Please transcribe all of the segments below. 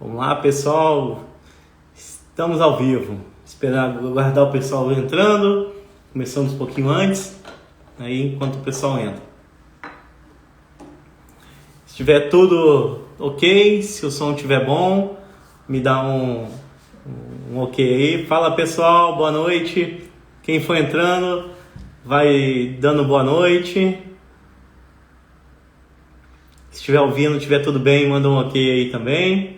Vamos lá, pessoal. Estamos ao vivo. Esperar aguardar o pessoal entrando. Começamos um pouquinho antes. Aí, enquanto o pessoal entra. Se tiver tudo ok, se o som estiver bom, me dá um ok aí. Fala, pessoal, boa noite. Quem for entrando, vai dando boa noite. Se estiver ouvindo, estiver tudo bem, manda um ok aí também.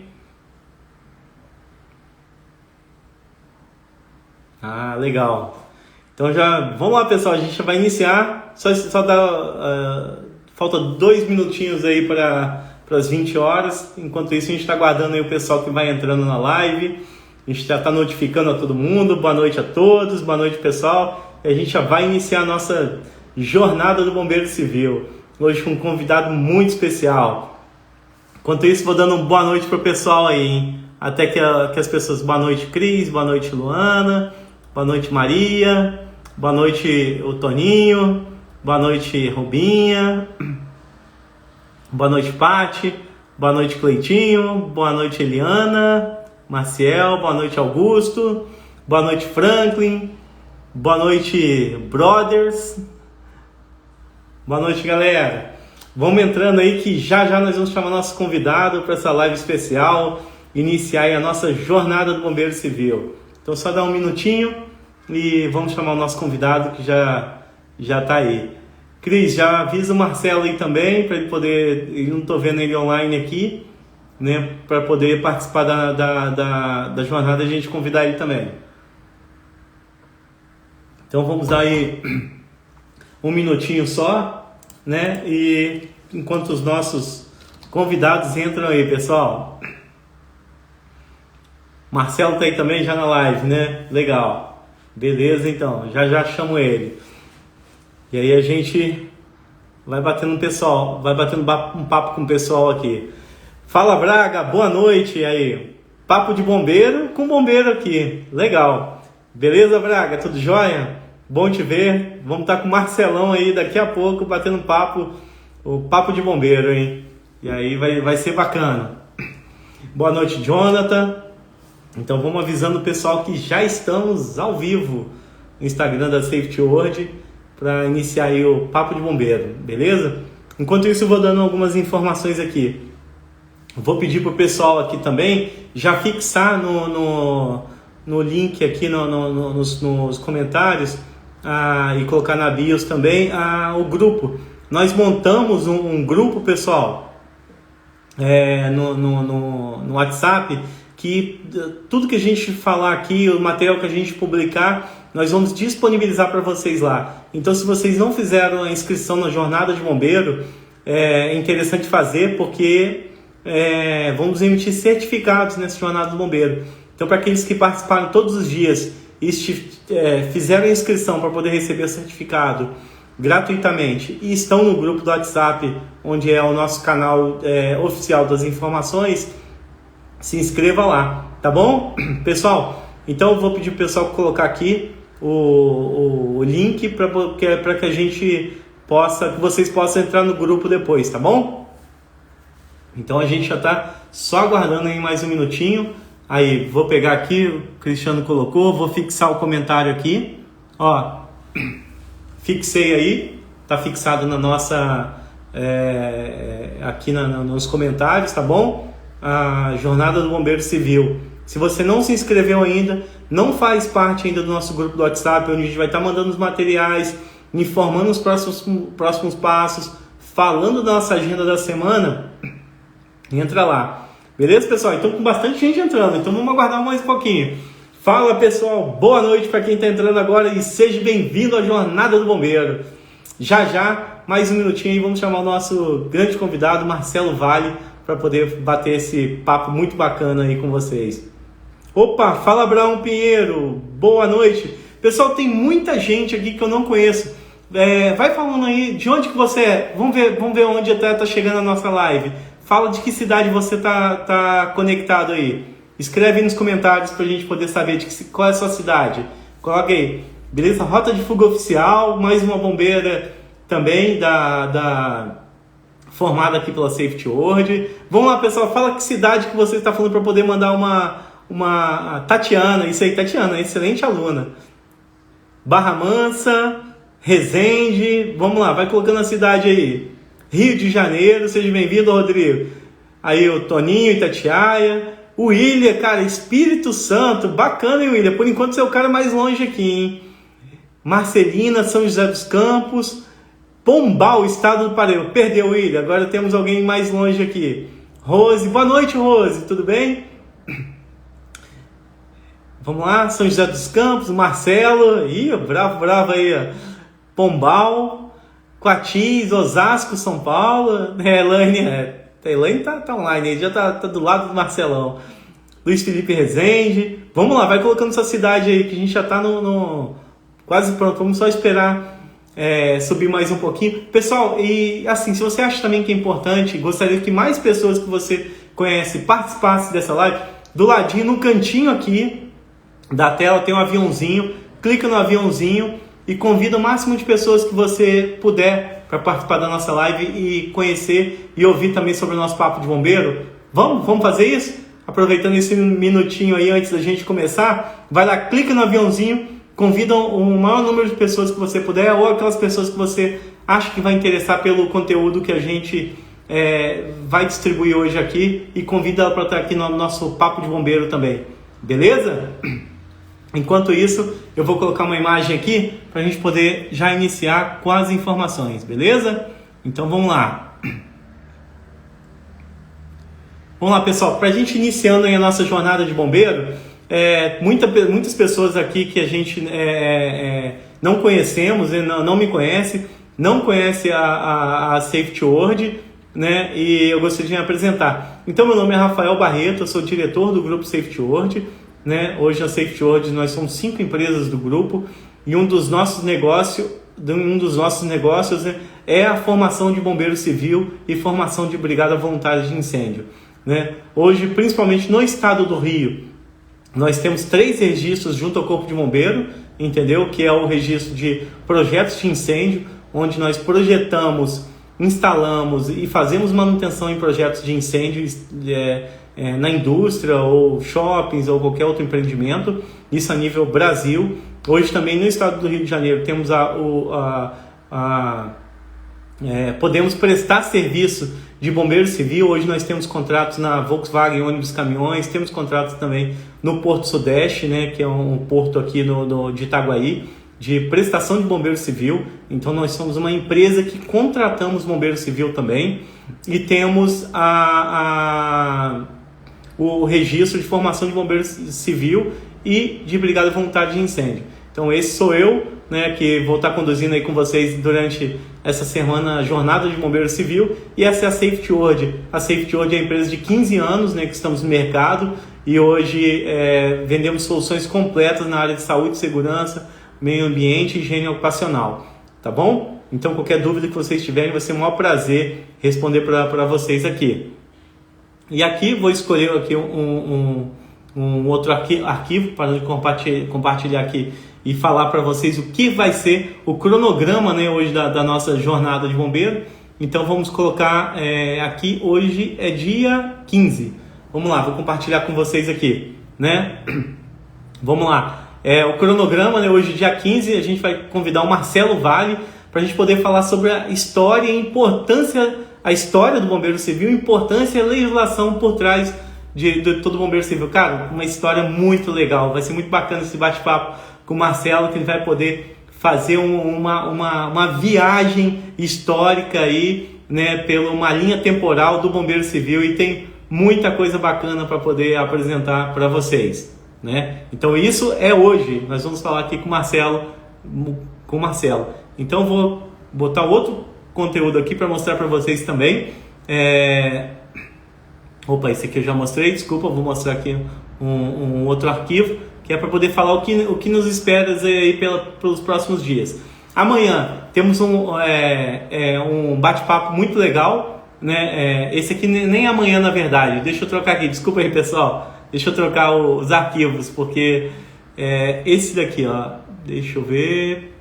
Ah, legal. Então já, vamos lá, pessoal, a gente já vai iniciar. Só dá, falta 2 minutinhos aí para as 20 horas. Enquanto isso, a gente está aguardando aí o pessoal que vai entrando na live. A gente já está notificando a todo mundo. Boa noite a todos, boa noite, pessoal. E a gente já vai iniciar a nossa jornada do Bombeiro Civil. Hoje com um convidado muito especial. Enquanto isso, vou dando uma boa noite para o pessoal aí, hein? Até que as pessoas... Boa noite, Cris. Boa noite, Luana. Boa noite, Maria. Boa noite, o Toninho. Boa noite, Rubinha. Boa noite, Pati. Boa noite, Cleitinho. Boa noite, Eliana. Marciel. Boa noite, Augusto. Boa noite, Franklin. Boa noite, Brothers. Boa noite, galera. Vamos entrando aí que já nós vamos chamar nosso convidado para essa live especial, iniciar aí a nossa jornada do Bombeiro Civil. Então só dá um minutinho e vamos chamar o nosso convidado que já está aí. Cris, já avisa o Marcelo aí também, para ele poder, eu não estou vendo ele online aqui, né, para poder participar da jornada, a gente convidar ele também. Então vamos dar aí um minutinho só, né? E enquanto os nossos convidados entram aí, pessoal. Marcelo tá aí também já na live, né? Legal. Beleza, então. Já chamo ele. E aí a gente vai batendo um papo com o pessoal aqui. Fala, Braga, boa noite. E aí? Papo de bombeiro com bombeiro aqui. Legal. Beleza, Braga? Tudo jóia? Bom te ver. Vamos estar com o Marcelão aí daqui a pouco, batendo papo, o papo de bombeiro, hein? E aí vai ser bacana. Boa noite, Jonathan. Então vamos avisando o pessoal que já estamos ao vivo no Instagram da Safety World para iniciar aí o papo de bombeiro, beleza? Enquanto isso eu vou dando algumas informações aqui. Vou pedir para o pessoal aqui também já fixar no link aqui nos comentários, e colocar na bios também o grupo. Nós montamos um grupo, pessoal, no WhatsApp, que tudo que a gente falar aqui, o material que a gente publicar, nós vamos disponibilizar para vocês lá. Então, se vocês não fizeram a inscrição na Jornada de Bombeiro, é interessante fazer, porque vamos emitir certificados nessa Jornada do Bombeiro. Então, para aqueles que participaram todos os dias e fizeram a inscrição para poder receber o certificado gratuitamente e estão no grupo do WhatsApp, onde é o nosso canal oficial das informações, se inscreva lá, tá bom? Pessoal, então eu vou pedir para o pessoal colocar aqui o link para que a gente que vocês possam entrar no grupo depois, tá bom? Então a gente já está só aguardando aí mais um minutinho. Aí, vou pegar aqui, o Cristiano colocou, vou fixar o comentário aqui, ó, fixei aí, tá fixado na nossa, aqui nos comentários, tá bom? A Jornada do Bombeiro Civil. Se você não se inscreveu ainda, não faz parte ainda do nosso grupo do WhatsApp, onde a gente vai estar mandando os materiais, informando os próximos passos, falando da nossa agenda da semana, entra lá. Beleza, pessoal? Então, com bastante gente entrando. Então, vamos aguardar mais um pouquinho. Fala, pessoal. Boa noite para quem está entrando agora e seja bem-vindo à Jornada do Bombeiro. Já, mais um minutinho aí, vamos chamar o nosso grande convidado, Marcelo Vale, para poder bater esse papo muito bacana aí com vocês. Opa, fala, Abraão Pinheiro. Boa noite. Pessoal, tem muita gente aqui que eu não conheço. Vai falando aí, de onde que você é? Vamos ver onde tá chegando a nossa live. Fala de que cidade você tá conectado aí. Escreve aí nos comentários pra gente poder saber qual é a sua cidade. Coloca aí. Beleza? Rota de fuga oficial. Mais uma bombeira também da formada aqui pela Safety World. Vamos lá, pessoal, fala que cidade que você está falando para poder mandar uma Tatiana, isso aí, Tatiana, excelente aluna. Barra Mansa, Resende, vamos lá, vai colocando a cidade aí. Rio de Janeiro, seja bem-vindo, Rodrigo. Aí o Toninho, Itatiaia. O William, cara, Espírito Santo, bacana, hein, William? Por enquanto você é o cara mais longe aqui, hein? Marcelina, São José dos Campos. Pombal, estado do Paraíba. Perdeu, William, agora temos alguém mais longe aqui. Rose, boa noite, Rose, tudo bem? Vamos lá, São José dos Campos, Marcelo. Ih, bravo aí, ó. Pombal, Coatis, Osasco, São Paulo. Elaine tá online, já tá do lado do Marcelão. Luiz Felipe Rezende. Vamos lá, vai colocando sua cidade aí, que a gente já tá quase pronto. Vamos só esperar subir mais um pouquinho. Pessoal, e assim, se você acha também que é importante, gostaria que mais pessoas que você conhece participassem dessa live, do ladinho, no cantinho aqui da tela tem um aviãozinho, clica no aviãozinho e convida o máximo de pessoas que você puder para participar da nossa live e conhecer e ouvir também sobre o nosso Papo de Bombeiro. Vamos fazer isso? Aproveitando esse minutinho aí antes da gente começar, vai lá, clica no aviãozinho, convida o maior número de pessoas que você puder ou aquelas pessoas que você acha que vai interessar pelo conteúdo que a gente vai distribuir hoje aqui e convida ela para estar aqui no nosso Papo de Bombeiro também. Beleza? Enquanto isso, eu vou colocar uma imagem aqui para a gente poder já iniciar com as informações, beleza? Então vamos lá. Vamos lá, pessoal, para a gente iniciando aí a nossa jornada de bombeiro, muitas pessoas aqui que a gente não conhecemos, não me conhece, não conhece a Safety World, né? E eu gostaria de me apresentar. Então, meu nome é Rafael Barreto, eu sou diretor do grupo Safety World, né? Hoje a Safety World nós somos 5 empresas do grupo e um dos nossos negócios é a formação de bombeiro civil e formação de brigada voluntária de incêndio, né? Hoje, principalmente no estado do Rio, nós temos 3 registros junto ao Corpo de Bombeiro, entendeu? Que é o registro de projetos de incêndio, onde nós projetamos, instalamos e fazemos manutenção em projetos de incêndio na indústria ou shoppings ou qualquer outro empreendimento, isso a nível Brasil. Hoje também no estado do Rio de Janeiro temos podemos prestar serviço de bombeiro civil. Hoje nós temos contratos na Volkswagen Ônibus Caminhões, temos contratos também no Porto Sudeste, né, que é um porto aqui de Itaguaí, de prestação de bombeiro civil. Então nós somos uma empresa que contratamos bombeiro civil também e temos o registro de formação de bombeiro civil e de brigada voluntária de incêndio. Então esse sou eu, né, que vou estar conduzindo aí com vocês durante essa semana a jornada de bombeiro civil, e essa é a Safety World. A Safety World é uma empresa de 15 anos, né, que estamos no mercado e hoje vendemos soluções completas na área de saúde, segurança, meio ambiente e higiene ocupacional, tá bom? Então qualquer dúvida que vocês tiverem vai ser um maior prazer responder para vocês aqui. E aqui vou escolher aqui um outro arquivo para compartilhar aqui e falar para vocês o que vai ser o cronograma, né, hoje da nossa jornada de bombeiro. Então vamos colocar aqui, hoje é dia 15. Vamos lá, vou compartilhar com vocês aqui, né? Vamos lá. O cronograma, né, hoje dia 15, a gente vai convidar o Marcelo Vale para a gente poder falar sobre a história e importância, a história do bombeiro civil, importância e a legislação por trás de todo bombeiro civil. Cara, uma história muito legal, vai ser muito bacana esse bate-papo com o Marcelo, que ele vai poder fazer uma viagem histórica aí, né, pela uma linha temporal do bombeiro civil, e tem muita coisa bacana para poder apresentar para vocês, né? Então isso é hoje, nós vamos falar aqui com o Marcelo. Então vou botar outro conteúdo aqui para mostrar para vocês também. Opa, esse aqui eu já mostrei, desculpa, vou mostrar aqui um outro arquivo, que é para poder falar o que nos espera aí pelos próximos dias. Amanhã temos um bate-papo muito legal, né? Esse aqui nem amanhã, na verdade. Deixa eu trocar aqui, desculpa aí, pessoal. Deixa eu trocar os arquivos, porque esse daqui, ó, deixa eu ver,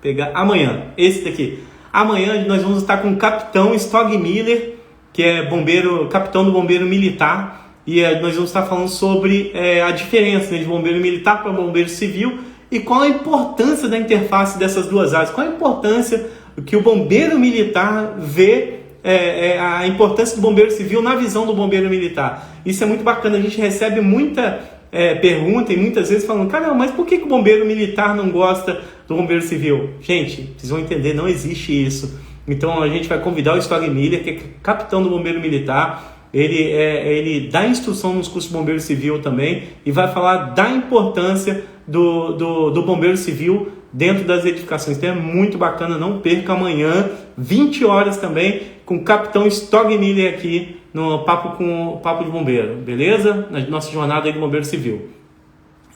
pegar amanhã. Esse daqui. Amanhã nós vamos estar com o Capitão Stog Miller, que é capitão do bombeiro militar, e nós vamos estar falando sobre a diferença, né, de bombeiro militar para bombeiro civil e qual a importância da interface dessas duas áreas, qual a importância que o bombeiro militar vê, a importância do bombeiro civil na visão do bombeiro militar. Isso é muito bacana, a gente recebe muita pergunta e muitas vezes falando, cara, mas por que o bombeiro militar não gosta do bombeiro civil? Gente, vocês vão entender, não existe isso. Então a gente vai convidar o Stog Miller, que é capitão do bombeiro militar. Ele dá instrução nos cursos de bombeiro civil também e vai falar da importância do bombeiro civil dentro das edificações. Então é muito bacana, não perca amanhã, 20 horas também, com o capitão Stog Miller aqui no Papo de Bombeiro, beleza? Na nossa jornada aí do bombeiro civil.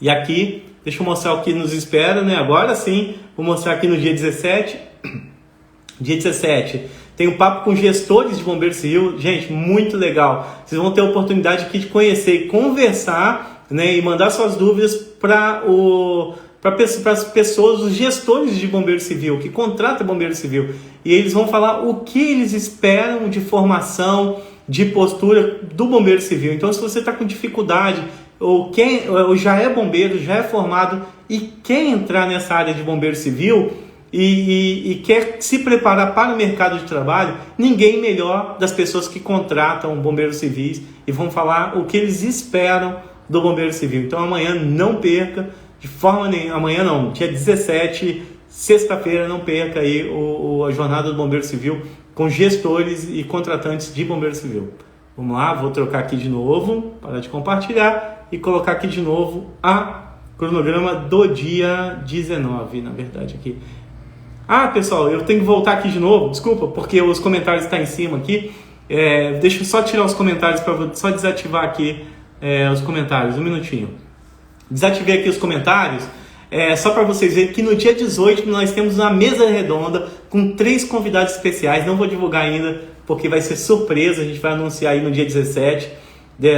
E aqui, deixa eu mostrar o que nos espera, né? Agora sim, vou mostrar aqui no dia 17. Dia 17, tem um papo com gestores de bombeiro civil. Gente, muito legal. Vocês vão ter a oportunidade aqui de conhecer e conversar, né, e mandar suas dúvidas para as pessoas, os gestores de bombeiro civil, que contratam bombeiro civil. E eles vão falar o que eles esperam de formação, de postura do bombeiro civil. Então, se você está com dificuldade, ou já é bombeiro, já é formado e quer entrar nessa área de bombeiro civil, e quer se preparar para o mercado de trabalho, ninguém melhor das pessoas que contratam bombeiros civis e vão falar o que eles esperam do bombeiro civil. Então amanhã não perca, de forma nenhuma, amanhã não, dia 17, sexta-feira, não perca aí a jornada do bombeiro civil com gestores e contratantes de bombeiro civil. Vamos lá, vou trocar aqui de novo, parar de compartilhar e colocar aqui de novo a cronograma do dia 19, na verdade aqui. Ah, pessoal, eu tenho que voltar aqui de novo, desculpa, porque os comentários estão em cima aqui. Deixa eu só tirar os comentários, só desativar aqui os comentários, um minutinho. Desativei aqui os comentários, só para vocês verem que no dia 18 nós temos uma mesa redonda com 3 convidados especiais. Não vou divulgar ainda, porque vai ser surpresa, a gente vai anunciar aí no dia 17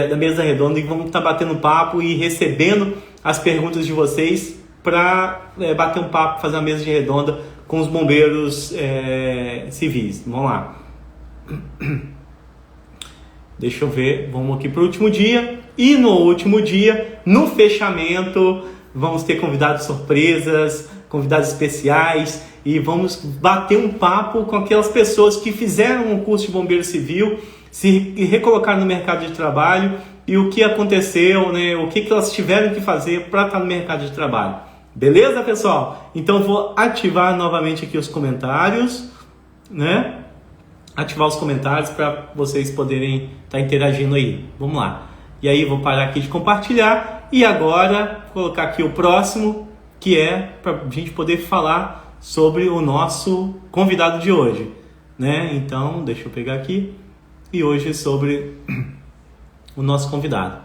da mesa redonda e vamos estar batendo papo e recebendo as perguntas de vocês para bater um papo, fazer uma mesa de redonda com os bombeiros civis. Vamos lá. Deixa eu ver. Vamos aqui para o último dia. E no último dia, no fechamento, vamos ter convidados surpresas, convidados especiais e vamos bater um papo com aquelas pessoas que fizeram um curso de bombeiro civil, se recolocaram no mercado de trabalho e o que aconteceu, né? O que elas tiveram que fazer para estar no mercado de trabalho. Beleza, pessoal? Então vou ativar novamente aqui os comentários, né? Ativar os comentários para vocês poderem estar interagindo aí. Vamos lá. E aí vou parar aqui de compartilhar e agora colocar aqui o próximo, que é para a gente poder falar sobre o nosso convidado de hoje, né? Então, deixa eu pegar aqui e hoje sobre o nosso convidado.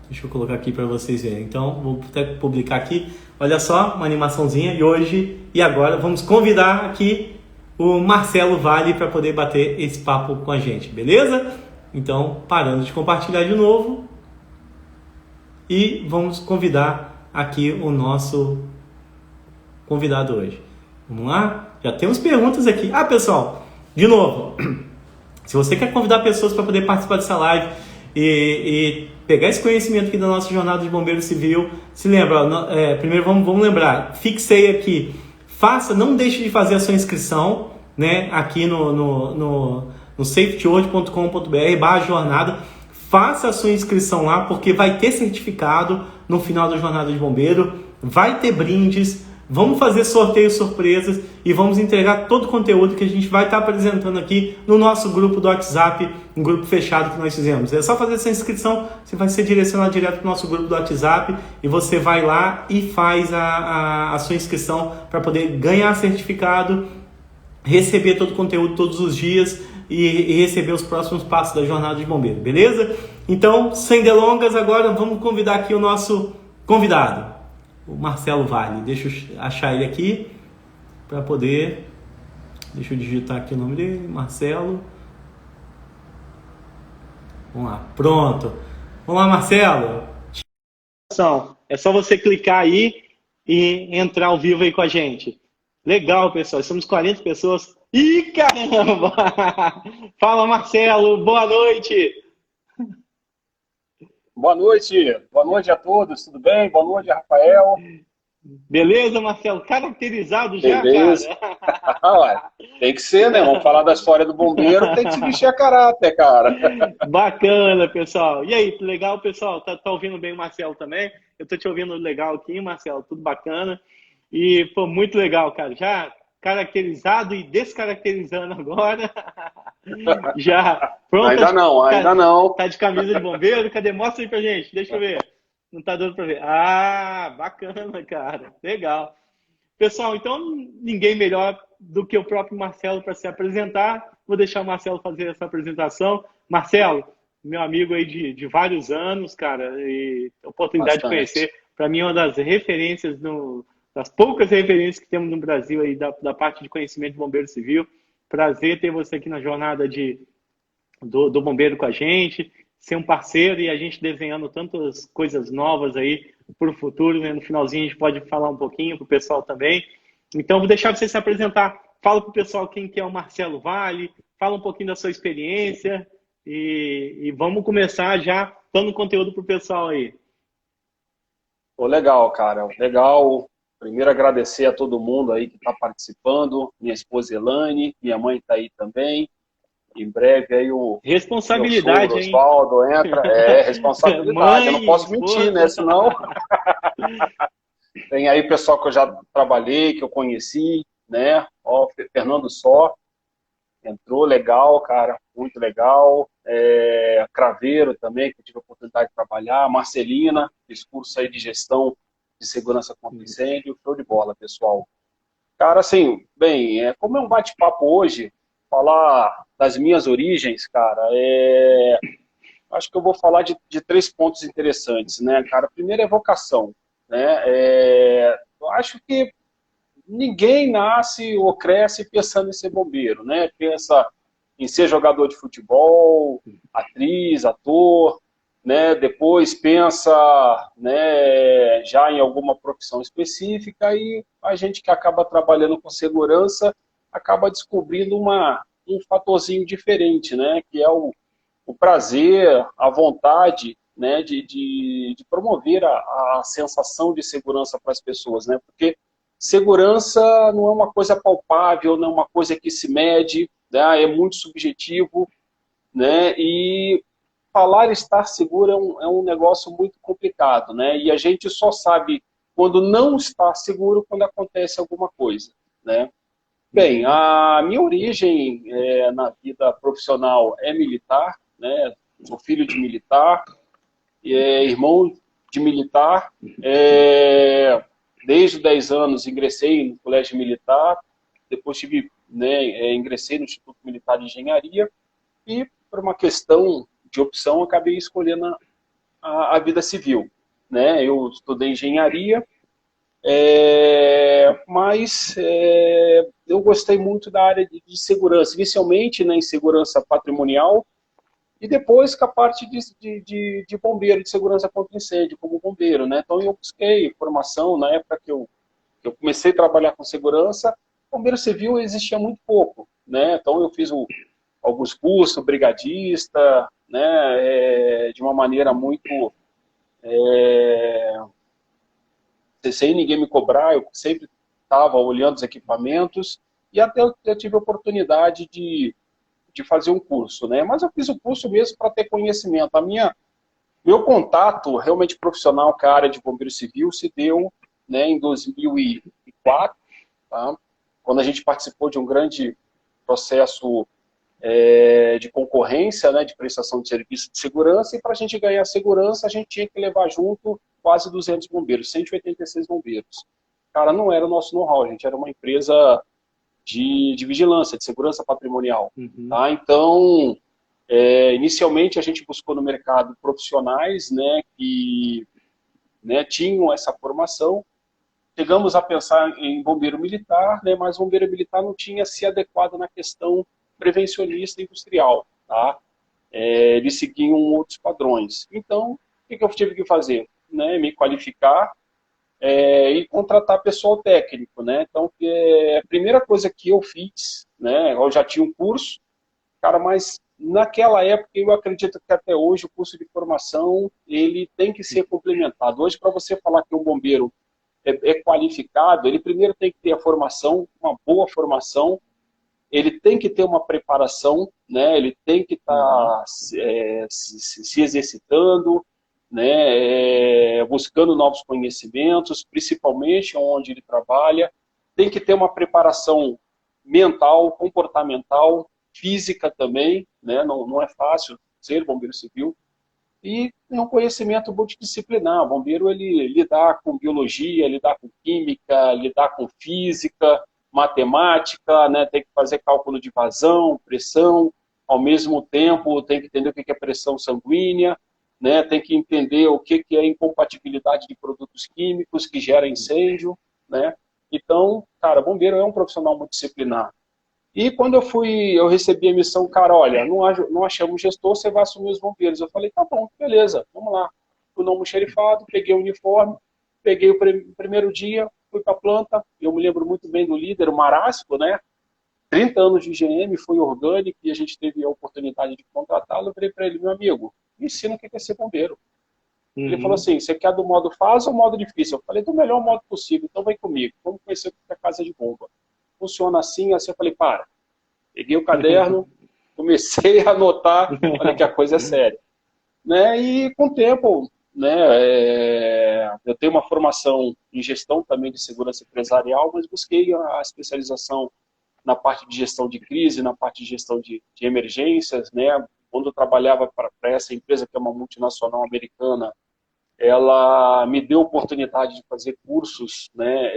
Deixa eu colocar aqui para vocês verem. Então, vou até publicar aqui. Olha só, uma animaçãozinha. E hoje e agora vamos convidar aqui o Marcelo Vale para poder bater esse papo com a gente, beleza? Então, parando de compartilhar de novo. E vamos convidar aqui o nosso convidado hoje. Vamos lá? Já temos perguntas aqui. Ah, pessoal, de novo, se você quer convidar pessoas para poder participar dessa live e pegar esse conhecimento aqui da nossa jornada de bombeiro civil, se lembra, primeiro vamos lembrar, fixei aqui, não deixe de fazer a sua inscrição, né, aqui no safetyhoje.com.br/jornada, faça a sua inscrição lá, porque vai ter certificado no final da jornada de bombeiro, vai ter brindes, vamos fazer sorteios surpresas e vamos entregar todo o conteúdo que a gente vai estar apresentando aqui no nosso grupo do WhatsApp, um grupo fechado que nós fizemos. É só fazer essa inscrição, você vai ser direcionado direto para o nosso grupo do WhatsApp e você vai lá e faz a sua inscrição para poder ganhar certificado, receber todo o conteúdo todos os dias e receber os próximos passos da jornada de bombeiro, beleza? Então, sem delongas, agora vamos convidar aqui o nosso convidado, o Marcelo Vale. Deixa eu achar ele aqui para poder... Deixa eu digitar aqui o nome dele, Marcelo. Vamos lá, pronto. Vamos lá, Marcelo. É só você clicar aí e entrar ao vivo aí com a gente. Legal, pessoal. Somos 40 pessoas. Ih, caramba! Fala, Marcelo. Boa noite. Boa noite a todos, tudo bem? Boa noite, Rafael. Beleza, Marcelo? Caracterizado já, Beleza? cara? Ué, tem que ser, né? Vamos falar da história do bombeiro, tem que se vestir a caráter, cara. Bacana, pessoal. E aí, legal, pessoal? Tá ouvindo bem o Marcelo também? Eu tô te ouvindo legal aqui, Marcelo. Tudo bacana. E, pô, muito legal, cara. Já caracterizado e descaracterizando agora. Já pronta. Ainda não, ainda não. Tá de camisa de bombeiro? Cadê? Mostra aí pra gente. Deixa eu ver. Não tá dando pra ver. Ah, bacana, cara. Legal. Pessoal, então ninguém melhor do que o próprio Marcelo para se apresentar. Vou deixar o Marcelo fazer essa apresentação. Marcelo, meu amigo aí de vários anos, cara, e a oportunidade de Bastante. conhecer, para mim é uma das referências, das poucas referências que temos no Brasil aí da parte de conhecimento de bombeiro civil. Prazer ter você aqui na jornada do bombeiro com a gente, ser um parceiro e a gente desenhando tantas coisas novas aí para o futuro, né? No finalzinho a gente pode falar um pouquinho para o pessoal também. Então, vou deixar você se apresentar. Fala para o pessoal quem que é o Marcelo Vale, fala um pouquinho da sua experiência e vamos começar já dando conteúdo para o pessoal aí. Pô, legal, cara, legal. Primeiro agradecer a todo mundo aí que está participando, minha esposa Elane, minha mãe está aí também. Em breve aí o meu sogro Responsabilidade, hein? Oswaldo entra. É, responsabilidade, eu não Mãe, posso mentir, né? esposa. Senão tem aí pessoal que eu já trabalhei, que eu conheci, né? Ó, Fernando Só, entrou legal, cara, muito legal. Craveiro também, que eu tive a oportunidade de trabalhar. Marcelina, fiz curso aí de gestão de segurança contra incêndio. Show de bola, pessoal. Cara, assim, bem, como é um bate-papo hoje, falar das minhas origens, cara, acho que eu vou falar de três pontos interessantes, né, cara? Primeiro é vocação, né? Eu acho que ninguém nasce ou cresce pensando em ser bombeiro, né? Pensa em ser jogador de futebol, atriz, ator, né? Depois pensa, né, já em alguma profissão específica e a gente que acaba trabalhando com segurança acaba descobrindo um fatorzinho diferente, né? Que é o prazer, a vontade, né, de promover a sensação de segurança para as pessoas, né? Porque segurança não é uma coisa palpável, não é uma coisa que se mede, né? É muito subjetivo, né? E falar estar seguro é um negócio muito complicado, né? E a gente só sabe quando não está seguro quando acontece alguma coisa, né? Bem, Uhum. a minha origem na vida profissional é militar, né? Sou filho de militar, irmão de militar. Desde os 10 anos ingressei no colégio militar, depois tive, né, ingressei no Instituto Militar de Engenharia e, por uma questão de opção, acabei escolhendo a vida civil. Né? Eu estudei engenharia, mas eu gostei muito da área de segurança, inicialmente, né, em segurança patrimonial, e depois com a parte de bombeiro, de segurança contra incêndio, como bombeiro. Né? Então eu busquei formação, na época que eu comecei a trabalhar com segurança, bombeiro civil existia muito pouco. Né? Então eu fiz alguns cursos, brigadista, né, de uma maneira muito sem ninguém me cobrar, eu sempre estava olhando os equipamentos e até eu tive a oportunidade de fazer um curso, né? Mas eu fiz o curso mesmo para ter conhecimento. Meu contato realmente profissional com a área de bombeiro civil se deu, né, em 2004, tá? Quando a gente participou de um grande processo de concorrência, né, de prestação de serviço de segurança, e para a gente ganhar segurança, a gente tinha que levar junto quase 200 bombeiros, 186 bombeiros. Cara, não era o nosso know-how, a gente era uma empresa de vigilância, de segurança patrimonial. Uhum. Tá? Então, inicialmente a gente buscou no mercado profissionais, né, que, né, tinham essa formação. Chegamos a pensar em bombeiro militar, né, mas bombeiro militar não tinha se adequado na questão prevencionista industrial. Tá? Eles seguiam outros padrões. Então, o que eu tive que fazer? Né, me qualificar, e contratar pessoal técnico, né? Então, a primeira coisa que eu fiz, né? Eu já tinha um curso, cara, mas naquela época eu acredito que até hoje o curso de formação ele tem que ser complementado. Hoje, para você falar que um bombeiro é qualificado, ele primeiro tem que ter a formação, uma boa formação, ele tem que ter uma preparação, né? Ele tem que estar se exercitando, né? Buscando novos conhecimentos, principalmente onde ele trabalha. Tem que ter uma preparação mental, comportamental, física também, né? Não é fácil ser bombeiro civil. E tem um conhecimento multidisciplinar. O bombeiro, ele lidar com biologia, lidar com química, lidar com física, matemática, né? Tem que fazer cálculo de vazão, pressão, ao mesmo tempo tem que entender o que é pressão sanguínea, né? Tem que entender o que é incompatibilidade de produtos químicos que gera incêndio, né? Então, cara, bombeiro é um profissional multidisciplinar. E quando eu recebi a missão, cara, olha, não achamos gestor, você vai assumir os bombeiros. Eu falei, tá bom, beleza, vamos lá. Fui no almoxerifado, peguei o uniforme, peguei o primeiro dia, fui para a planta, eu me lembro muito bem do líder, o Marasco, né? 30 anos de GM, foi orgânico e a gente teve a oportunidade de contratá-lo. Eu falei para ele, meu amigo, me ensina o que é ser bombeiro. Ele falou assim, você quer do modo fácil ou modo difícil? Eu falei, do melhor modo possível, então vem comigo, vamos conhecer o que é a casa de bomba. Funciona assim, assim, eu falei, para. Peguei o caderno, comecei a anotar, olha que a coisa é séria. Né? E com o tempo, né, eu tenho uma formação em gestão também de segurança empresarial, mas busquei a especialização na parte de gestão de crise, na parte de gestão de emergências, né? Quando eu trabalhava para essa empresa, que é uma multinacional americana, ela me deu a oportunidade de fazer cursos, né,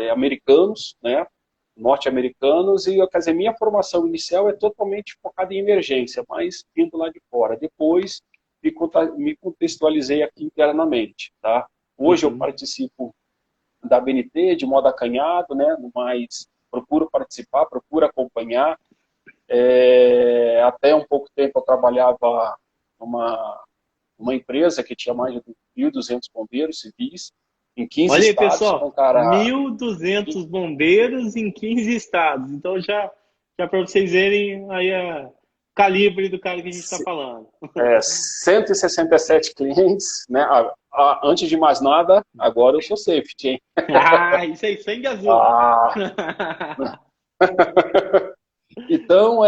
americanos, né, norte-americanos, e quer dizer, minha formação inicial é totalmente focada em emergência, mas vindo lá de fora. Depois me contextualizei aqui internamente, tá? Hoje eu participo da BNT de modo acanhado, né, mas procuro participar, procuro acompanhar. Até um pouco tempo eu trabalhava numa empresa que tinha mais de 1.200 bombeiros civis, em 15 Olha aí, estados. pessoal, Então, cara, 1.200 bombeiros em 15 estados. Então, já para vocês verem aí o calibre do cara que a gente está falando. 167 clientes, né? Antes de mais nada, agora eu sou safety, hein? Isso aí, sangue azul. Então,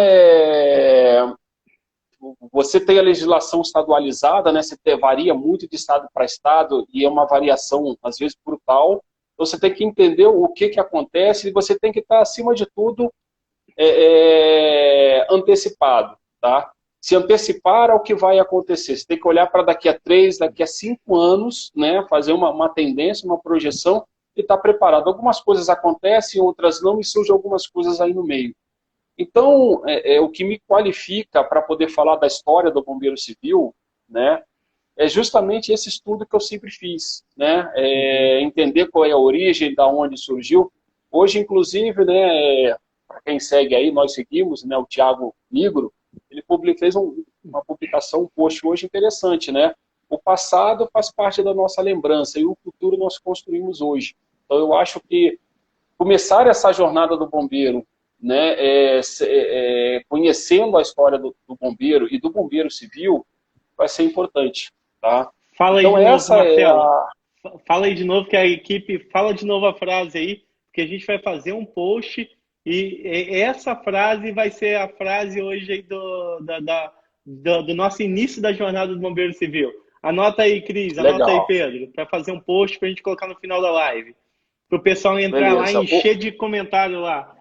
você tem a legislação estadualizada, né? Varia muito de estado para estado e é uma variação, às vezes, brutal. Então, você tem que entender o que acontece e você tem que estar, acima de tudo, antecipado, tá? Se antecipar ao que vai acontecer. Você tem que olhar para daqui a 3, daqui a 5 anos, né? Fazer uma tendência, uma projeção e estar preparado. Algumas coisas acontecem, outras não, e surgem algumas coisas aí no meio. Então, o que me qualifica para poder falar da história do bombeiro civil, né, é justamente esse estudo que eu sempre fiz, né, entender qual é a origem, da onde surgiu. Hoje, inclusive, né, para quem segue aí, nós seguimos, né, o Thiago Nigro, ele fez uma publicação, um post hoje interessante, né? O passado faz parte da nossa lembrança e o futuro nós construímos hoje. Então, eu acho que começar essa jornada do bombeiro, né, conhecendo a história do bombeiro e do bombeiro civil, vai ser importante, tá? Fala então, aí de essa novo, Marcelo. Fala aí de novo, que a equipe fala de novo a frase aí, porque a gente vai fazer um post e essa frase vai ser a frase hoje aí do nosso início da jornada do bombeiro civil. Anota aí, Cris, anota Legal. aí, Pedro, para fazer um post para a gente colocar no final da live. Para o pessoal entrar lá e encher de comentário lá.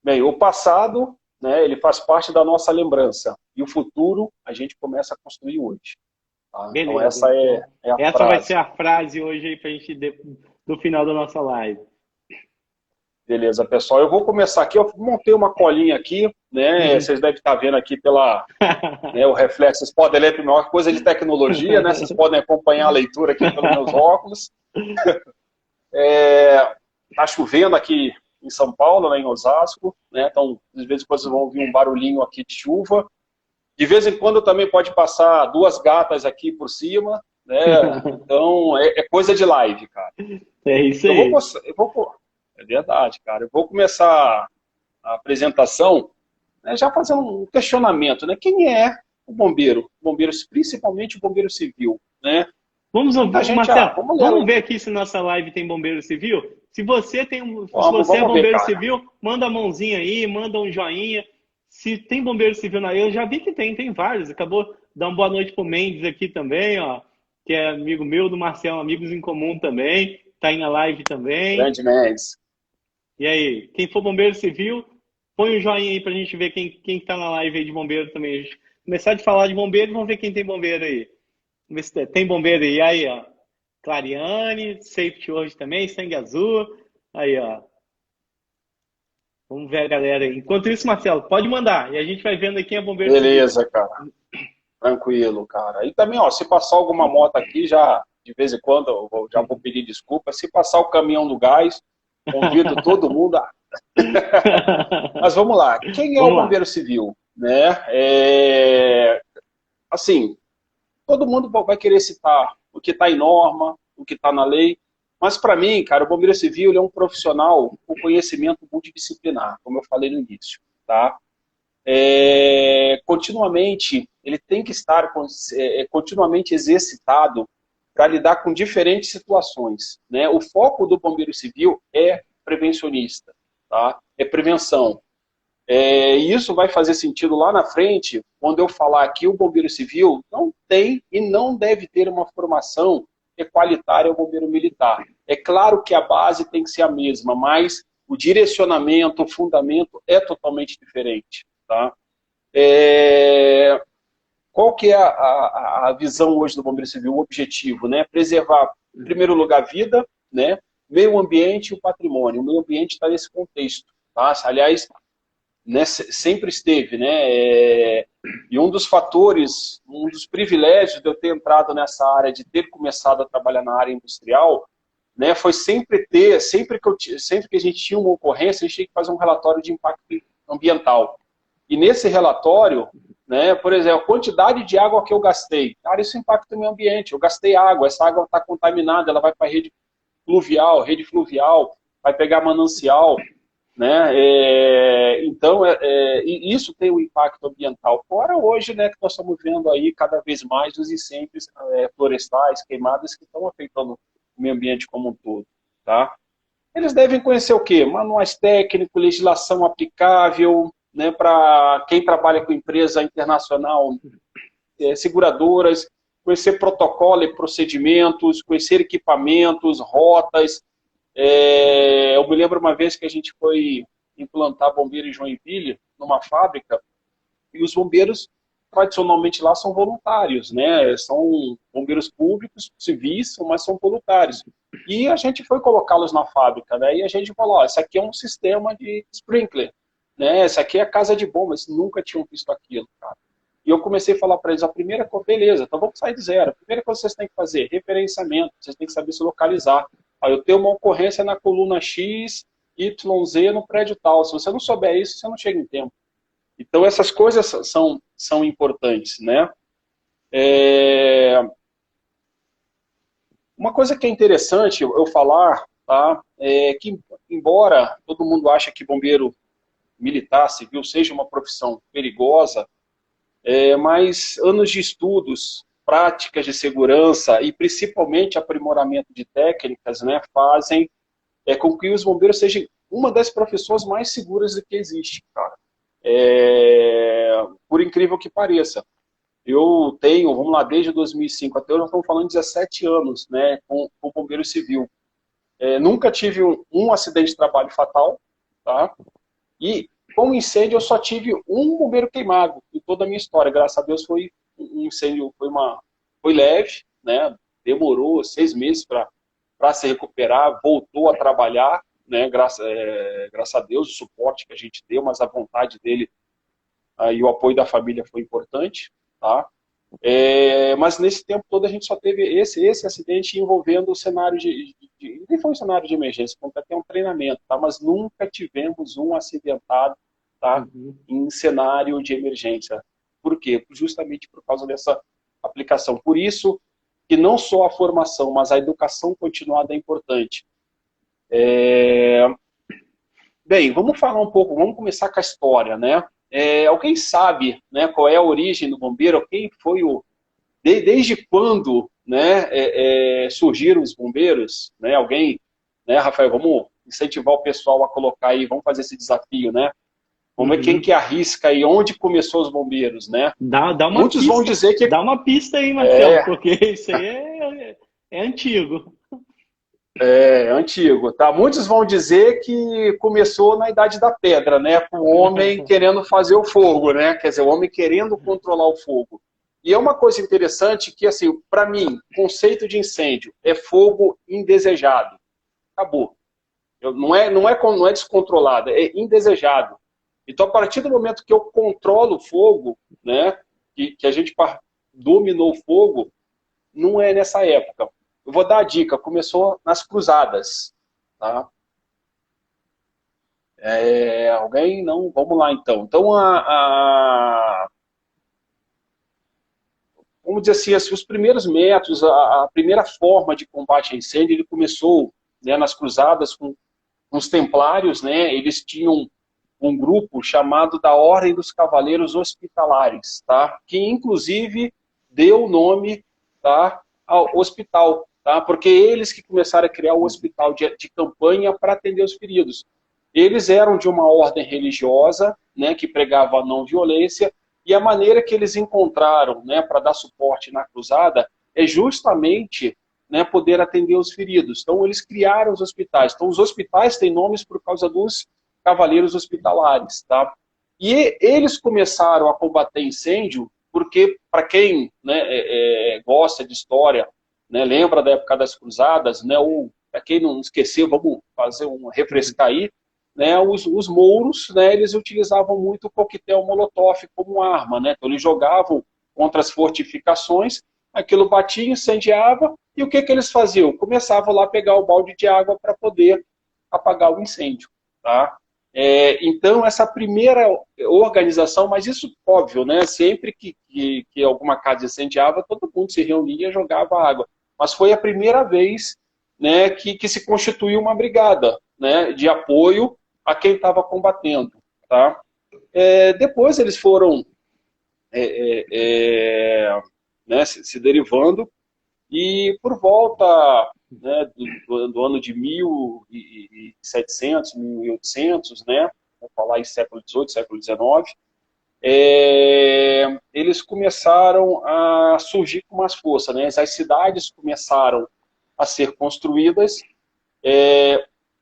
Bem, o passado, né, ele faz parte da nossa lembrança. E o futuro, a gente começa a construir hoje. Tá? Beleza, então, essa é a essa frase. vai ser a frase hoje aí para a gente do final da nossa live. Beleza, pessoal. Eu vou começar aqui. Eu montei uma colinha aqui, né? Vocês devem estar vendo aqui pela o reflexo. Vocês podem ler, primeira coisa de tecnologia, né? Vocês podem acompanhar a leitura aqui pelos meus óculos. Tá chovendo aqui em São Paulo, né, em Osasco, né? Então, às vezes vocês vão ouvir um barulhinho aqui de chuva. De vez em quando também pode passar 2 gatas aqui por cima, né? Então, é coisa de live, cara. É isso Eu aí. é verdade, cara. Eu vou começar a apresentação, né, já fazendo um questionamento, né? Quem é o bombeiro? Bombeiros, principalmente o bombeiro civil, né? Vamos, Muita gente, Marcelo, vamos ler vamos lá. ver aqui se nossa live tem bombeiro civil. Se Vamos, você é vamos ver, bombeiro cara. civil, manda a mãozinha aí, manda um joinha. Se tem bombeiro civil na, eu já vi que tem vários. Acabou de dar uma boa noite pro Mendes aqui também, ó, que é amigo meu do Marcelo, amigos em comum também, tá aí na live também. Grande Mendes. E aí, quem for bombeiro civil, põe um joinha aí pra gente ver quem tá na live aí de bombeiro também. A gente começar de falar de bombeiro, vamos ver quem tem bombeiro aí. Vamos ver se tem bombeiro aí. Aí, ó. Clariane, Safety hoje também, Sangue Azul. Aí, ó. Vamos ver a galera aí. Enquanto isso, Marcelo, pode mandar. E a gente vai vendo aqui quem é bombeiro civil. Beleza, cara. Tranquilo, cara. E também, ó, se passar alguma moto aqui, já de vez em quando, já vou pedir desculpa. Se passar o caminhão do gás, convido todo mundo a... Mas vamos lá. Quem é o Vamos lá. bombeiro civil? Né? Assim, todo mundo vai querer citar o que está em norma, o que está na lei, mas para mim, cara, o bombeiro civil ele é um profissional com conhecimento multidisciplinar, como eu falei no início, tá? Continuamente, ele tem que estar continuamente exercitado para lidar com diferentes situações, né? O foco do bombeiro civil é prevencionista, tá? É prevenção. E isso vai fazer sentido lá na frente, quando eu falar que o bombeiro civil não tem e não deve ter uma formação equalitária ao bombeiro militar. É claro que a base tem que ser a mesma, mas o direcionamento, o fundamento é totalmente diferente. Tá? Qual que é a visão hoje do bombeiro civil, o objetivo? Né? Preservar, em primeiro lugar, a vida, né? Meio ambiente e o patrimônio. O meio ambiente está nesse contexto. Tá? Aliás, né, sempre esteve, né? E um dos fatores, um dos privilégios de eu ter entrado nessa área, de ter começado a trabalhar na área industrial, né, foi sempre sempre que a gente tinha uma ocorrência, a gente tinha que fazer um relatório de impacto ambiental. E nesse relatório, né, por exemplo, a quantidade de água que eu gastei, cara, isso impacta o meio ambiente. Eu gastei água, essa água está contaminada, ela vai para a rede fluvial, vai pegar manancial, né? Então, e isso tem um impacto ambiental. Fora hoje, né, que nós estamos vendo aí cada vez mais os incêndios florestais, queimadas, que estão afetando o meio ambiente como um todo. Tá? Eles devem conhecer o quê? Manuais técnicos, legislação aplicável, né, para quem trabalha com empresa internacional, seguradoras, conhecer protocolo e procedimentos, conhecer equipamentos, rotas. Eu me lembro uma vez que a gente foi implantar bombeiro em Joinville, numa fábrica, e os bombeiros, tradicionalmente lá, são voluntários, né? São bombeiros públicos, civis, mas são voluntários. E a gente foi colocá-los na fábrica, né? E a gente falou, ó, isso aqui é um sistema de sprinkler, né? Isso aqui é casa de bombas, nunca tinham visto aquilo, cara. E eu comecei a falar para eles, a primeira coisa, beleza, então vamos sair do zero. A primeira coisa que vocês têm que fazer, referenciamento, vocês têm que saber se localizar. Aí eu tenho uma ocorrência na coluna X, YZ no prédio tal. Se você não souber isso, você não chega em tempo. Então essas coisas são importantes, né? Uma coisa que é interessante eu falar, tá? É que embora todo mundo ache que bombeiro militar, civil, seja uma profissão perigosa, mas anos de estudos, práticas de segurança e principalmente aprimoramento de técnicas, né, fazem com que os bombeiros sejam uma das profissões mais seguras que existe, cara. Por incrível que pareça. Eu tenho, vamos lá, desde 2005 até hoje, nós estamos falando de 17 anos, né, com o bombeiro civil. Nunca tive um acidente de trabalho fatal, tá? E com incêndio eu só tive um bombeiro queimado em toda a minha história. Graças a Deus foi um incêndio, foi leve, né? Demorou 6 meses para se recuperar, voltou a trabalhar, né? Graças a Deus o suporte que a gente deu, mas a vontade dele e o apoio da família foi importante, tá? Mas nesse tempo todo a gente só teve esse acidente envolvendo o cenário nem foi um cenário de emergência, foi até um treinamento, tá? Mas nunca tivemos um acidentado, tá? Em cenário de emergência. Por quê? Justamente por causa dessa aplicação. Por isso que não só a formação, mas a educação continuada é importante. Bem, vamos falar um pouco, vamos começar com a história, né? Alguém sabe, né, qual é a origem do bombeiro? Quem foi desde quando, né, surgiram os bombeiros? Né? Alguém, né, Rafael, vamos incentivar o pessoal a colocar aí, vamos fazer esse desafio, né? Vamos ver quem que arrisca aí, onde começou os bombeiros, né? Dá uma Muitos pista, vão dizer que... Dá uma pista aí, Marcelo, porque isso aí é antigo. É antigo, tá? Muitos vão dizer que começou na Idade da Pedra, né? Com o homem querendo fazer o fogo, né? Quer dizer, o homem querendo controlar o fogo. E é uma coisa interessante que, assim, para mim, conceito de incêndio é fogo indesejado. Acabou. Não é descontrolado, é indesejado. Então, a partir do momento que eu controlo o fogo, né? Que a gente dominou o fogo, não é nessa época. Eu vou dar a dica, começou nas cruzadas. Tá? Alguém? Não? Vamos lá, então. Então, vamos dizer assim, os primeiros métodos, a primeira forma de combate a incêndio, ele começou, né, nas cruzadas com os templários, né? Eles tinham um grupo chamado da Ordem dos Cavaleiros Hospitalares, tá? Que, inclusive, deu o nome, tá, ao hospital. Tá? Porque eles que começaram a criar o hospital de campanha para atender os feridos. Eles eram de uma ordem religiosa, né, que pregava a não violência, e a maneira que eles encontraram, né, para dar suporte na cruzada é justamente, né, poder atender os feridos. Então, eles criaram os hospitais. Então, os hospitais têm nomes por causa dos cavaleiros hospitalares. Tá? E eles começaram a combater incêndio porque, para quem, né, gosta de história, né, lembra da época das cruzadas, né, ou para quem não esqueceu, vamos fazer refrescar aí, né, os mouros, né, eles utilizavam muito o coquetel Molotov como arma, né, então eles jogavam contra as fortificações, aquilo batia, incendiava, e o que eles faziam? Começavam lá a pegar o balde de água para poder apagar o incêndio. Tá? Então, essa primeira organização, mas isso, óbvio, né, sempre que alguma casa incendiava, todo mundo se reunia e jogava água. Mas foi a primeira vez, né, que se constituiu uma brigada, né, de apoio a quem estava combatendo. Tá? Depois eles foram né, se derivando, e por volta, né, do ano de 1700, 1800, né, vou falar em século XVIII, século XIX, eles começaram a surgir com mais força, né? As cidades começaram a ser construídas,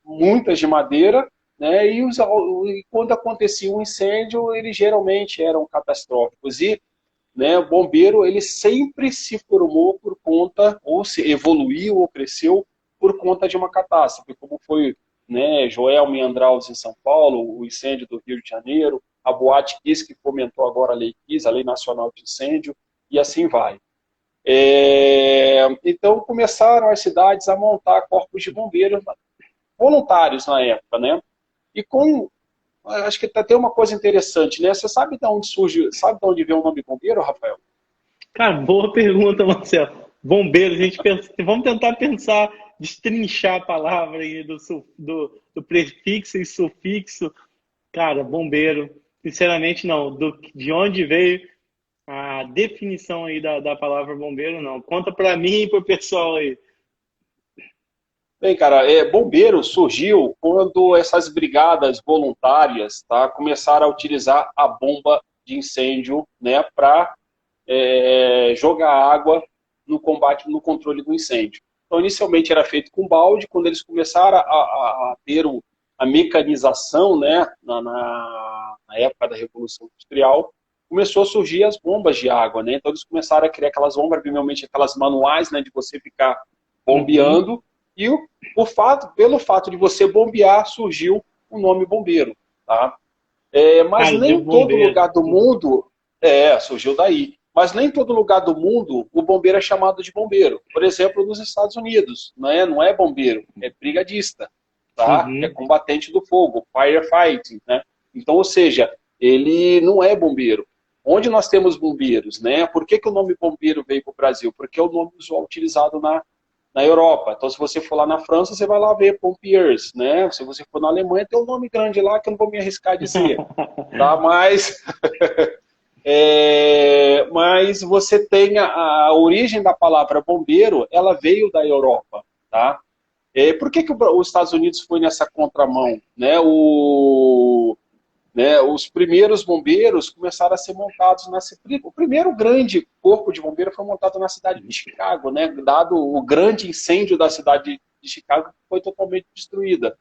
muitas de madeira, né? E quando acontecia um incêndio, eles geralmente eram catastróficos. E, né, o bombeiro, ele sempre se formou por conta, ou se evoluiu ou cresceu por conta de uma catástrofe, como foi, né, Joelma e Andraus em São Paulo, o incêndio do Rio de Janeiro, a Boate Kiss, que fomentou agora a Lei Kiss, a Lei Nacional de Incêndio, e assim vai. Então começaram as cidades a montar corpos de bombeiros voluntários na época, né? E acho que tem uma coisa interessante, né? Você sabe de onde surge, sabe de onde vem o nome bombeiro, Rafael? Cara, boa pergunta, Marcelo. Bombeiro, vamos tentar pensar, destrinchar a palavra aí do prefixo e sufixo. Cara, bombeiro, sinceramente não. De onde veio a definição aí da palavra bombeiro, não. Conta para mim e para o pessoal aí. Bem, cara, bombeiro surgiu quando essas brigadas voluntárias, tá, começaram a utilizar a bomba de incêndio, né, para jogar água no combate, no controle do incêndio. Então, inicialmente era feito com balde. Quando eles começaram a ter a mecanização, né, na época da Revolução Industrial, começou a surgir as bombas de água, né? Então eles começaram a criar aquelas bombas, primeiramente aquelas manuais, né, de você ficar bombeando, e pelo fato de você bombear, surgiu o nome bombeiro, tá? Mas nem todo lugar do mundo surgiu daí. Mas nem todo lugar do mundo o bombeiro é chamado de bombeiro. Por exemplo, nos Estados Unidos, não é bombeiro, é brigadista, tá? É combatente do fogo, firefighting, né? Então, ou seja, ele não é bombeiro. Onde nós temos bombeiros, né? Por que o nome bombeiro veio para o Brasil? Porque é o nome usual utilizado na Europa. Então, se você for lá na França, você vai lá ver pompiers, né? Se você for na Alemanha, tem um nome grande lá que eu não vou me arriscar a dizer, tá? Mas você tem a origem da palavra bombeiro, ela veio da Europa, tá? Por que os Estados Unidos foi nessa contramão, né? Os primeiros bombeiros começaram a ser montados o primeiro grande corpo de bombeiro foi montado na cidade de Chicago, né? Dado o grande incêndio da cidade de Chicago, que foi totalmente destruída.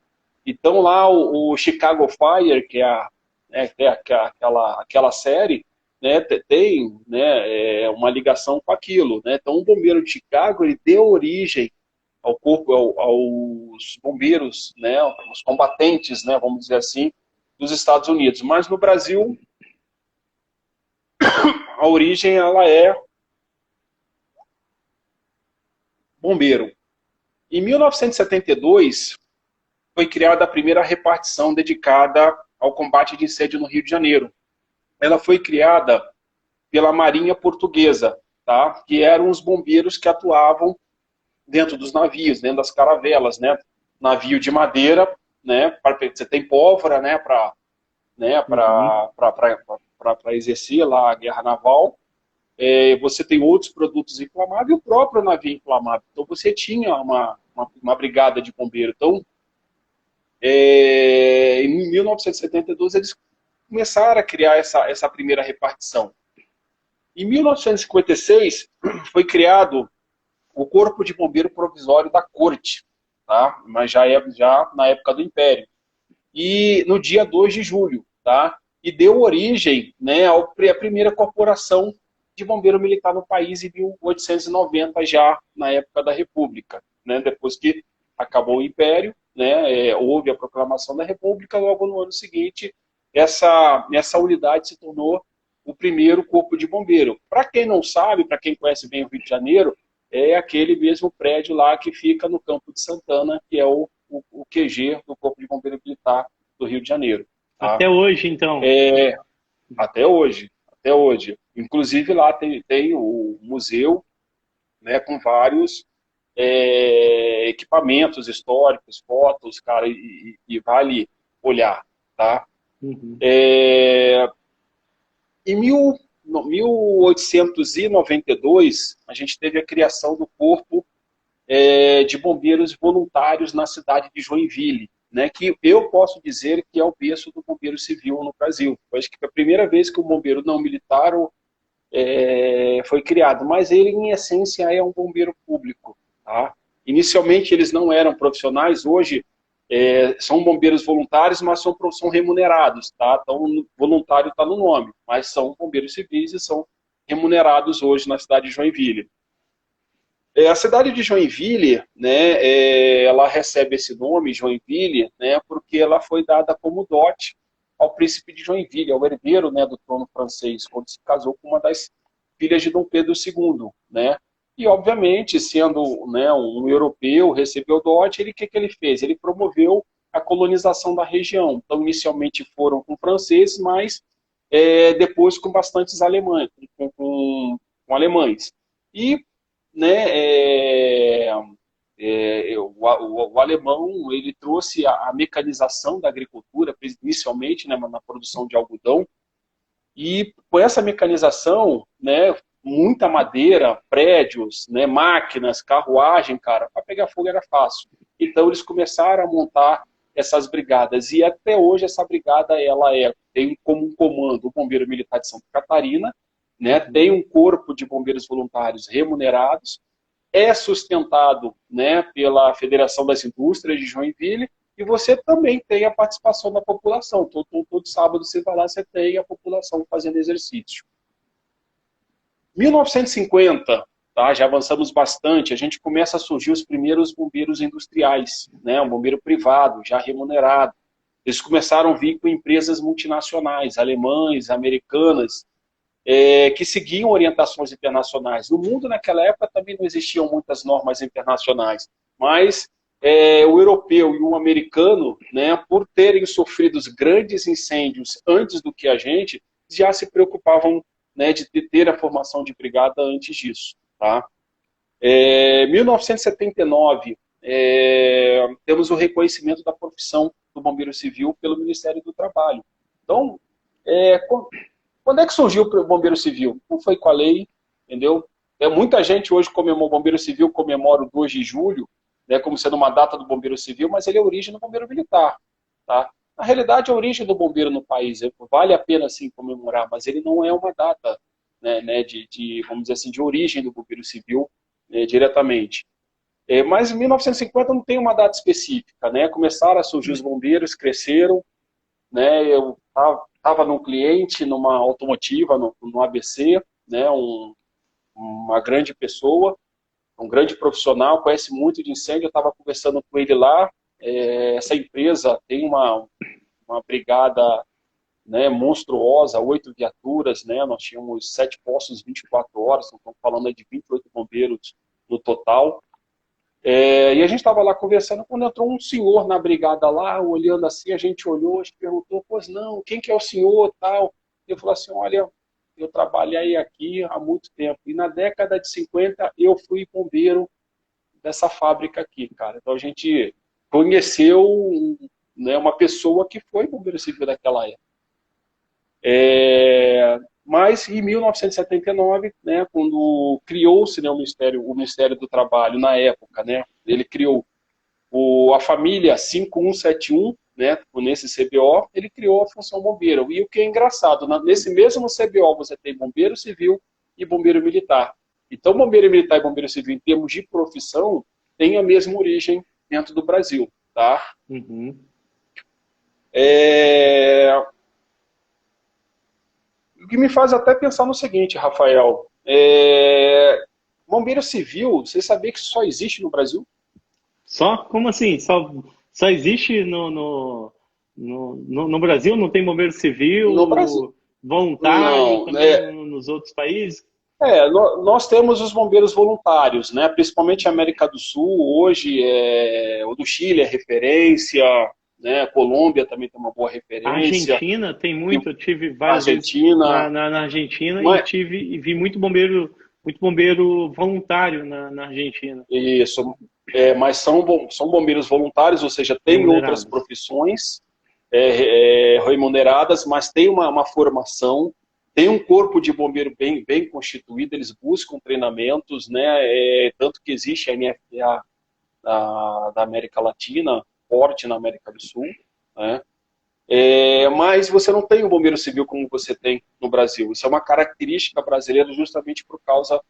Então lá o Chicago Fire, que é aquela série, né, tem, né, uma ligação com aquilo, né? Então o bombeiro de Chicago, ele deu origem ao corpo, aos bombeiros, né, os combatentes, né, vamos dizer assim, dos Estados Unidos. Mas no Brasil, a origem ela é bombeiro. Em 1972, foi criada a primeira repartição dedicada ao combate de incêndio no Rio de Janeiro. Ela foi criada pela Marinha Portuguesa, tá? Que eram os bombeiros que atuavam dentro dos navios, dentro das caravelas, né? Navio de madeira, né? Você tem pólvora, né? Para exercer lá a guerra naval. Você tem outros produtos inflamáveis e o próprio navio inflamável. Então você tinha uma brigada de bombeiro. Então, em 1972 eles começaram a criar essa primeira repartição. Em 1956 foi criado o Corpo de Bombeiro Provisório da Corte, tá? Mas já na época do Império. E no dia 2 de julho, tá? E deu origem, né, à primeira corporação de bombeiro militar no país em 1890, já na época da República, né? Depois que acabou o Império, né, houve a proclamação da República, logo no ano seguinte, essa unidade se tornou o primeiro corpo de bombeiro. Para quem não sabe, para quem conhece bem o Rio de Janeiro, é aquele mesmo prédio lá que fica no Campo de Santana, que é o QG do Corpo de Bombeiro Militar do Rio de Janeiro. Tá? Até hoje, então? Até hoje. Inclusive lá tem o museu, né, com vários equipamentos históricos, fotos, cara, e vale olhar, tá? Uhum. Em 1892, a gente teve a criação do Corpo de Bombeiros Voluntários na cidade de Joinville, né, que eu posso dizer que é o berço do bombeiro civil no Brasil. Eu acho que foi a primeira vez que o bombeiro não militar foi criado, mas ele, em essência, é um bombeiro público. Tá? Inicialmente, eles não eram profissionais, hoje são bombeiros voluntários, mas são remunerados. Tá? Então, voluntário está no nome, mas são bombeiros civis e são remunerados hoje na cidade de Joinville. A cidade de Joinville, né, ela recebe esse nome, Joinville, né, porque ela foi dada como dote ao príncipe de Joinville, ao herdeiro, né, do trono francês, quando se casou com uma das filhas de Dom Pedro II. Né? E, obviamente, sendo, né, um europeu, recebeu o dote, o que ele fez? Ele promoveu a colonização da região. Então, inicialmente foram com franceses, mas depois com bastantes alemães, com alemães. E né, o alemão ele trouxe a mecanização da agricultura, inicialmente, né, na produção de algodão, e com essa mecanização, né, muita madeira, prédios, né, máquinas, carruagem, cara, para pegar fogo era fácil. Então eles começaram a montar essas brigadas, e até hoje essa brigada ela tem como um comando o Bombeiro Militar de Santa Catarina, né, tem um corpo de bombeiros voluntários remunerados, é sustentado, né, pela Federação das Indústrias de Joinville, e você também tem a participação da população. Todo sábado você vai lá, você tem a população fazendo exercício. 1950, tá, já avançamos bastante, a gente começa a surgir os primeiros bombeiros industriais, né, um bombeiro privado, já remunerado. Eles começaram a vir com empresas multinacionais, alemães, americanas, que seguiam orientações internacionais. No mundo, naquela época, também não existiam muitas normas internacionais, mas o europeu e o americano, né, por terem sofrido grandes incêndios antes do que a gente, já se preocupavam, né, de ter a formação de brigada antes disso. Tá? 1979, temos o reconhecimento da profissão do bombeiro civil pelo Ministério do Trabalho. Então, quando é que surgiu o bombeiro civil? Não foi com a lei, entendeu? Muita gente hoje comemora o bombeiro civil, comemora o 2 de julho, né, como sendo uma data do bombeiro civil, mas ele é a origem do bombeiro militar. Tá? Na realidade, a origem do bombeiro no país vale a pena sim comemorar, mas ele não é uma data, né, vamos dizer assim, de origem do bombeiro civil, né, diretamente. Mas em 1950 não tem uma data específica, né? Começaram a surgir os bombeiros, cresceram, né? Eu estava num cliente, numa automotiva, no ABC, né? Uma grande pessoa, um grande profissional, conhece muito de incêndio. Eu estava conversando com ele lá. Essa empresa tem uma brigada, né, monstruosa, 8 viaturas, né? Nós tínhamos 7 postos 24 horas, então estamos falando aí de 28 bombeiros no total. E a gente estava lá conversando, quando entrou um senhor na brigada lá, olhando assim, a gente olhou, a gente perguntou, pois não, quem que é o senhor, tal? Eu falei assim, olha, eu trabalhei aqui há muito tempo, e na década de 50 eu fui bombeiro dessa fábrica aqui, cara. Então a gente conheceu, né, uma pessoa que foi bombeiro civil daquela época. Mas em 1979, né, quando criou-se, né, o Ministério do Trabalho, na época, né, ele criou a família 5171, né, nesse CBO, ele criou a função bombeiro. E o que é engraçado, nesse mesmo CBO você tem bombeiro civil e bombeiro militar. Então, bombeiro militar e bombeiro civil, em termos de profissão, têm a mesma origem dentro do Brasil. Tá? Uhum. O que me faz até pensar no seguinte, Rafael, bombeiro civil, você sabia que só existe no Brasil? Só? Como assim? Só existe no Brasil? Não tem bombeiro civil, No Brasil. voluntário Não, também nos outros países? Nós temos os bombeiros voluntários, né? Principalmente a América do Sul, hoje o do Chile é referência, né? A Colômbia também tem uma boa A referência. Argentina tem muito, eu tive várias Argentina, vezes na Argentina mas, e vi muito bombeiro voluntário na Argentina. isso, mas são bombeiros voluntários, ou seja, tem outras Remunerados. profissões remuneradas, mas tem uma formação, tem um corpo de bombeiro bem constituído, eles buscam treinamentos, né? Tanto que existe a NFPA da América Latina, forte na América do Sul, né? Mas você não tem o bombeiro civil como você tem no Brasil. Isso é uma característica brasileira justamente por causa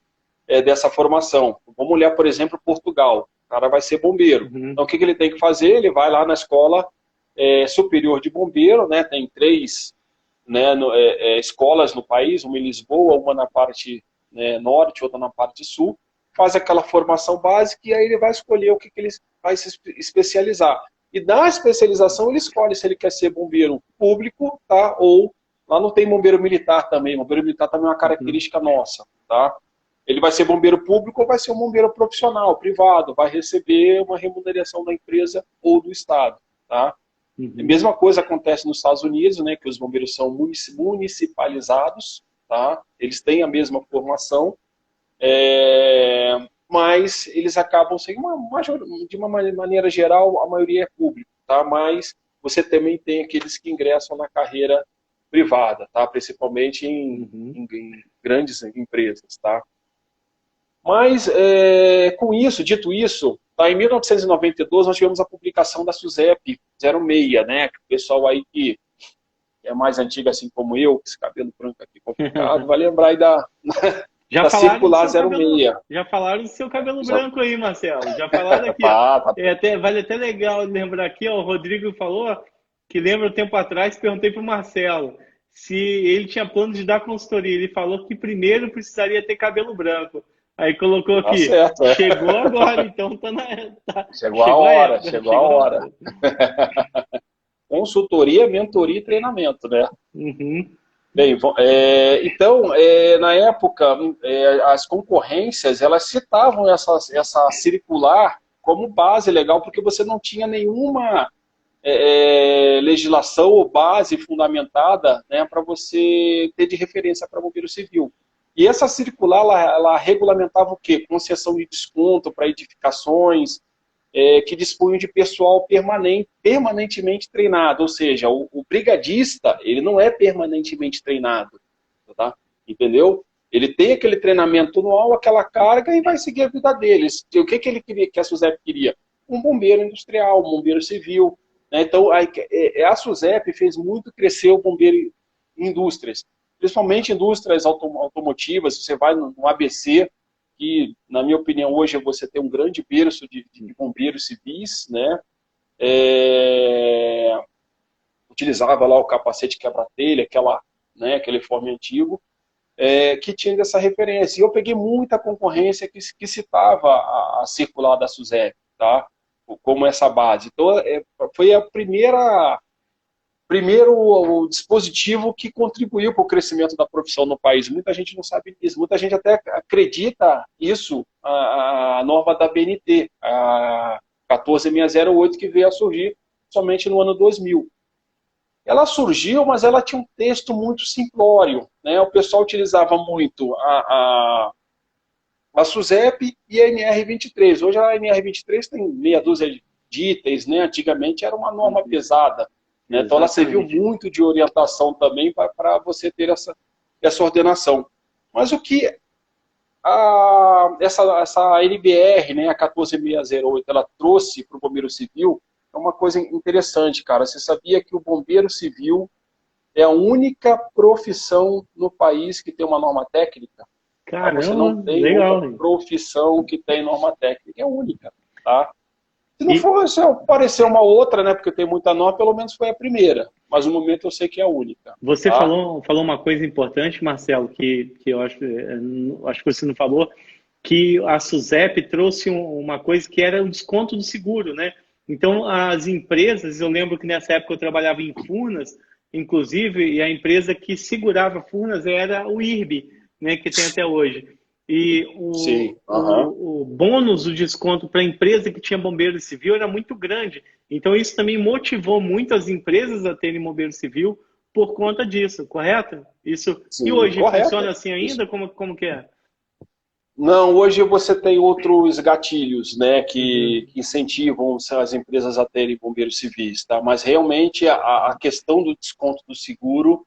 dessa formação. Vamos olhar, por exemplo, Portugal. O cara vai ser bombeiro. Uhum. Então, o que ele tem que fazer? Ele vai lá na escola superior de bombeiro, né? Tem 3, né, escolas no país, uma em Lisboa, uma na parte, né, norte, outra na parte sul. Faz aquela formação básica e aí ele vai escolher o que ele vai se especializar. E na especialização ele escolhe se ele quer ser bombeiro público, tá? Ou lá não tem bombeiro militar também. Bombeiro militar também é uma característica nossa, tá? Ele vai ser bombeiro público ou vai ser um bombeiro profissional, privado, vai receber uma remuneração da empresa ou do Estado, tá? Uhum. A mesma coisa acontece nos Estados Unidos, né, que os bombeiros são municipalizados, tá? Eles têm a mesma formação, mas eles acabam sendo, de uma maneira geral, a maioria é público, tá? Mas você também tem aqueles que ingressam na carreira privada, tá? Principalmente em grandes empresas, tá? Mas, dito isso, tá, em 1992 nós tivemos a publicação da SUSEP 06, né? Que o pessoal aí que é mais antigo, assim como eu, com esse cabelo branco aqui complicado, vai lembrar aí da circular 06. Já falaram do seu cabelo branco aí, Marcelo. Já falaram aqui. Ó. Vale até legal lembrar aqui, ó, o Rodrigo falou que lembra um tempo atrás, perguntei para o Marcelo se ele tinha plano de dar consultoria. Ele falou que primeiro precisaria ter cabelo branco. Aí colocou aqui, certo, chegou agora, então chegou a hora. Consultoria, mentoria e treinamento, né? Uhum. Bem, então, na época, as concorrências, elas citavam essa circular como base legal, porque você não tinha nenhuma legislação ou base fundamentada, né, para você ter de referência para bombeiro civil. E essa circular, ela regulamentava o quê? Concessão de desconto para edificações, que dispunham de pessoal permanentemente treinado, ou seja, o brigadista, ele não é permanentemente treinado, tá? Entendeu? Ele tem aquele treinamento anual, aquela carga e vai seguir a vida deles. O que ele queria, que a SUSEP queria? Um bombeiro industrial, um bombeiro civil, né? Então, a SUSEP fez muito crescer o bombeiro em indústrias, principalmente indústrias automotivas. Você vai no ABC, que, na minha opinião, hoje você tem um grande berço de bombeiros civis, né? Utilizava lá o capacete quebra-telha, aquele uniforme antigo, que tinha dessa referência. E eu peguei muita concorrência que citava a circular da SUSEP, tá? Como essa base. Então, foi primeiro dispositivo que contribuiu para o crescimento da profissão no país. Muita gente não sabe disso. Muita gente até acredita isso, a norma da BNT, a 14608, que veio a surgir somente no ano 2000. Ela surgiu, mas ela tinha um texto muito simplório, né? O pessoal utilizava muito a SUSEP e a NR23. Hoje a NR23 tem meia dúzia de itens, né? Antigamente era uma norma pesada, né? Então ela serviu muito de orientação também para você ter essa ordenação. Mas o que essa NBR, né, a 14608, ela trouxe para o bombeiro civil é uma coisa interessante, cara. Você sabia que o bombeiro civil é a única profissão no país que tem uma norma técnica? Caramba, você não tem legal, outra profissão que tem norma técnica, é única, tá? Se não for, se aparecer uma outra, né, porque tem muita norma, pelo menos foi a primeira, mas no momento eu sei que é a única. Você tá? falou uma coisa importante, Marcelo, que eu acho que você não falou, que a SUSEP trouxe uma coisa que era o desconto do seguro, né? Então, as empresas, eu lembro que nessa época eu trabalhava em Furnas, inclusive, e a empresa que segurava Furnas era o IRB, né, que tem até hoje. E o bônus, o desconto para a empresa que tinha bombeiro civil era muito grande. Então, isso também motivou muitas empresas a terem bombeiro civil por conta disso, correto? Isso. Sim, e hoje correto. funciona assim ainda? Como que é? Não, hoje você tem outros gatilhos, né, que incentivam as empresas a terem bombeiros civis, tá? Mas realmente a questão do desconto do seguro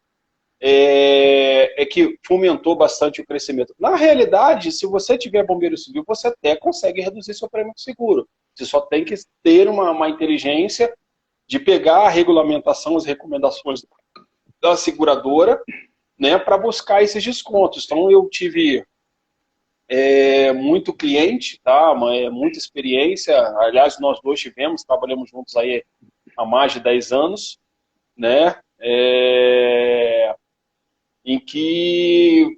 é que fomentou bastante o crescimento. Na realidade, se você tiver bombeiro civil, você até consegue reduzir seu prêmio de seguro. Você só tem que ter uma inteligência de pegar a regulamentação, as recomendações da seguradora, né, para buscar esses descontos. Então, eu tive muito cliente, tá? Muita experiência. Aliás, nós dois trabalhamos juntos aí há mais de 10 anos, né? Em que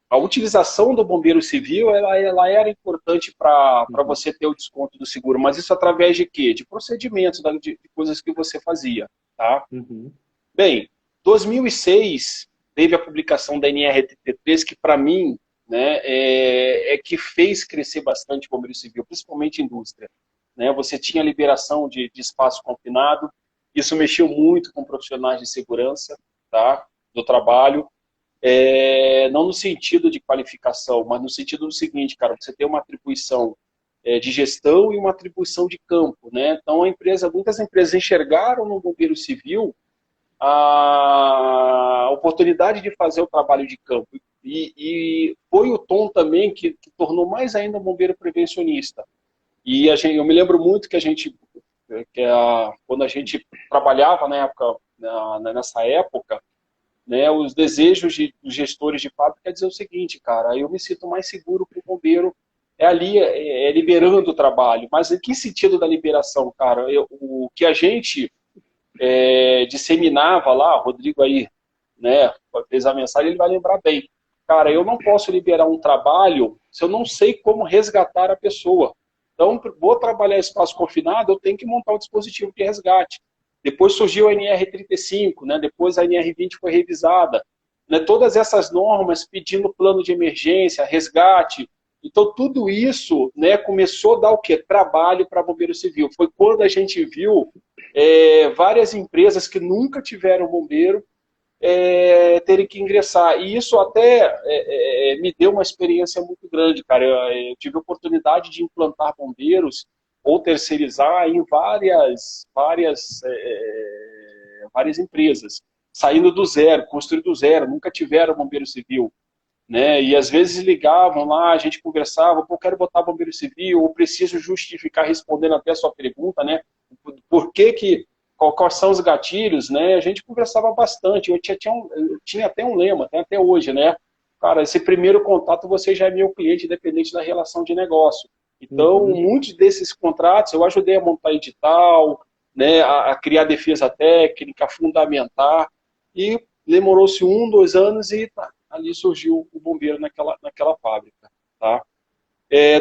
a utilização do bombeiro civil ela era importante para você ter o desconto do seguro, mas isso através de quê? De procedimentos, de coisas que você fazia, tá? Bem, 2006 teve a publicação da NR33, que para mim, né, que fez crescer bastante o bombeiro civil, principalmente indústria, né? Você tinha liberação de espaço confinado, isso mexeu muito com profissionais de segurança, tá, do trabalho, não no sentido de qualificação, mas no sentido do seguinte, cara, você tem uma atribuição de gestão e uma atribuição de campo, né? Então muitas empresas enxergaram no bombeiro civil a oportunidade de fazer o trabalho de campo. E foi o tom também que tornou mais ainda o bombeiro prevencionista. E eu me lembro muito que quando a gente trabalhava nessa época, né, os desejos dos gestores de fábrica é dizer o seguinte, cara, eu me sinto mais seguro que o bombeiro ali, liberando o trabalho. Mas em que sentido da liberação, cara? O que a gente disseminava lá, o Rodrigo aí, né, fez a mensagem, ele vai lembrar bem. Cara, eu não posso liberar um trabalho se eu não sei como resgatar a pessoa. Então, vou trabalhar espaço confinado, eu tenho que montar um dispositivo de resgate. Depois surgiu a NR35, né, depois a NR20 foi revisada. Né, todas essas normas pedindo plano de emergência, resgate, Então, tudo isso, né, começou a dar o quê? Trabalho para bombeiro civil. Foi quando a gente viu várias empresas que nunca tiveram bombeiro terem que ingressar. E isso até me deu uma experiência muito grande, cara. Eu tive a oportunidade de implantar bombeiros ou terceirizar em várias empresas, saindo do zero, construir do zero, nunca tiveram bombeiro civil. Né? E às vezes ligavam lá, a gente conversava, pô, quero botar bombeiro civil, ou preciso justificar respondendo até a sua pergunta, né? Por que quais são os gatilhos, né? A gente conversava bastante, eu tinha até um lema, tem até hoje, né? Cara, esse primeiro contato você já é meu cliente, independente da relação de negócio. Então, muitos desses contratos eu ajudei a montar edital, né, a criar defesa técnica, a fundamentar, e demorou-se 1, 2 anos e ali surgiu o bombeiro naquela fábrica. Tá?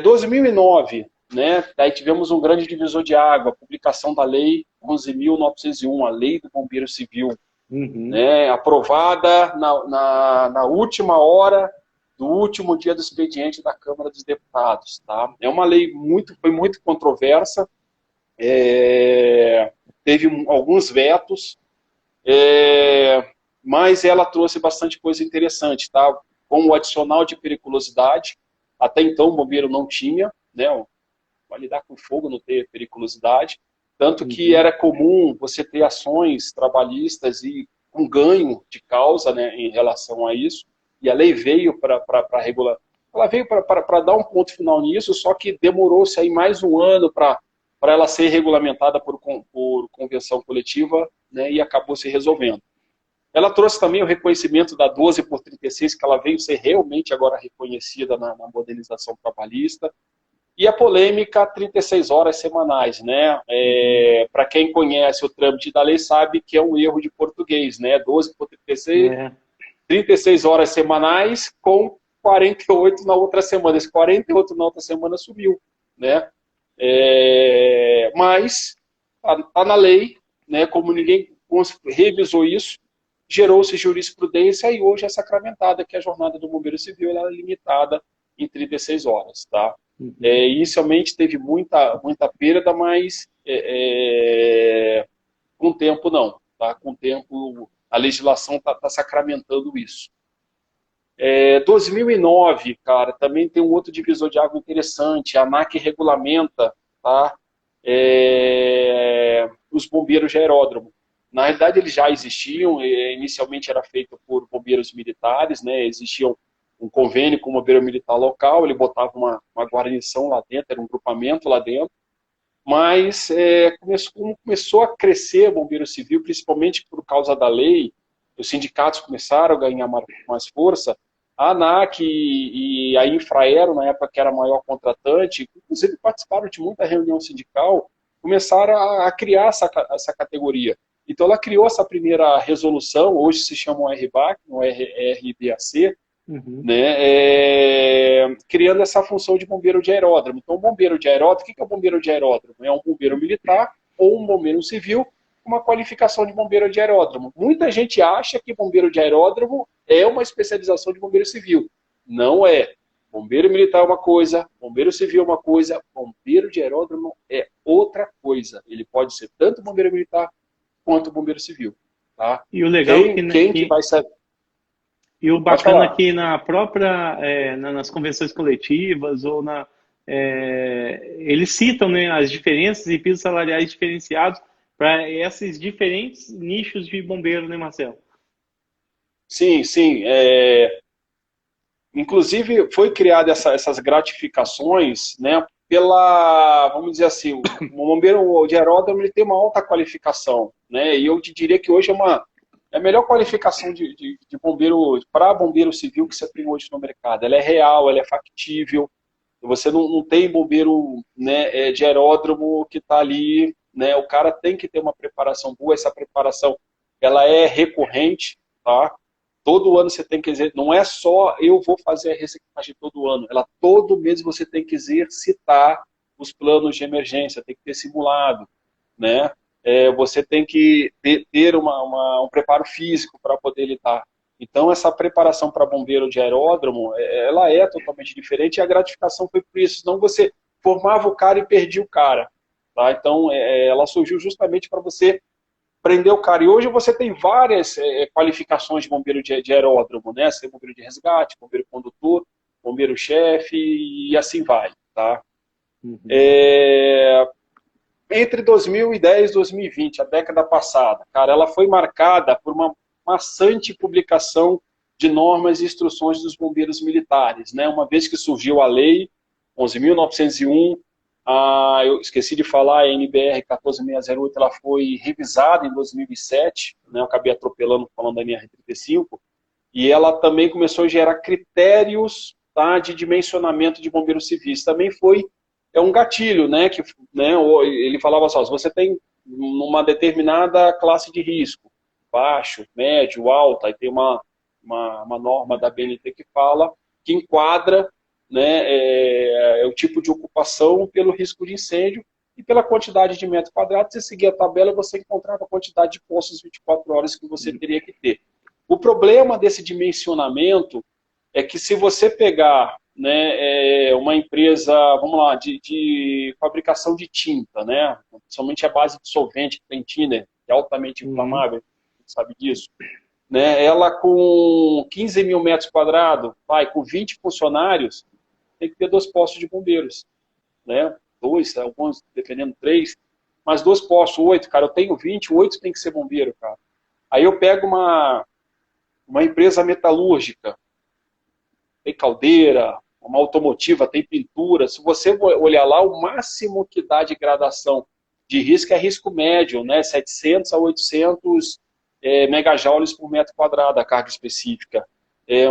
2009, né, daí tivemos um grande divisor de água, a publicação da Lei 11.901, a Lei do Bombeiro Civil, né, aprovada na última hora do último dia do expediente da Câmara dos Deputados. Tá? É uma lei foi muito controversa, teve alguns vetos, mas ela trouxe bastante coisa interessante, tá? Como o adicional de periculosidade, até então o bombeiro não tinha, né? Para lidar com fogo não ter periculosidade, tanto que era comum você ter ações trabalhistas e um ganho de causa, né, em relação a isso, e a lei veio para regular, ela veio para dar um ponto final nisso, só que demorou-se aí mais um ano para ela ser regulamentada por convenção coletiva, né, e acabou se resolvendo. Ela trouxe também o reconhecimento da 12 por 36, que ela veio ser realmente agora reconhecida na modernização trabalhista, e a polêmica 36 horas semanais, né? Para quem conhece o trâmite da lei sabe que é um erro de português, né? 12 por 36, 36 horas semanais com 48 na outra semana. Esse 48 na outra semana sumiu, né? Mas tá na lei, né? Como ninguém revisou isso, gerou-se jurisprudência e hoje é sacramentada que a jornada do bombeiro civil ela é limitada em 36 horas, tá? Inicialmente teve muita perda, mas com o tempo não, tá? Com o tempo a legislação tá sacramentando isso. 2009, cara, também tem um outro divisor de água interessante, a ANAC regulamenta, tá? Os bombeiros de aeródromo. Na realidade, eles já existiam, inicialmente era feito por bombeiros militares, né? Existia um convênio com o bombeiro militar local, ele botava uma guarnição lá dentro, era um grupamento lá dentro, mas como começou a crescer o bombeiro civil, principalmente por causa da lei, os sindicatos começaram a ganhar mais força, a ANAC e a Infraero, na época que era a maior contratante, inclusive participaram de muita reunião sindical, começaram a criar essa categoria. Então ela criou essa primeira resolução, hoje se chama o RBAC, o RBAC, né, criando essa função de bombeiro de aeródromo. Então, o bombeiro de aeródromo, o que é o bombeiro de aeródromo? É um bombeiro militar ou um bombeiro civil com uma qualificação de bombeiro de aeródromo. Muita gente acha que bombeiro de aeródromo é uma especialização de bombeiro civil. Não é. Bombeiro militar é uma coisa, bombeiro civil é uma coisa, bombeiro de aeródromo é outra coisa. Ele pode ser tanto bombeiro militar quanto bombeiro civil. Tá? E o legal que vai saber. E o bacana aqui na própria, nas convenções coletivas, ou eles citam, né, as diferenças e pisos salariais diferenciados para esses diferentes nichos de bombeiro, né, Marcelo? Sim, sim. Inclusive, foi criada essas gratificações, né, vamos dizer assim, o bombeiro de aeródromo ele tem uma alta qualificação, né, e eu te diria que hoje é a melhor qualificação de bombeiro para bombeiro civil que você tem hoje no mercado. Ela é real, ela é factível. Você não tem bombeiro, né, de aeródromo que está ali, né? O cara tem que ter uma preparação boa. Essa preparação ela é recorrente, tá? Todo ano você tem que dizer, não é só eu vou fazer a reciclagem todo ano. Todo mês você tem que exercitar os planos de emergência, tem que ter simulado, né? Você tem que ter um preparo físico para poder lidar. Então, essa preparação para bombeiro de aeródromo, ela é totalmente diferente e a gratificação foi por isso. Senão você formava o cara e perdia o cara. Tá? Então, ela surgiu justamente para você prender o cara. E hoje você tem várias qualificações de bombeiro de aeródromo, né? Você tem bombeiro de resgate, bombeiro condutor, bombeiro-chefe e assim vai. Tá? Uhum. Entre 2010 e 2020, a década passada, cara, ela foi marcada por uma maçante publicação de normas e instruções dos bombeiros militares, né? Uma vez que surgiu a lei 11.901, eu esqueci de falar, a NBR 14608, ela foi revisada em 2007, né? Eu acabei atropelando falando da NR35, e ela também começou a gerar critérios, tá, de dimensionamento de bombeiros civis. Também foi um gatilho, né? Que, né, ele falava só, se você tem uma determinada classe de risco, baixo, médio, alto, aí tem uma norma da BNT que fala, que enquadra, né, o tipo de ocupação pelo risco de incêndio e pela quantidade de metros quadrados. Você seguia a tabela, você encontrava a quantidade de postos 24 horas que você teria que ter. O problema desse dimensionamento é que se você pegar, né, uma empresa, vamos lá, de fabricação de tinta, né, somente a base de solvente, que tem thinner, que é altamente inflamável, sabe disso, né, ela com 15 mil metros quadrados, com 20 funcionários, tem que ter 2 postos de bombeiros, né, 2, alguns dependendo 3, mas 2 postos, 8, cara, eu tenho 20, 8 tem que ser bombeiro, cara. Aí eu pego uma empresa metalúrgica, tem caldeira, uma automotiva, tem pintura. Se você olhar lá, o máximo que dá de gradação de risco é risco médio, né? 700 a 800 megajoules por metro quadrado, a carga específica.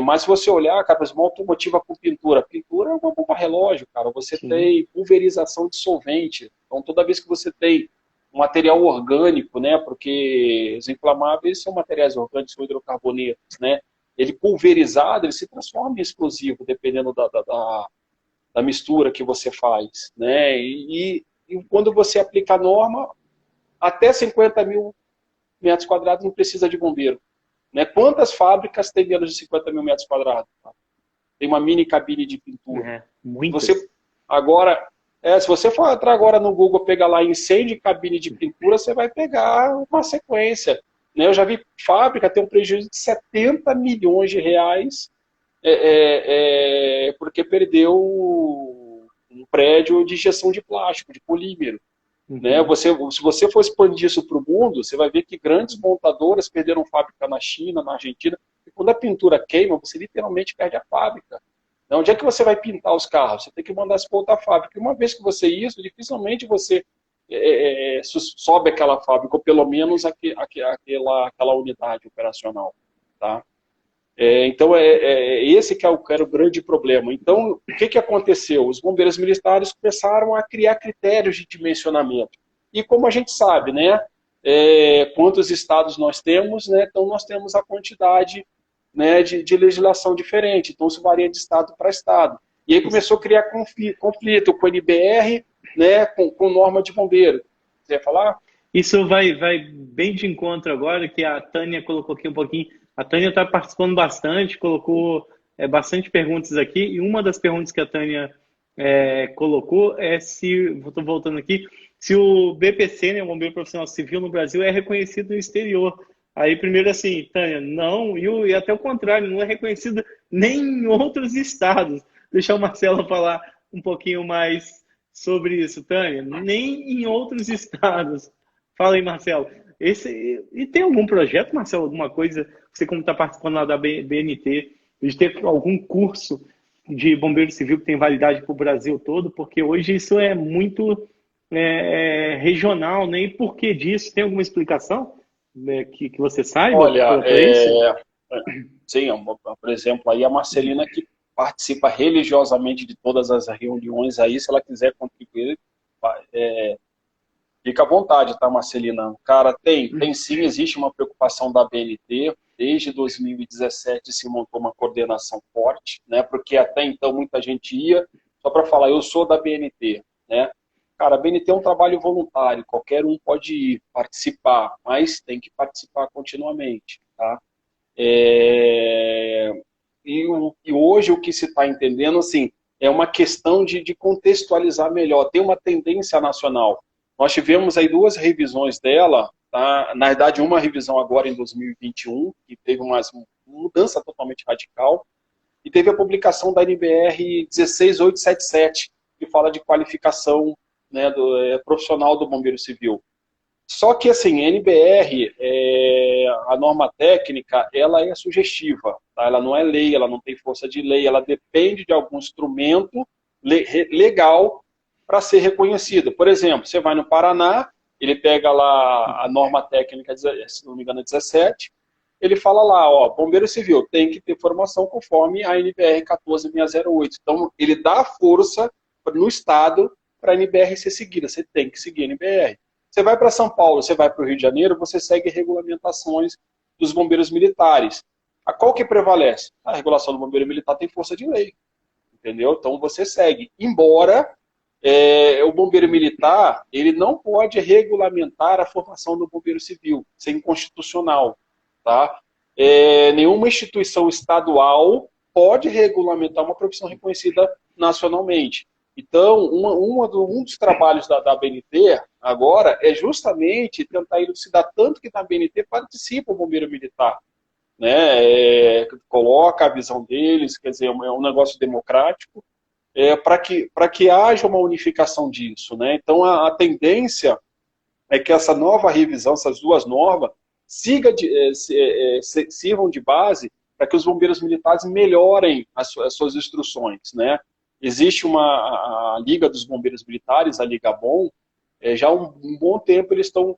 Mas se você olhar, cara, uma automotiva com pintura é uma bomba relógio, cara. Você tem pulverização de solvente. Então, toda vez que você tem um material orgânico, né? Porque os inflamáveis são materiais orgânicos, são hidrocarbonetos, né? Ele pulverizado, ele se transforma em explosivo, dependendo da mistura que você faz, né? E quando você aplica a norma, até 50 mil metros quadrados não precisa de bombeiro, né? Quantas fábricas tem menos de 50 mil metros quadrados? Tem uma mini cabine de pintura. Muitas. Se você for entrar agora no Google, pegar lá incêndio e cabine de pintura, você vai pegar uma sequência. Eu já vi fábrica ter um prejuízo de 70 milhões de reais porque perdeu um prédio de injeção de plástico, de polímero. Né? Se você for expandir isso para o mundo, você vai ver que grandes montadoras perderam fábrica na China, na Argentina, e quando a pintura queima, você literalmente perde a fábrica. Então, onde é que você vai pintar os carros? Você tem que mandar isso para outra fábrica. E uma vez que você isso, dificilmente você sobe aquela fábrica, ou pelo menos aquela unidade operacional. Tá? Então, esse que era o grande problema. Então, o que aconteceu? Os bombeiros militares começaram a criar critérios de dimensionamento. E como a gente sabe, né, quantos estados nós temos, né, então nós temos a quantidade, né, de legislação diferente. Então, isso varia de estado para estado. E aí começou a criar conflito com o NBR, né, com norma de bombeiro. Você ia falar? Isso vai bem de encontro agora, que a Tânia colocou aqui um pouquinho. A Tânia está participando bastante, colocou bastante perguntas aqui, e uma das perguntas que a Tânia colocou é estou voltando aqui, se o BPC, né, o Bombeiro Profissional Civil no Brasil, é reconhecido no exterior. Aí, primeiro assim, Tânia, não, e até o contrário, não é reconhecido nem em outros estados. Deixar o Marcelo falar um pouquinho mais sobre isso, Tânia, nem em outros estados. Fala aí, Marcelo. E tem algum projeto, Marcelo, alguma coisa, você como está participando lá da BNT, de ter algum curso de bombeiro civil que tem validade para o Brasil todo? Porque hoje isso é muito regional, né? E por que disso? Tem alguma explicação que você saiba? Olha, isso? Sim, por exemplo, aí a Marcelina que participa religiosamente de todas as reuniões aí, se ela quiser contribuir, fica à vontade, tá, Marcelina? Cara, tem sim, existe uma preocupação da BNT. Desde 2017 se montou uma coordenação forte, né? Porque até então muita gente ia só para falar, eu sou da BNT, né? Cara, a BNT é um trabalho voluntário, qualquer um pode ir participar, mas tem que participar continuamente, tá? E hoje o que se está entendendo, assim, é uma questão de contextualizar melhor. Tem uma tendência nacional. Nós tivemos aí 2 revisões dela, tá? Na verdade, uma revisão agora em 2021, que teve uma mudança totalmente radical, e teve a publicação da NBR 16877, que fala de qualificação, né, profissional do bombeiro civil. Só que, assim, a NBR, a norma técnica, ela é sugestiva, tá? Ela não é lei, ela não tem força de lei, ela depende de algum instrumento legal para ser reconhecido. Por exemplo, você vai no Paraná, ele pega lá a norma técnica, se não me engano, é 17, ele fala lá, ó, bombeiro civil tem que ter formação conforme a NBR 14608. Então, ele dá força no Estado para a NBR ser seguida, você tem que seguir a NBR. Você vai para São Paulo, você vai para o Rio de Janeiro, você segue regulamentações dos bombeiros militares. A qual que prevalece? A regulação do bombeiro militar tem força de lei, entendeu? Então você segue. Embora o bombeiro militar, ele não pode regulamentar a formação do bombeiro civil, isso é inconstitucional, tá? Nenhuma instituição estadual pode regulamentar uma profissão reconhecida nacionalmente. Então, um dos trabalhos da BNT agora é justamente tentar elucidar tanto que na BNT participa o bombeiro militar, né? Coloca a visão deles, quer dizer, é um negócio democrático, para que haja uma unificação disso, né? Então, a tendência é que essa nova revisão, essas 2 normas, sirvam de base para que os bombeiros militares melhorem as suas instruções, né? Existe a Liga dos Bombeiros Militares, a Liga Bom, já há um bom tempo eles estão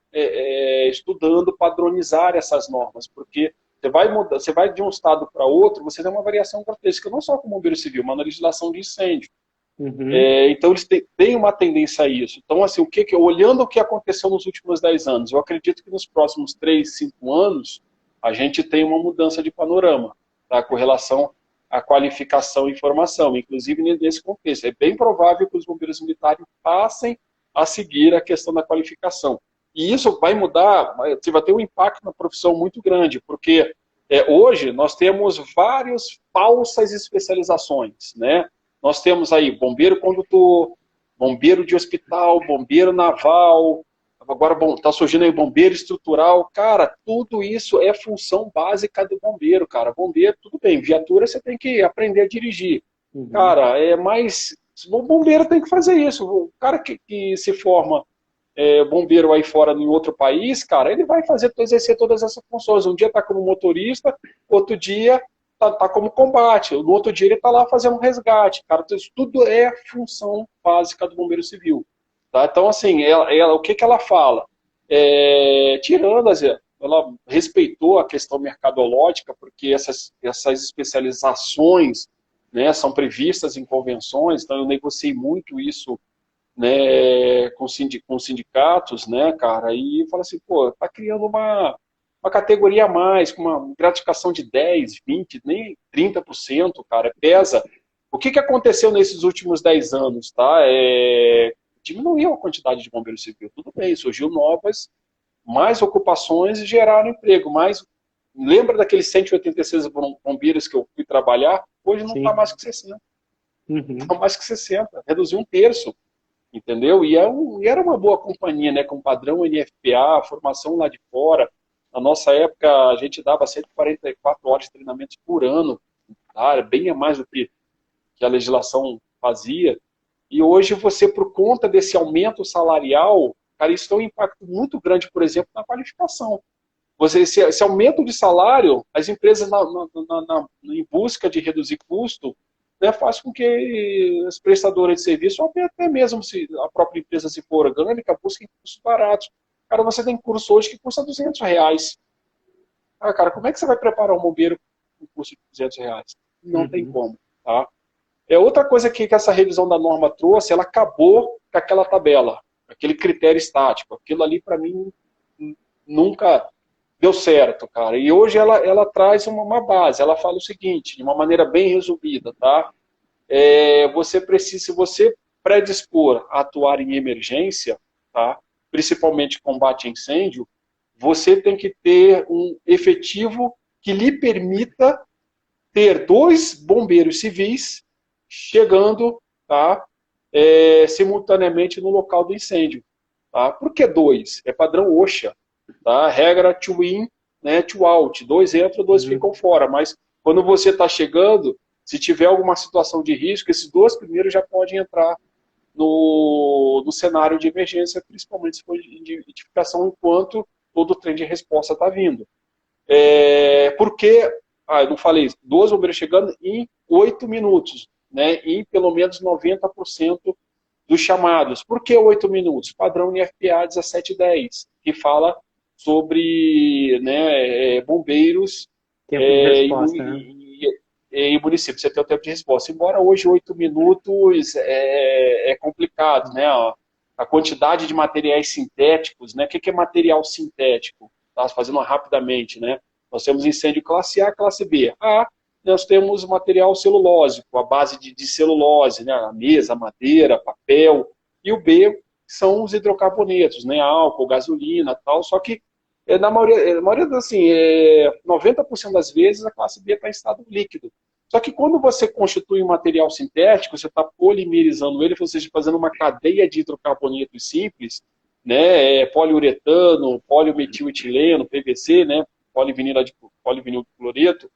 estudando padronizar essas normas, porque você vai de um estado para outro, você tem uma variação grotesca, não só com o bombeiro civil, mas na legislação de incêndio. Uhum. Então eles têm uma tendência a isso. Então, assim, olhando o que aconteceu nos últimos 10 anos, eu acredito que nos próximos 3, 5 anos, a gente tem uma mudança de panorama, tá, com relação à qualificação e formação, inclusive nesse contexto. É bem provável que os bombeiros militares passem a seguir a questão da qualificação. E isso vai mudar, vai ter um impacto na profissão muito grande, porque hoje nós temos várias falsas especializações, né? Nós temos aí bombeiro condutor, bombeiro de hospital, bombeiro naval, agora está surgindo aí bombeiro estrutural. Cara, tudo isso é função básica do bombeiro, cara. Bombeiro, tudo bem, viatura você tem que aprender a dirigir. Uhum. Cara, mas o bombeiro tem que fazer isso. O cara que se forma bombeiro aí fora em outro país, cara, ele vai exercer todas essas funções. Um dia está como motorista, outro dia tá como combate, no outro dia ele está lá fazendo um resgate. Cara, isso tudo é função básica do bombeiro civil. Tá? Então, assim, o que ela fala? Tirando, ela respeitou a questão mercadológica, porque essas especializações, né, são previstas em convenções, então eu negociei muito isso, né, com sindicatos, né, cara, e fala assim, pô, tá criando uma categoria a mais, com uma gratificação de 10, 20, nem 30%, cara, pesa. O que aconteceu nesses últimos 10 anos, tá? Diminuiu a quantidade de bombeiro civil, tudo bem, surgiu mais ocupações e geraram emprego, mas lembra daqueles 186 bombeiros que eu fui trabalhar? Hoje não está mais que 60. Não está mais que 60, reduziu 1/3. Entendeu? E era uma boa companhia, né? Com padrão NFPA, formação lá de fora. Na nossa época, a gente dava 144 horas de treinamentos por ano, tá? Bem a mais do que a legislação fazia. E hoje você, por conta desse aumento salarial, cara, isso tem um impacto muito grande, por exemplo, na qualificação. Esse aumento de salário, as empresas em busca de reduzir custo, né, faz com que as prestadoras de serviço, ou até mesmo se a própria empresa se for orgânica, busquem custos baratos. Cara, você tem curso hoje que custa R$200. Ah, cara, como é que você vai preparar um bombeiro com custo de R$200? Não tem como, tá? Outra coisa que essa revisão da norma trouxe, ela acabou com aquela tabela, aquele critério estático. Aquilo ali, para mim, nunca deu certo, cara. E hoje ela traz uma base. Ela fala o seguinte, de uma maneira bem resumida, tá? Se você predispor a atuar em emergência, tá? Principalmente combate a incêndio, você tem que ter um efetivo que lhe permita ter 2 bombeiros civis chegando, tá, simultaneamente no local do incêndio. Tá? Por que 2? É padrão OSHA. Tá? Regra to in, né, to out. 2 entram, 2 ficam fora. Mas quando você está chegando, se tiver alguma situação de risco, esses 2 primeiros já podem entrar no cenário de emergência, principalmente se for de identificação, enquanto todo o trem de resposta está vindo. Porque, eu não falei isso, 2 bombeiros chegando em 8 minutos, né, em pelo menos 90% dos chamados. Por que 8 minutos? Padrão NFPA 1710, que fala sobre, né, bombeiros Tempo de resposta, né? em município. Você tem o tempo de resposta. Embora hoje 8 minutos é complicado, né? A quantidade de materiais sintéticos, né? O que é material sintético? Tá? Fazendo rapidamente, né? Nós temos incêndio classe A, classe B. A, nós temos material celulósico, a base de celulose, né? A mesa, madeira, papel. E o B são os hidrocarbonetos, né? Álcool, gasolina, tal. Só que na maioria assim, 90% das vezes a classe B está em estado líquido. Só que quando você constitui um material sintético, você está polimerizando ele, ou seja, fazendo uma cadeia de hidrocarbonetos simples, né, poliuretano, poliometiletileno, PVC, né, polivinilcloreto,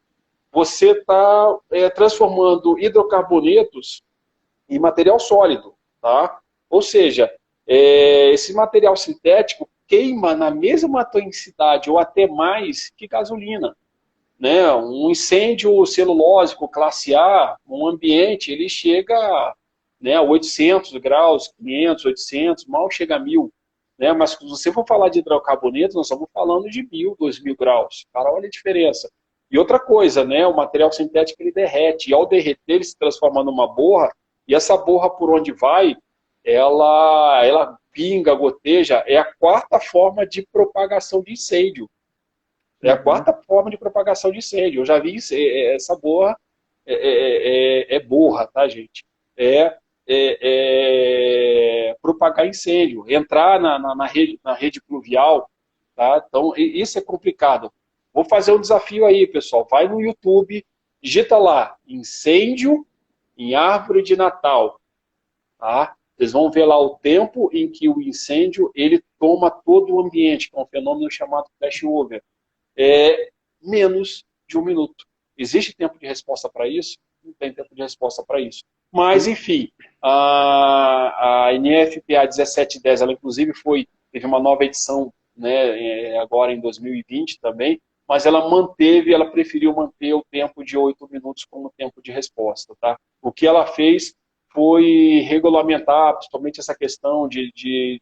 você está transformando hidrocarbonetos em material sólido. Tá? Ou seja, esse material sintético queima na mesma intensidade ou até mais que gasolina. Né? Um incêndio celulósico classe A, um ambiente, ele chega, né, a 800 graus, 500, 800, mal chega a 1000. Né? Mas se você for falar de hidrocarbonetos, nós estamos falando de 1000, 2000 graus. Cara, olha a diferença. E outra coisa, né, o material sintético ele derrete, e ao derreter ele se transforma numa borra, e essa borra por onde vai, ela pinga, goteja, é a 4ª forma de propagação de incêndio. É a 4ª forma de propagação de incêndio. Eu já vi essa borra, borra, tá, gente? Propagar incêndio, entrar na rede pluvial, tá? Então, isso é complicado. Vou fazer um desafio aí, pessoal. Vai no YouTube, digita lá, incêndio em árvore de Natal, tá? Vocês vão ver lá o tempo em que o incêndio ele toma todo o ambiente, que é um fenômeno chamado flashover. Menos de 1 minuto. Existe tempo de resposta para isso? Não tem tempo de resposta para isso. Mas, enfim, a NFPA 1710, ela inclusive teve uma nova edição, né, agora em 2020 também, mas ela preferiu manter o tempo de 8 minutos como tempo de resposta. Tá? O que ela fez foi regulamentar, principalmente essa questão de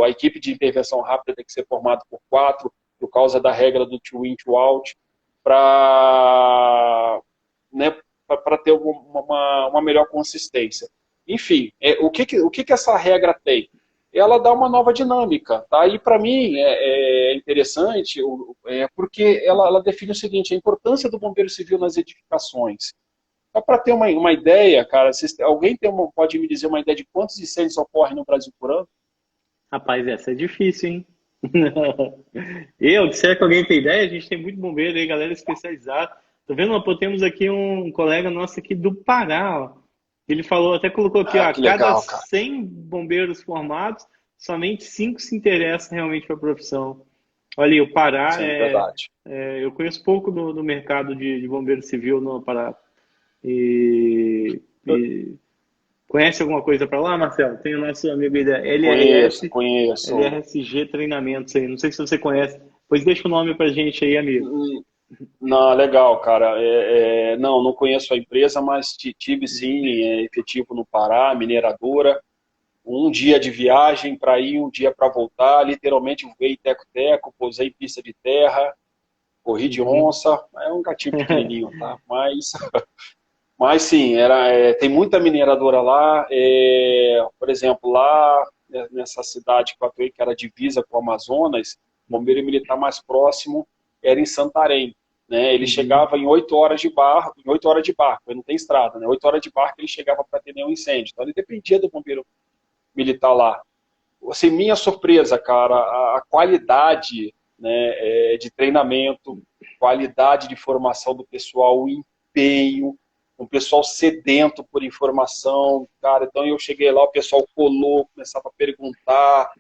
a equipe de intervenção rápida tem que ser formada por 4, por causa da regra do to in, to out, para ter uma melhor consistência. Enfim, o que essa regra tem? Ela dá uma nova dinâmica. Tá? E para mim é interessante porque ela define o seguinte, a importância do bombeiro civil nas edificações. Só para ter uma ideia, cara, alguém pode me dizer uma ideia de quantos incêndios ocorrem no Brasil por ano? Rapaz, essa é difícil, hein? Será que alguém tem ideia? A gente tem muito bombeiro aí, galera especializada. Tô vendo, pô, temos aqui um colega nosso aqui do Pará, ó. Ele falou, até colocou aqui, ó, a cada 100 bombeiros formados, somente 5 se interessam realmente para a profissão. Olha aí, o Pará Sim, verdade. Eu conheço pouco do mercado de bombeiro civil no Pará. E conhece alguma coisa para lá, Marcelo? Tem o nosso amigo aí da LRS, Conheço. LRSG Treinamentos aí. Não sei se você conhece. Pois deixa o nome pra gente aí, amigo. Não, legal, cara. Não conheço a empresa, mas tive sim efetivo no Pará, mineradora. Um dia de viagem para ir, um dia para voltar. Literalmente voei teco-teco, pousei em pista de terra, corri de onça. É um gatinho pequenininho, tá? Mas sim, tem muita mineradora lá. Por exemplo, lá nessa cidade que eu atuei, que era divisa com o Amazonas, o bombeiro militar mais próximo era em Santarém. Né? Ele chegava em 8 horas de barco, ele não tem estrada, né? 8 horas de barco ele chegava para ter nenhum incêndio. Então ele dependia do bombeiro militar lá. Assim, minha surpresa, cara, a qualidade né, de treinamento, qualidade de formação do pessoal, o empenho, um pessoal sedento por informação, cara. Então eu cheguei lá, o pessoal colou, começava a perguntar.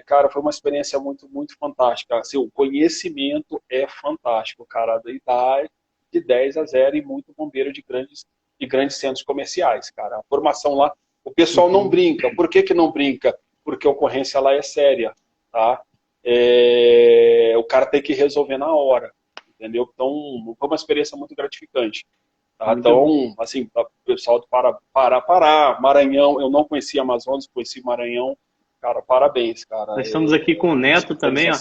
Cara, foi uma experiência muito, muito fantástica. Assim, o conhecimento é fantástico, cara. E dá de 10 a 0 e muito bombeiro de grandes centros comerciais, cara. A formação lá, o pessoal não brinca. Por que que não brinca? Porque a ocorrência lá é séria, tá? O cara tem que resolver na hora, entendeu? Então, foi uma experiência muito gratificante. Tá? Então, assim, o pessoal do Pará, Maranhão, eu não conhecia Amazonas, conheci Maranhão. Cara, parabéns, cara. Nós estamos aqui com o Neto também, ó.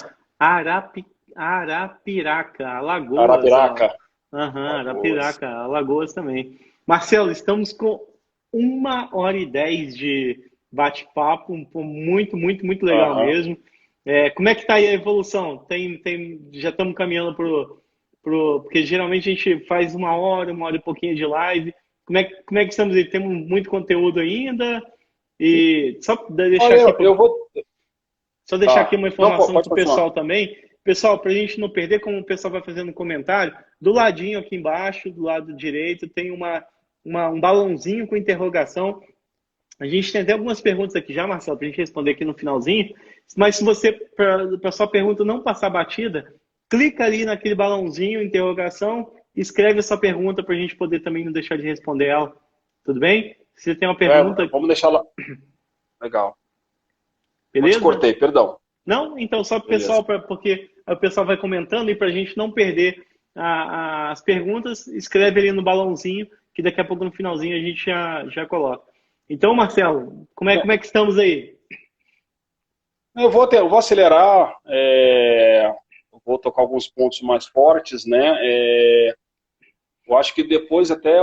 Arapiraca, Alagoas. Arapiraca. Arapiraca, Alagoas também. Marcelo, estamos com 1h10 de bate-papo, muito, muito, muito legal mesmo. Como é que tá aí a evolução? Já estamos caminhando porque geralmente a gente faz 1 hora e pouquinho de live. Como é que estamos aí? Temos muito conteúdo ainda? E só deixar Só deixar aqui uma informação para o pessoal também. Pessoal, para a gente não perder, como o pessoal vai fazendo comentário, do ladinho aqui embaixo, do lado direito, tem um balãozinho com interrogação. A gente tem até algumas perguntas aqui já, Marcelo, para a gente responder aqui no finalzinho. Mas se você, para sua pergunta não passar batida, clica ali naquele balãozinho, interrogação, e escreve a sua pergunta para a gente poder também não deixar de responder ela. Tudo bem? Se você tem uma pergunta... vamos deixar lá. Legal. Beleza? Eu te cortei, perdão. Não? Então só para o pessoal, porque o pessoal vai comentando e para a gente não perder as perguntas, escreve ali no balãozinho, que daqui a pouco no finalzinho a gente já coloca. Então, Marcelo, como é que estamos aí? Eu vou acelerar, eu vou tocar alguns pontos mais fortes, né? Eu acho que depois até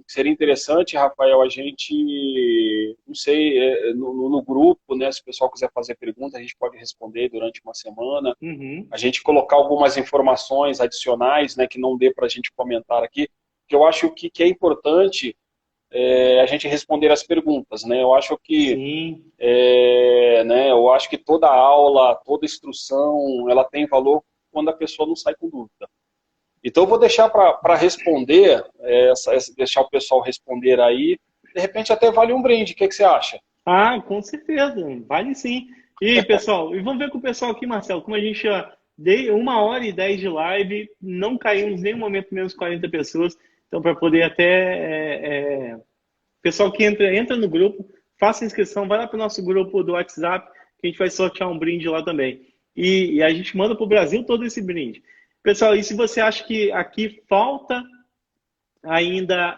seria interessante, Rafael, a gente, não sei, no grupo, né, se o pessoal quiser fazer pergunta, a gente pode responder durante uma semana. A gente colocar algumas informações adicionais, né, que não dê para a gente comentar aqui, que eu acho que é importante a gente responder as perguntas, né? Eu acho que, né, eu acho que toda aula, toda instrução, ela tem valor quando a pessoa não sai com dúvida. Então, eu vou deixar para responder, deixar o pessoal responder aí. De repente, até vale um brinde. O que você acha? Ah, com certeza. Vale sim. E, pessoal, e vamos ver com o pessoal aqui, Marcelo, como a gente já deu 1h10 de live, não caímos em nenhum momento menos 40 pessoas. Então, para poder até... Pessoal que entra no grupo, faça inscrição, vai lá para o nosso grupo do WhatsApp, que a gente vai sortear um brinde lá também. E a gente manda para o Brasil todo esse brinde. Pessoal, e se você acha que aqui falta ainda,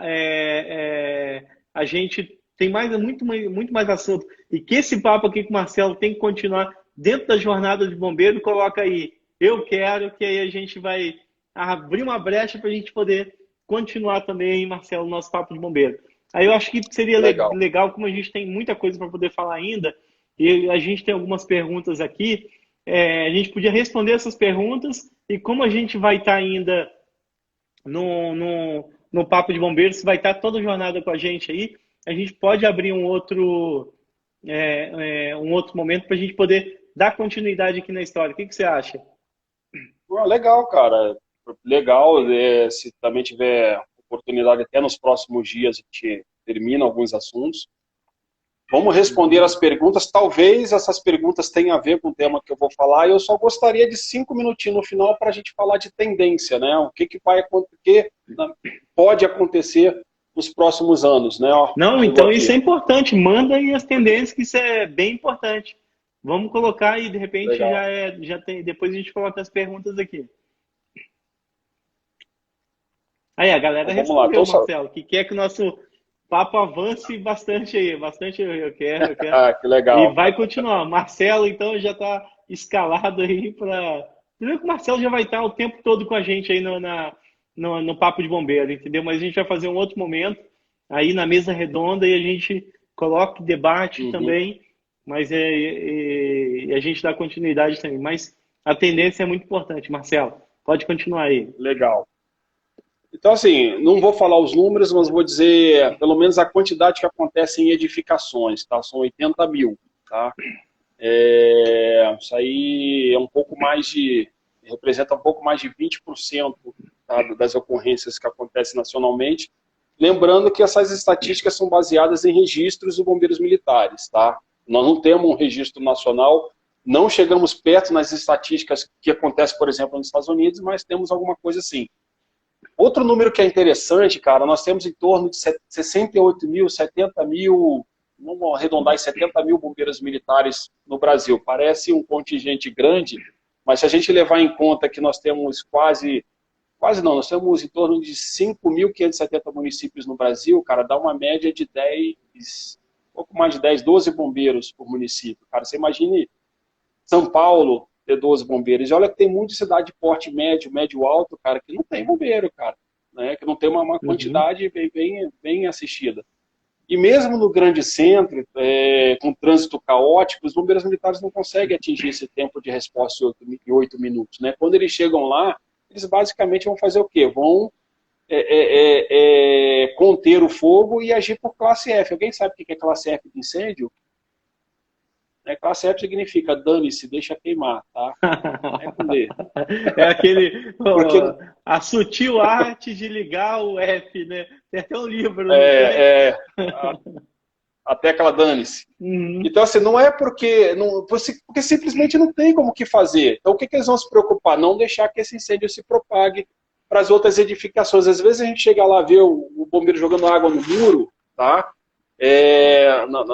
a gente tem muito mais assunto, e que esse papo aqui com o Marcelo tem que continuar dentro da jornada de bombeiro, coloca aí, eu quero, que aí a gente vai abrir uma brecha para a gente poder continuar também, Marcelo, nosso papo de bombeiro. Aí eu acho que seria legal, como a gente tem muita coisa para poder falar ainda, e a gente tem algumas perguntas aqui, a gente podia responder essas perguntas, e como a gente vai estar ainda no Papo de Bombeiros, vai estar toda a jornada com a gente aí, a gente pode abrir um outro momento para a gente poder dar continuidade aqui na história. O que você acha? Legal, cara. Legal. Se também tiver oportunidade, até nos próximos dias, a gente termina alguns assuntos. Vamos responder as perguntas. Talvez essas perguntas tenham a ver com o tema que eu vou falar. Eu só gostaria de 5 minutinhos no final para a gente falar de tendência, né? O que pode acontecer nos próximos anos, né? Não, então isso é importante. Manda aí as tendências, que isso é bem importante. Vamos colocar aí, de repente já tem. Depois a gente coloca as perguntas aqui. Aí a galera respondeu, Marcelo, que quer que o nosso papo avance bastante aí, bastante eu quero. Ah, que legal. E vai continuar. Marcelo, então, já está escalado aí para... Primeiro que o Marcelo já vai estar o tempo todo com a gente aí no Papo de Bombeiro, entendeu? Mas a gente vai fazer um outro momento aí na mesa redonda e a gente coloca debate também, mas a gente dá continuidade também. Mas a tendência é muito importante, Marcelo. Pode continuar aí. Legal. Então, assim, não vou falar os números, mas vou dizer pelo menos a quantidade que acontece em edificações, tá? São 80 mil, tá? Isso aí é um pouco mais representa um pouco mais de 20%, tá, das ocorrências que acontecem nacionalmente. Lembrando que essas estatísticas são baseadas em registros dos bombeiros militares, tá? Nós não temos um registro nacional, não chegamos perto nas estatísticas que acontecem, por exemplo, nos Estados Unidos, mas temos alguma coisa assim. Outro número que é interessante, cara, nós temos em torno de 68 mil, 70 mil, vamos arredondar em 70 mil bombeiros militares no Brasil. Parece um contingente grande, mas se a gente levar em conta que nós temos quase não, nós temos em torno de 5.570 municípios no Brasil, cara, dá uma média de 10, pouco mais de 10, 12 bombeiros por município. Cara, você imagine São Paulo ter 12 bombeiros. E olha que tem muita cidade de porte médio, médio alto, cara, que não tem bombeiro, cara, né? Que não tem uma quantidade bem assistida. E mesmo no grande centro, com trânsito caótico, os bombeiros militares não conseguem atingir esse tempo de resposta de 8 minutos, né? Quando eles chegam lá, eles basicamente vão fazer o quê? Vão conter o fogo e agir por classe F. Alguém sabe o que é classe F de incêndio? Classe F significa dane-se, deixa queimar, tá? É com D. É aquele... Porque... a sutil arte de ligar o F, né? Tem até um livro. A tecla dane-se. Então, assim, não é porque simplesmente não tem como que fazer. Então, o que eles vão se preocupar? Não deixar que esse incêndio se propague para as outras edificações. Às vezes a gente chega lá ver o bombeiro jogando água no muro, tá?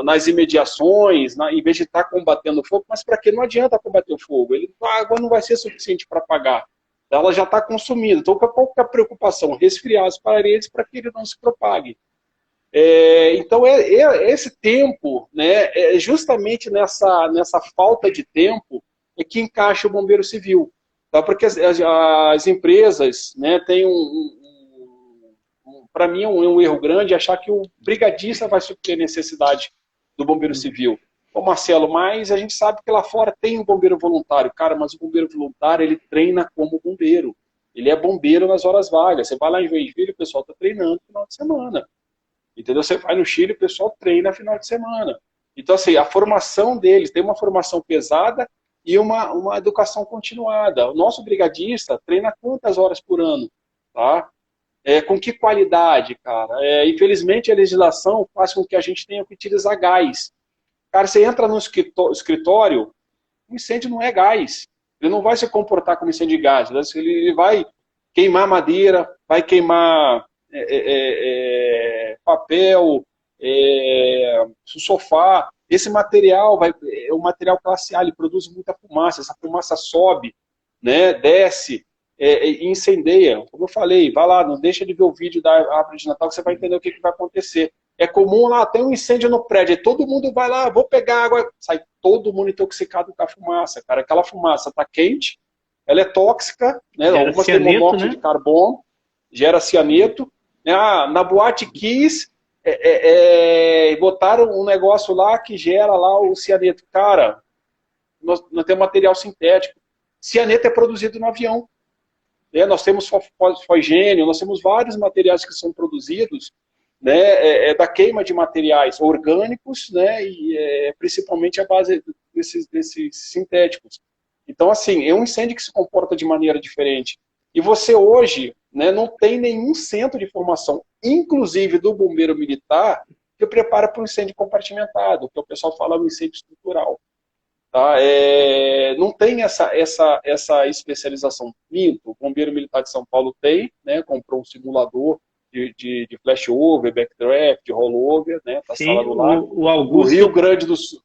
Nas imediações, em vez de estar combatendo o fogo, mas para que não adianta combater o fogo? A água não vai ser suficiente para apagar. Ela já está consumindo. Então, qual que é a preocupação? Resfriar as paredes para que ele não se propague. Então, esse tempo, né, justamente nessa falta de tempo, é que encaixa o bombeiro civil. Tá? Porque as empresas, né, têm para mim, é um erro grande achar que o brigadista vai suprir a necessidade do bombeiro civil. Ô Marcelo, mas a gente sabe que lá fora tem um bombeiro voluntário. Cara, mas o bombeiro voluntário, ele treina como bombeiro. Ele é bombeiro nas horas vagas. Você vai lá em Joinville, o pessoal está treinando no final de semana. Entendeu? Você vai no Chile, o pessoal treina no final de semana. Então, assim, a formação deles tem uma formação pesada e uma educação continuada. O nosso brigadista treina quantas horas por ano? Tá? Com que qualidade, cara? Infelizmente, a legislação faz com que a gente tenha que utilizar gás. Cara, você entra no escritório, o incêndio não é gás. Ele não vai se comportar como incêndio de gás. Ele vai queimar madeira, vai queimar papel, sofá. Esse material é um material classe A, ele produz muita fumaça. Essa fumaça sobe, né, desce, e incendeia. Como eu falei, vai lá, não deixa de ver o vídeo da árvore de Natal que você vai entender o que vai acontecer. É comum lá, tem um incêndio no prédio, e todo mundo vai lá, vou pegar água, sai todo mundo intoxicado com a fumaça, cara. Aquela fumaça tá quente, ela é tóxica, né? Algumas têm monóxido de carbono, gera cianeto. Na Boate Kiss, botaram um negócio lá que gera lá o cianeto. Cara, nós temos material sintético. Cianeto é produzido no avião. Nós temos fosgênio, nós temos vários materiais que são produzidos, né, da queima de materiais orgânicos, né, e principalmente a base desses sintéticos. Então, assim, é um incêndio que se comporta de maneira diferente. E você hoje, né, não tem nenhum centro de formação, inclusive do bombeiro militar, que prepara para um incêndio compartimentado, que o pessoal fala do incêndio estrutural. Tá? Não tem essa especialização. Minto, o Bombeiro Militar de São Paulo tem, né, comprou um simulador de flashover, backdraft, rollover, né, tá instalado lá. O Augusto, no Rio Grande do Sul.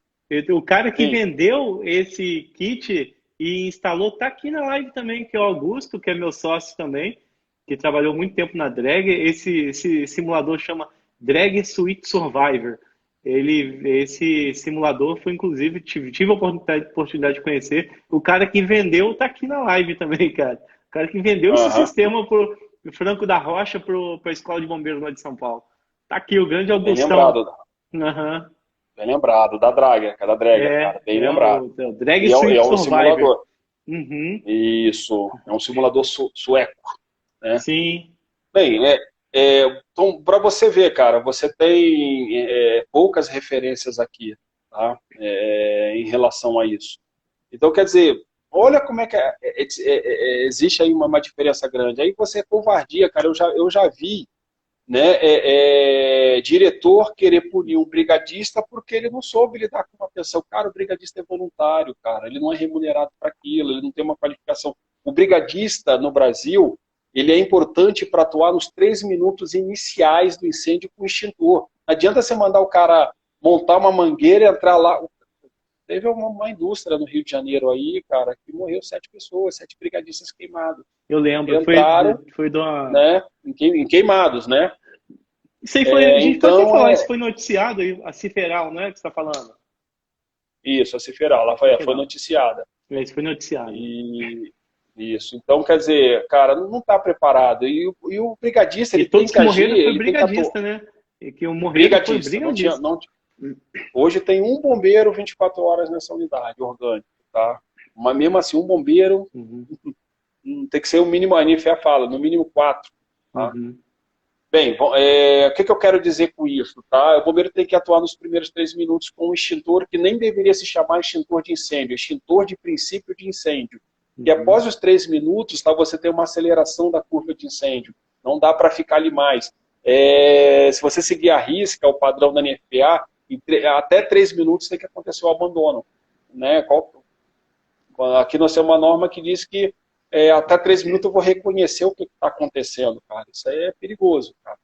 O cara que vendeu esse kit e instalou, tá aqui na live também, que é o Augusto, que é meu sócio também, que trabalhou muito tempo na Drag. Esse simulador chama Drag Suite Survivor. Esse simulador foi, inclusive, tive a oportunidade de conhecer. O cara que vendeu tá aqui na live também, cara. O cara que vendeu esse sistema pro Franco da Rocha para a Escola de Bombeiros lá de São Paulo. Tá aqui, o grande Augustão. Bem lembrado. Bem lembrado, da Drag, cara. Bem lembrado. O Drag Suite um Survivor. Simulador. Isso, é um simulador sueco. Né? Sim. Bem, então, para você ver, cara, você tem poucas referências aqui, tá? Em relação a isso. Então, quer dizer, olha como é que existe aí uma diferença grande. Aí você é covardia, cara. Eu já vi, né, diretor querer punir um brigadista porque ele não soube lidar com uma pessoa. Cara, o brigadista é voluntário, cara. Ele não é remunerado para aquilo, ele não tem uma qualificação. O brigadista no Brasil, ele é importante para atuar nos 3 minutos iniciais do incêndio com extintor. Não adianta você mandar o cara montar uma mangueira e entrar lá. Teve uma indústria no Rio de Janeiro aí, cara, que morreu 7 pessoas, 7 brigadistas queimados. Eu lembro, Entraram, foi do... né, em queimados, né? Isso aí foi, a gente pode até Então, falar, isso foi noticiado, aí, a Ciferal, não é que você está falando? isso, a Ciferal, ela foi noticiada. Isso foi noticiado. Isso. Então, quer dizer, cara, não está preparado. E o brigadista, ele tem todos que que morreram agir, foi ele brigadista, né? E que morreram foi brigadista. Hoje tem um bombeiro 24 horas nessa unidade orgânica, tá? Mas mesmo assim, um bombeiro tem que ser o mínimo, a NFA fala, no mínimo 4. Tá? Bem, o que eu quero dizer com isso? Tá? O bombeiro tem que atuar nos primeiros 3 minutos com um extintor que nem deveria se chamar extintor de incêndio, extintor de princípio de incêndio. E após os 3 minutos, tá, você tem uma aceleração da curva de incêndio. Não dá para ficar ali mais. Se você seguir a risca, o padrão da NFPA, até 3 minutos tem que acontecer o abandono. Né? Aqui nós temos uma norma que diz que até 3 minutos eu vou reconhecer o que está acontecendo, cara. Isso aí é perigoso, cara.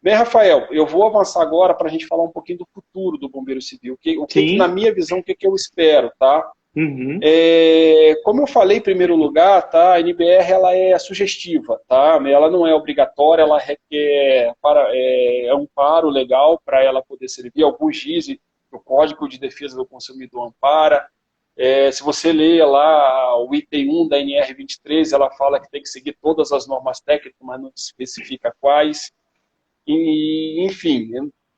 Bem, Rafael, eu vou avançar agora para a gente falar um pouquinho do futuro do Bombeiro Civil. Na minha visão, o que eu espero, tá? Como eu falei em primeiro lugar, tá? A NBR ela é sugestiva, tá? Ela não é obrigatória, ela requer um amparo legal para ela poder servir. Alguns dizem que o Código de Defesa do Consumidor ampara. Se você ler lá o item 1 da NR23, ela fala que tem que seguir todas as normas técnicas, mas não especifica quais. Enfim,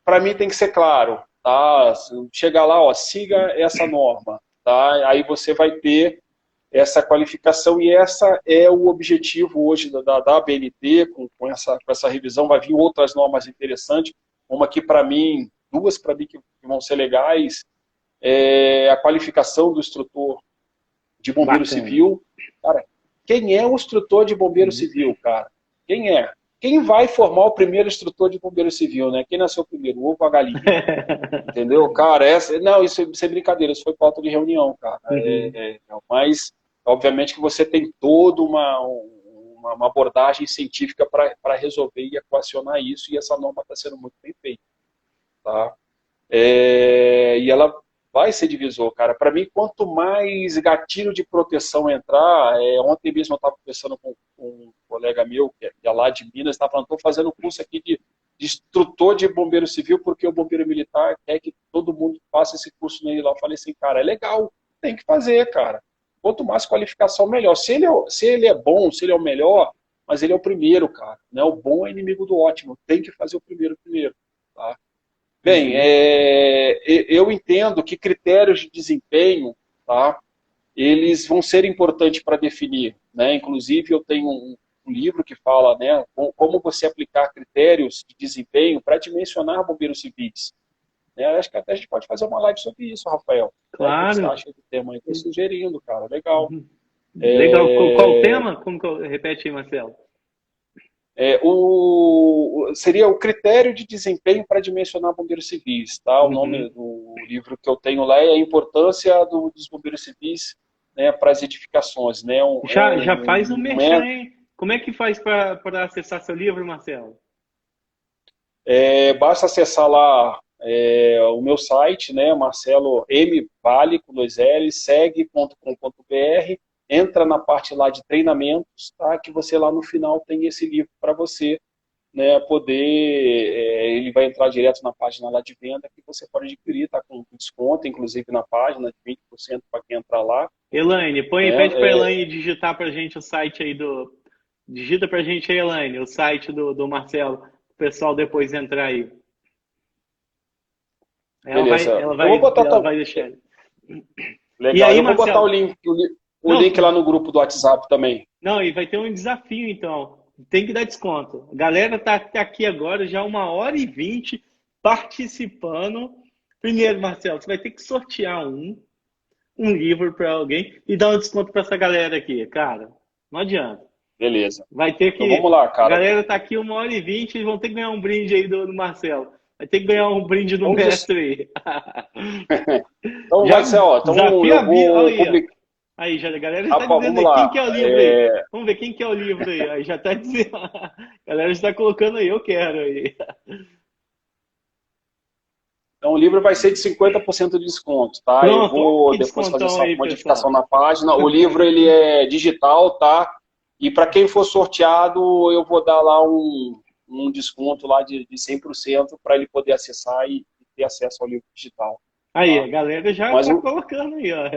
para mim tem que ser claro, tá? Chegar lá, siga essa norma, tá? Aí você vai ter essa qualificação e essa é o objetivo hoje da ABNT, com essa revisão. Vai vir outras normas interessantes, uma que para mim, duas para mim que vão ser legais, a qualificação do instrutor de bombeiro civil. Cara, quem é o instrutor de bombeiro civil, cara? Quem é? Quem vai formar o primeiro instrutor de bombeiro civil, né? Quem nasceu primeiro, o ovo ou a galinha? Entendeu? Cara, isso é brincadeira, isso foi pauta de reunião, cara. Mas, obviamente, que você tem toda uma abordagem científica para resolver e equacionar isso, e essa norma está sendo muito bem feita. Tá? E ela vai ser divisor, cara. Para mim, quanto mais gatilho de proteção entrar, ontem mesmo eu estava conversando com um colega meu, que é lá de Minas, estava falando, estou fazendo curso aqui de instrutor de bombeiro civil, porque o bombeiro militar quer que todo mundo faça esse curso nele lá. Eu falei assim, cara, é legal, tem que fazer, cara. Quanto mais qualificação, melhor. Se ele é bom, se ele é o melhor, mas ele é o primeiro, cara. Né? O bom é inimigo do ótimo, tem que fazer o primeiro, tá? Bem, eu entendo que critérios de desempenho, tá, eles vão ser importantes para definir. Né? Inclusive, eu tenho um livro que fala, né, como você aplicar critérios de desempenho para dimensionar bombeiros civis. Acho que até a gente pode fazer uma live sobre isso, Rafael. Claro. O que você acha do tema aí? Estou sugerindo, cara. Legal. Legal. Qual o tema? Repete aí, Marcelo. Seria o critério de desempenho para dimensionar bombeiros civis. Tá? O nome do livro que eu tenho lá é a importância dos bombeiros civis, né, para as edificações. Né? Já faz um merchan, hein? Como é que faz para acessar seu livro, Marcelo? Basta acessar lá o meu site, né, Marcelo M. Vale, com 2 L's, segue.com.br. Entra na parte lá de treinamentos, tá? Que você lá no final tem esse livro para você, né, poder, ele vai entrar direto na página lá de venda, que você pode adquirir, tá com desconto, inclusive na página, de 20% para quem entrar lá. Elaine, pede para a Elaine digitar para a gente o site aí digita para a gente aí, Elaine, o site do Marcelo, o pessoal depois entrar aí. Ela vai deixar. Legal, e aí, eu vou botar o link lá no grupo do WhatsApp também. Não, e vai ter um desafio, então. Tem que dar desconto. A galera tá aqui agora, já 1h20, participando. Primeiro, Marcelo, você vai ter que sortear um. um livro para alguém e dar um desconto para essa galera aqui, cara. Não adianta. Beleza. Vai ter Então vamos que. lá, A cara. galera tá aqui 1h20, eles vão ter que ganhar um brinde aí do Marcelo. Vai ter que ganhar um brinde do Então, mestre aí. então Já vai ser, ó. Então desafia eu a vida. vou Aí, ó. publicar. Aí, já, a galera já tá Rapaz, dizendo vamos aí, quem lá. quer o livro aí? Vamos ver quem quer o livro aí. Aí já tá dizendo. A galera já tá colocando aí, eu quero aí. Então o livro vai ser de 50% de desconto, tá? Eu Pronto, ó, vou que depois fazer descontão essa aí, modificação pessoal. na página. O livro ele é digital, tá? E para quem for sorteado, eu vou dar lá um desconto lá de 100% para ele poder acessar e ter acesso ao livro digital, Aí, tá? a galera já Mas tá o colocando aí, ó.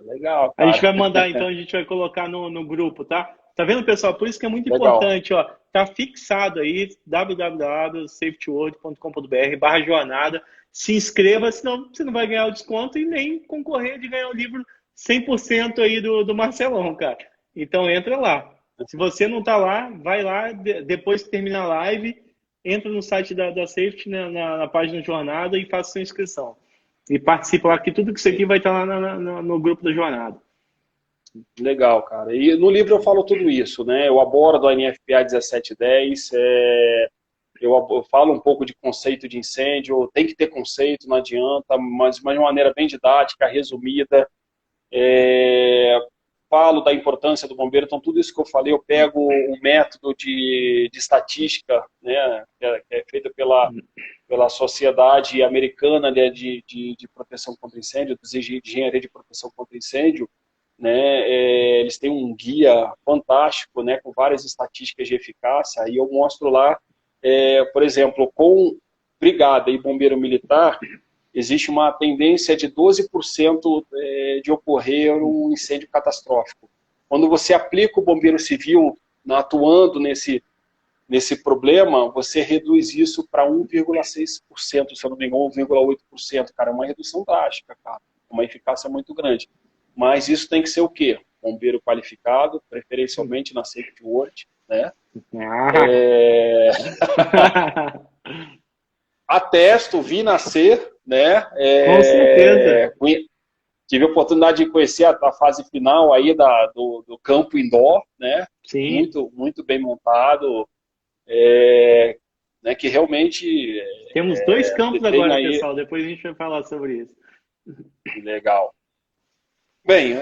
legal, A gente cara. vai mandar, então, a gente vai colocar no grupo, tá? Tá vendo, pessoal? Por isso que é muito Legal. importante, ó. Tá fixado aí, www.safetyworld.com.br/jornada. Se inscreva, senão você não vai ganhar o desconto e nem concorrer de ganhar o livro 100% aí do Marcelão, cara. Então, entra lá. Se você não tá lá, vai lá, depois que terminar a live, entra no site da Safety, né, na página Jornada e faça sua inscrição. E participa lá, que tudo que isso aqui vai estar lá no grupo da jornada. Legal, cara. E no livro eu falo tudo isso, né? Eu abordo a NFPA 1710, eu falo um pouco de conceito de incêndio, tem que ter conceito, não adianta, mas de uma maneira bem didática, resumida. Falo da importância do bombeiro, então tudo isso que eu falei, eu pego um método de estatística, né, que é feito pela Sociedade Americana, né, de Proteção contra Incêndio, de Engenharia de Proteção contra Incêndio, né, eles têm um guia fantástico, né, com várias estatísticas de eficácia, e eu mostro lá, por exemplo, com brigada e bombeiro militar, existe uma tendência de 12% de ocorrer um incêndio catastrófico. Quando você aplica o bombeiro civil atuando nesse problema, você reduz isso para 1,6%, se eu não me engano, 1,8%. Cara, é uma redução drástica, cara. Uma eficácia muito grande. Mas isso tem que ser o quê? Bombeiro qualificado, preferencialmente na Safety World, né? Atesto, vi nascer, né? Com certeza. Tive a oportunidade de conhecer a fase final aí do campo indoor, né? Sim. Muito, muito bem montado, né? Que realmente Temos 2 campos tem agora, aí pessoal. Depois a gente vai falar sobre isso. legal. Bem,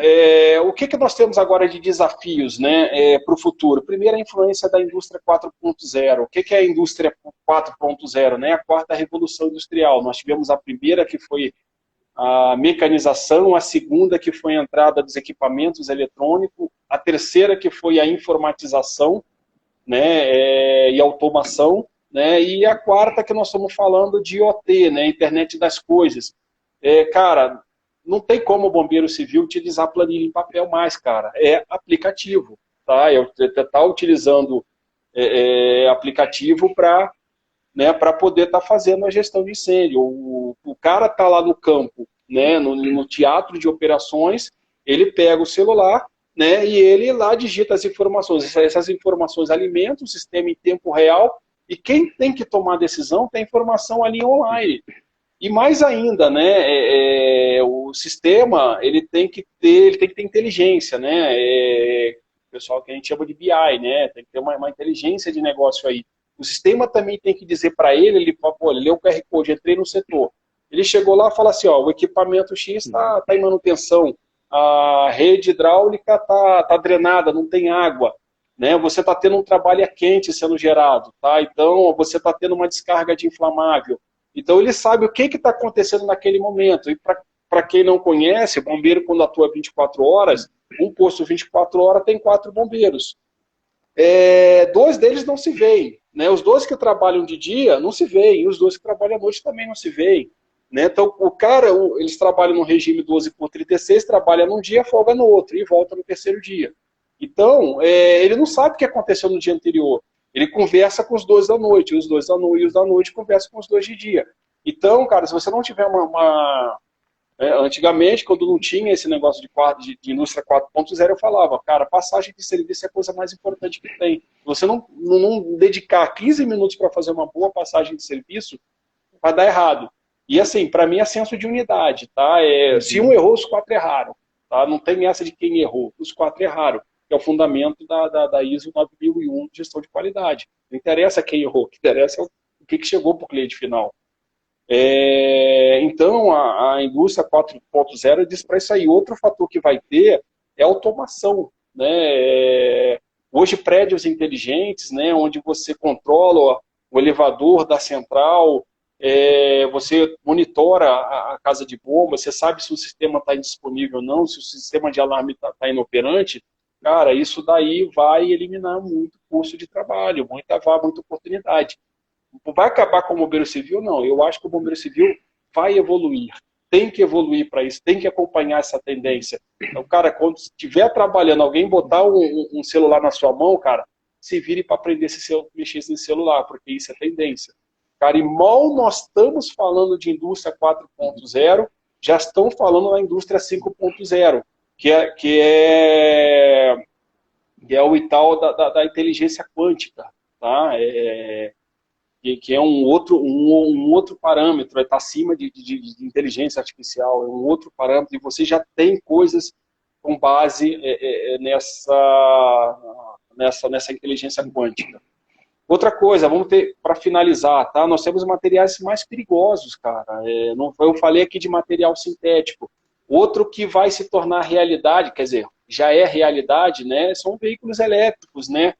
o que nós temos agora de desafios, né, para o futuro? Primeiro, a influência da indústria 4.0. O que é a indústria 4.0? Né? A quarta revolução industrial. Nós tivemos a primeira, que foi a mecanização, a segunda, que foi a entrada dos equipamentos eletrônicos, a terceira, que foi a informatização, né, e automação, né, e a quarta, que nós estamos falando de IoT, né, Internet das Coisas. Cara, não tem como o bombeiro civil utilizar planilha em papel mais, cara. É aplicativo, tá? Tá utilizando aplicativo para, né, para poder estar fazendo a gestão de incêndio. O cara tá lá no campo, né, no teatro de operações, ele pega o celular, né, e ele lá digita as informações. Essas informações alimentam o sistema em tempo real e quem tem que tomar a decisão tem informação ali online. E mais ainda, né, o sistema ele tem que ter inteligência, né, o pessoal que a gente chama de BI, né, tem que ter uma inteligência de negócio aí. O sistema também tem que dizer para ele fala, pô, ele leu o QR Code, entrei no setor. Ele chegou lá e fala assim, ó, o equipamento X está em manutenção, a rede hidráulica está drenada, não tem água, né, você está tendo um trabalho a quente sendo gerado, tá? Então você está tendo uma descarga de inflamável. Então ele sabe o que está acontecendo naquele momento. E para quem não conhece, bombeiro quando atua 24 horas, um posto 24 horas tem 4 bombeiros. 2 deles não se veem. Né? Os 2 que trabalham de dia não se veem, e os 2 que trabalham à noite também não se veem. Né? Então o cara, eles trabalham no regime 12/36, trabalha num dia, folga no outro, e volta no terceiro dia. Então, ele não sabe o que aconteceu no dia anterior. Ele conversa com os 2 da noite, os 2 da noite, e os da noite conversam com os 2 de dia. Então, cara, se você não tiver antigamente, quando não tinha esse negócio de indústria 4.0, eu falava, cara, passagem de serviço é a coisa mais importante que tem. Se você não dedicar 15 minutos para fazer uma boa passagem de serviço, vai dar errado. E assim, para mim é senso de unidade, tá? Se um errou, os quatro erraram. Tá? Não tem essa de quem errou, os quatro erraram, que é o fundamento da ISO 9001 de gestão de qualidade. Não interessa quem errou, o que interessa é o que chegou para o cliente final. Então, a indústria 4.0 diz para isso aí. Outro fator que vai ter é a automação. Né? Hoje, prédios inteligentes, né, onde você controla o elevador da central, você monitora a casa de bomba, você sabe se o sistema está indisponível ou não, se o sistema de alarme está inoperante. Cara, isso daí vai eliminar muito custo de trabalho, muita oportunidade. Vai acabar com o bombeiro civil? Não, eu acho que o bombeiro civil vai evoluir, tem que evoluir para isso, tem que acompanhar essa tendência. Então, cara, quando estiver trabalhando, alguém botar um celular na sua mão, cara, se vire para aprender a mexer nesse celular, porque isso é tendência. Cara, e mal nós estamos falando de indústria 4.0, já estão falando na indústria 5.0, que é o tal da inteligência quântica, tá? Que é um outro parâmetro, está acima de inteligência artificial, é um outro parâmetro, e você já tem coisas com base nessa inteligência quântica. Outra coisa, vamos ter, para finalizar, tá? Nós temos materiais mais perigosos, cara. Eu falei aqui de material sintético. Outro que vai se tornar realidade, quer dizer, já é realidade, né? São veículos elétricos, né?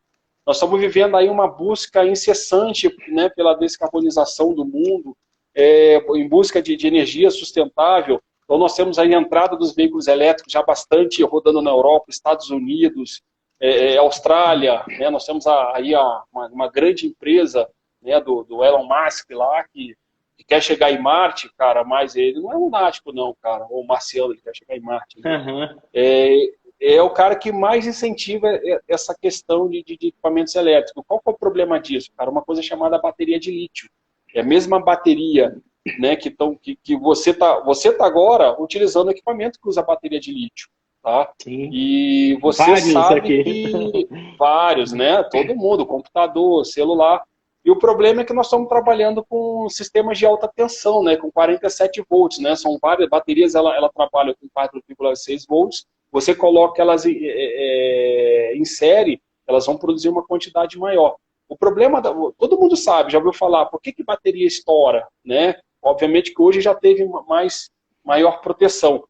Nós estamos vivendo aí uma busca incessante, né, pela descarbonização do mundo, em busca de energia sustentável. Então nós temos aí a entrada dos veículos elétricos já bastante rodando na Europa, Estados Unidos, Austrália, né? Nós temos aí uma grande empresa, né, do Elon Musk lá, que quer chegar em Marte, cara, mas ele não é lunático não, cara, ou marciano, ele quer chegar em Marte. Né? Uhum. É o cara que mais incentiva essa questão de equipamentos elétricos. Qual que é o problema disso, cara? Uma coisa chamada bateria de lítio. É a mesma bateria, né, que você tá agora utilizando equipamento que usa bateria de lítio. Tá? Sim. E você Vários sabe aqui. que vários, né? Todo mundo, computador, celular. E o problema é que nós estamos trabalhando com sistemas de alta tensão, né? Com 47 volts, né? São várias baterias, ela trabalha com 4,6 volts. Você coloca elas em série, elas vão produzir uma quantidade maior. O problema, todo mundo sabe, já ouviu falar, por que bateria estoura, né? Obviamente que hoje já teve maior proteção.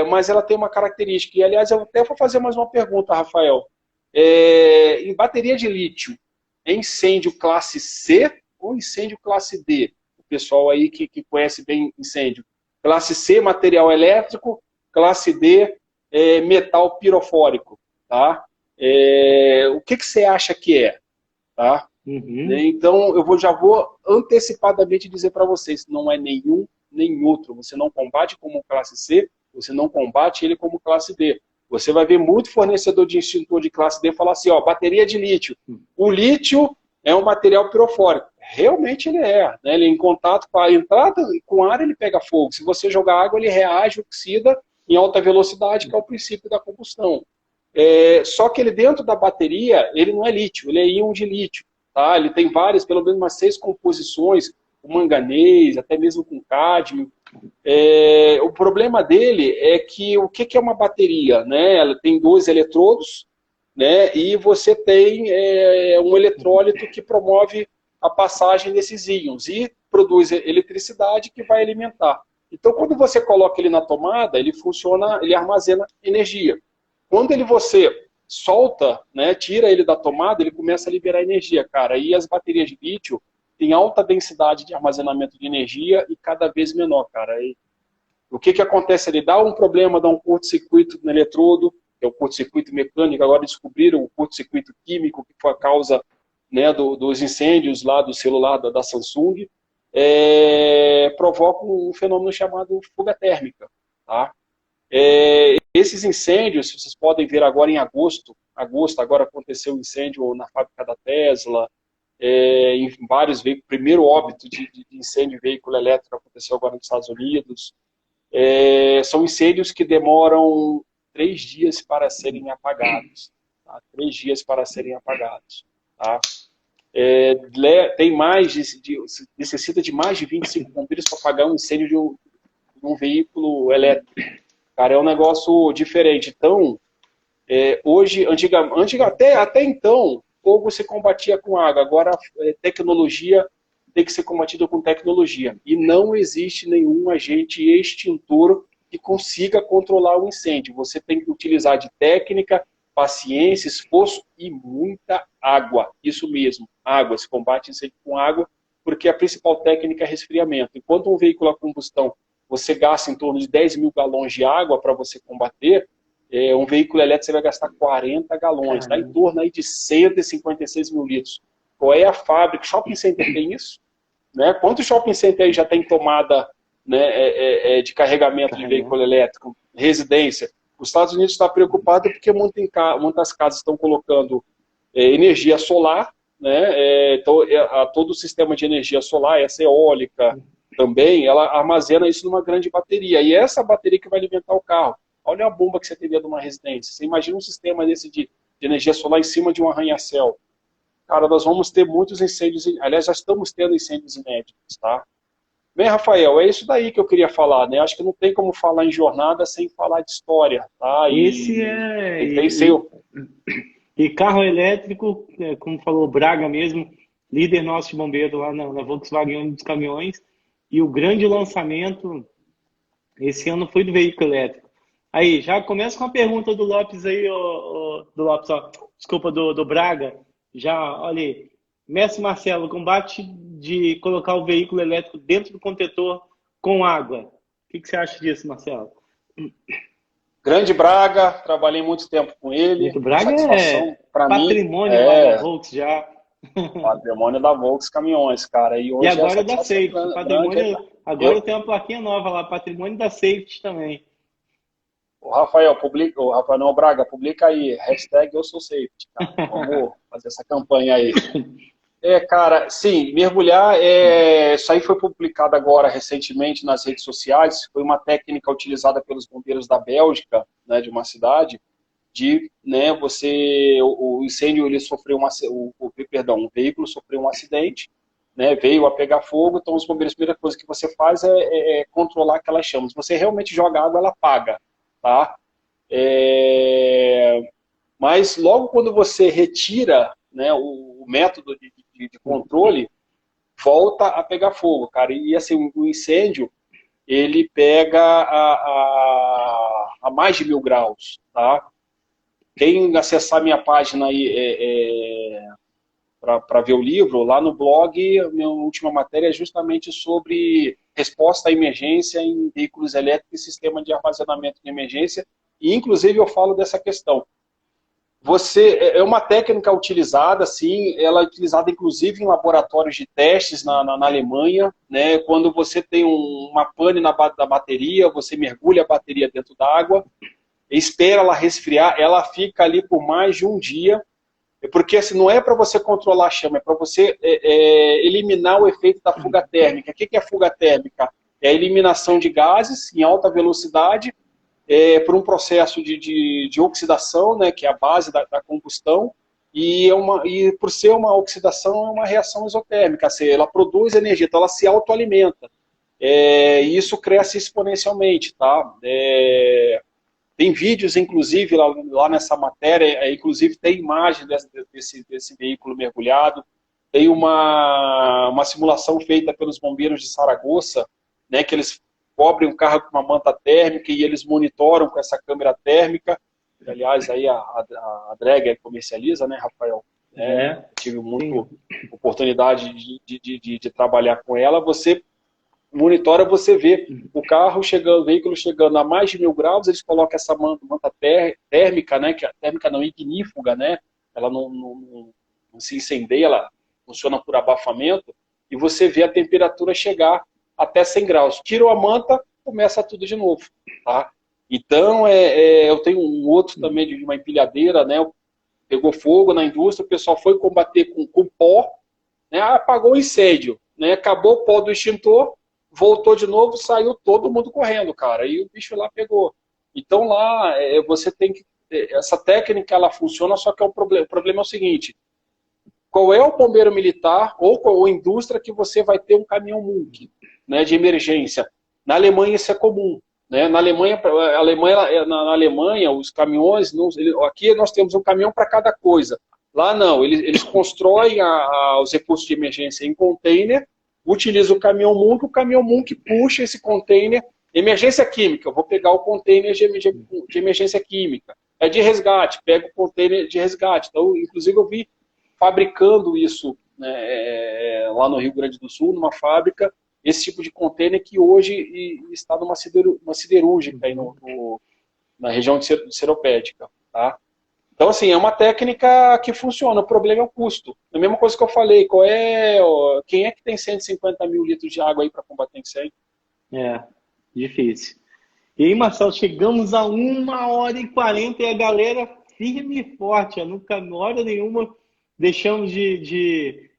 Mas ela tem uma característica, e aliás eu até vou fazer mais uma pergunta, Rafael. Em bateria de lítio, é incêndio classe C ou incêndio classe D? O pessoal aí que conhece bem incêndio. Classe C, material elétrico, classe D, metal pirofórico. Tá? O que você acha que é? Tá? Uhum. Então já vou antecipadamente dizer para vocês, não é nenhum nem outro. Você não combate como classe C, você não combate ele como classe D. Você vai ver muito fornecedor de extintor de classe D falar assim, ó, bateria de lítio. O lítio é um material pirofórico. Realmente ele é, né? Ele em contato com a entrada com ar, ele pega fogo. Se você jogar água, ele reage, oxida em alta velocidade, que é o princípio da combustão. Só que ele dentro da bateria, ele não é lítio, ele é íon de lítio. Tá? Ele tem várias, pelo menos umas 6 composições, com manganês, até mesmo com cádmio. O problema dele é que o que é uma bateria? Né? Ela tem 2 eletrodos, né? E você tem um eletrólito que promove a passagem desses íons e produz eletricidade que vai alimentar. Então, quando você coloca ele na tomada, ele funciona, ele armazena energia. Quando você solta, né, tira ele da tomada, ele começa a liberar energia, cara. E as baterias de lítio têm alta densidade de armazenamento de energia e cada vez menor, cara. E o que acontece? Ele dá um problema, dá um curto-circuito no eletrodo, que é o curto-circuito mecânico. Agora descobriram o curto-circuito químico, que foi a causa, né, dos incêndios lá do celular da Samsung. Provoca um fenômeno chamado fuga térmica, tá? Esses incêndios, vocês podem ver agora em agosto, agora aconteceu um incêndio na fábrica da Tesla, em vários veículos, primeiro óbito de incêndio de veículo elétrico aconteceu agora nos Estados Unidos. São incêndios que demoram 3 dias para serem apagados. Tá? 3 dias para serem apagados. Tá? tem necessita de mais de 25 bombeiros para apagar um incêndio de um veículo elétrico. Cara, é um negócio diferente. Então, hoje, até então, fogo se combatia com água. Agora, tecnologia tem que ser combatida com tecnologia. E não existe nenhum agente extintor que consiga controlar o incêndio. Você tem que utilizar de técnica, paciência, esforço e muita água. Isso mesmo, água. Se combate incêndio com água, porque a principal técnica é resfriamento. Enquanto um veículo a combustão, você gasta em torno de 10 mil galões de água para você combater, um veículo elétrico você vai gastar 40 galões, dá em torno aí de 156 mil litros. Qual é a fábrica? Shopping Center tem isso? Né? Quantos shopping center aí já tem tomada, né, de carregamento de veículo elétrico? Residência. Os Estados Unidos está preocupado porque muitas casas estão colocando energia solar, né? Então, todo o sistema de energia solar, essa eólica também, ela armazena isso numa grande bateria. E essa bateria que vai alimentar o carro. Olha a bomba que você teria de uma residência. Você imagina um sistema desse de energia solar em cima de um arranha-céu. Cara, nós vamos ter muitos incêndios, aliás, já estamos tendo incêndios inéditos, tá? Bem, Rafael, é isso daí que eu queria falar, né? Acho que não tem como falar em jornada sem falar de história, tá? E carro elétrico, como falou o Braga mesmo, líder nosso de bombeiro lá na Volkswagen dos caminhões, e o grande lançamento esse ano foi do veículo elétrico. Aí, já começa com a pergunta do Lopes aí, do Braga. Já, olha aí, Mestre Marcelo, combate de colocar o veículo elétrico dentro do contentor com água. O que você acha disso, Marcelo? Grande Braga, trabalhei muito tempo com ele. O Braga é patrimônio da Volks já. Patrimônio da Volks Caminhões, cara. E agora da Safety. Agora tem uma plaquinha nova lá, patrimônio da Safety também. O Rafael, Braga, publica aí, hashtag eu sou safety, tá? Vamos fazer essa campanha aí. Cara, sim, mergulhar, isso aí foi publicado agora recentemente nas redes sociais, foi uma técnica utilizada pelos bombeiros da Bélgica, né, de uma cidade, né, o incêndio, ele sofreu o veículo sofreu um acidente, né, veio a pegar fogo, então os bombeiros, a primeira coisa que você faz é controlar aquelas chamas. Se você realmente joga água, ela apaga. Tá? Mas logo quando você retira, né, o método de controle, volta a pegar fogo, cara. E assim, o incêndio, ele pega a mais de 1000 graus, tá? Quem acessar minha página aí para ver o livro, lá no blog, minha última matéria é justamente sobre resposta à emergência em veículos elétricos e sistema de armazenamento de emergência, e inclusive eu falo dessa questão. É uma técnica utilizada, sim, ela é utilizada inclusive em laboratórios de testes na Alemanha, né? Quando você tem uma pane da bateria, você mergulha a bateria dentro d'água, espera ela resfriar, ela fica ali por mais de um dia, porque assim, não é para você controlar a chama, é para você eliminar o efeito da fuga térmica. O que é a fuga térmica? É a eliminação de gases em alta velocidade por um processo de oxidação, né, que é a base da combustão, e por ser uma oxidação, é uma reação exotérmica, assim, ela produz energia, então ela se autoalimenta. E isso cresce exponencialmente, tá? Tem vídeos, inclusive, lá nessa matéria, inclusive tem imagem desse veículo mergulhado, tem uma simulação feita pelos bombeiros de Saragoça, né, que eles cobrem o carro com uma manta térmica e eles monitoram com essa câmera térmica. Aliás, aí a Dräger comercializa, né, Rafael? Tive muita oportunidade de trabalhar com ela. Você monitora, você vê o carro chegando, o veículo chegando a mais de 1000 graus, eles colocam essa manta térmica, né, que a térmica não é ignífuga, né, ela não se incendeia, ela funciona por abafamento, e você vê a temperatura chegar até 100 graus. Tirou a manta, começa tudo de novo, tá? Então, eu tenho um outro também de uma empilhadeira, né, pegou fogo na indústria, o pessoal foi combater com pó, né, apagou o incêndio, né, acabou o pó do extintor, voltou de novo, saiu todo mundo correndo, cara, e o bicho lá pegou. Então lá, você tem que... Essa técnica, ela funciona, só que o problema é o seguinte, qual é o bombeiro militar ou qual a indústria que você vai ter um caminhão MUNC, né, de emergência. Na Alemanha isso é comum. Né? Na Alemanha, os caminhões, aqui nós temos um caminhão para cada coisa. Lá não, eles constroem os recursos de emergência em container, utilizam o caminhão MUNC puxa esse container, emergência química, eu vou pegar o container de emergência química. É de resgate, pega o container de resgate. Então, inclusive, eu vi fabricando isso, né, lá no Rio Grande do Sul, numa fábrica, esse tipo de container que hoje está numa siderúrgica aí na região de Seropédica. Tá? Então, assim, é uma técnica que funciona. O problema é o custo. A mesma coisa que eu falei, quem é que tem 150 mil litros de água aí para combater incêndio? É, difícil. E aí, Marcelo, chegamos a 1h40 e a galera firme e forte. Nunca, hora nenhuma, deixamos de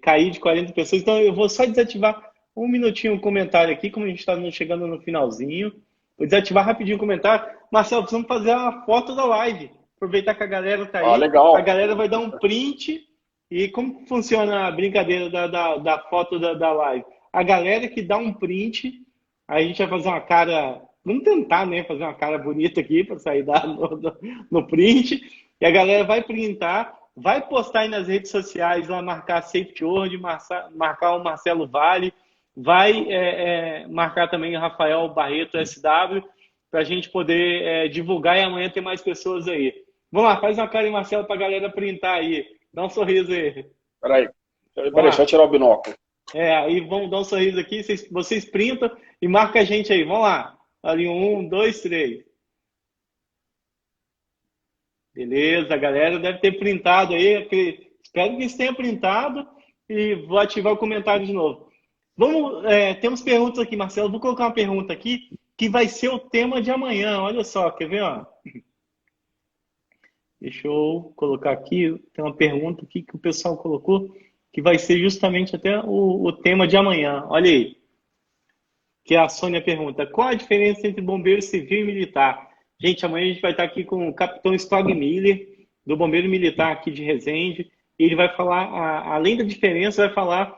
cair de 40 pessoas. Então, eu vou só desativar um minutinho o comentário aqui, como a gente está chegando no finalzinho. Vou desativar rapidinho o comentário. Marcelo, precisamos fazer uma foto da live. Aproveitar que a galera está aí. Legal. A galera vai dar um print. E como funciona a brincadeira da foto da live? A galera que dá um print, aí a gente vai fazer uma cara... Vamos tentar, né? Fazer uma cara bonita aqui para sair no print. E a galera vai printar, vai postar aí nas redes sociais, lá marcar Safety World, marcar o Marcelo Vale, vai marcar também o Rafael Barreto SW, para a gente poder divulgar e amanhã ter mais pessoas aí. Vamos lá, faz uma cara aí, Marcelo, para a galera printar aí. Dá um sorriso aí. Peraí, deixa eu tirar o binóculo. Aí vamos dar um sorriso aqui, vocês printam e marca a gente aí. Vamos lá. Ali, 1, 2, 3. Beleza, a galera deve ter printado aí. Espero que eles tenham printado e vou ativar o comentário de novo. Temos perguntas aqui, Marcelo. Vou colocar uma pergunta aqui que vai ser o tema de amanhã. Olha só, quer ver? Ó? Deixa eu colocar aqui. Tem uma pergunta aqui que o pessoal colocou que vai ser justamente até o tema de amanhã. Olha aí. Que a Sônia pergunta: qual a diferença entre bombeiro civil e militar? Gente, amanhã a gente vai estar aqui com o capitão Stog Miller, do Bombeiro Militar aqui de Resende. Ele vai falar, além da diferença, vai falar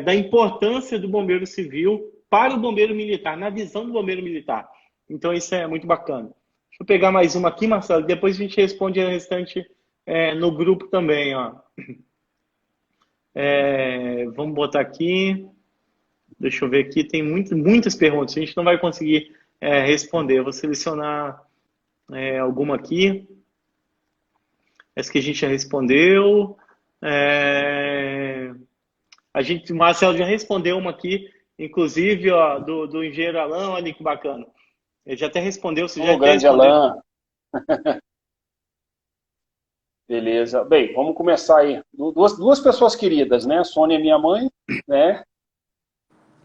da importância do bombeiro civil para o bombeiro militar, na visão do bombeiro militar. Então, isso é muito bacana. Deixa eu pegar mais uma aqui, Marcelo, depois a gente responde a restante no grupo também. Ó. Vamos botar aqui. Deixa eu ver aqui, tem muitas perguntas, a gente não vai conseguir responder. Eu vou selecionar alguma aqui. Essa que a gente já respondeu. O Marcelo já respondeu uma aqui, inclusive, ó, do engenheiro Alan. Olha que bacana. Ele já até respondeu. Você já grande Alan. Beleza. Bem, vamos começar aí. Duas pessoas queridas, né? A Sônia é minha mãe, né?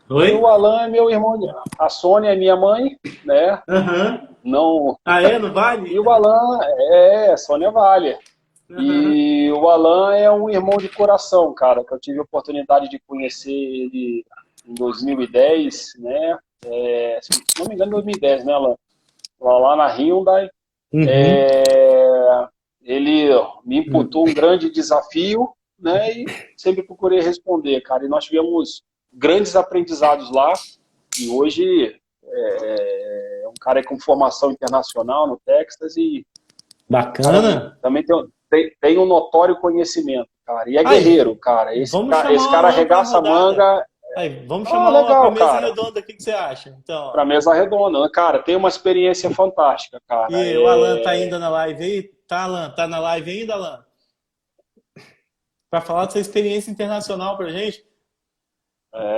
Oi? E o Alan é meu irmão. A Sônia é minha mãe, né? Uhum. Não... No Vale? E o Alan Sônia Vale. Uhum. E o Alan é um irmão de coração, cara, que eu tive a oportunidade de conhecer ele em 2010, né? Se não me engano, 2010, né, Alan? Lá na Hyundai. Uhum. Ele me imputou um grande desafio, né? E sempre procurei responder, cara. E nós tivemos grandes aprendizados lá. E hoje é um cara com formação internacional no Texas e... Bacana! Também tem um notório conhecimento, cara. E guerreiro, cara. Esse cara arregaça a manga... vamos chamar legal, pra mesa cara. redonda, o que você acha? Então, pra mesa redonda. Cara, tem uma experiência fantástica, cara. E o Alan tá ainda na live aí? Tá, Alan? Tá na live ainda, Alan? Pra falar dessa experiência internacional pra gente.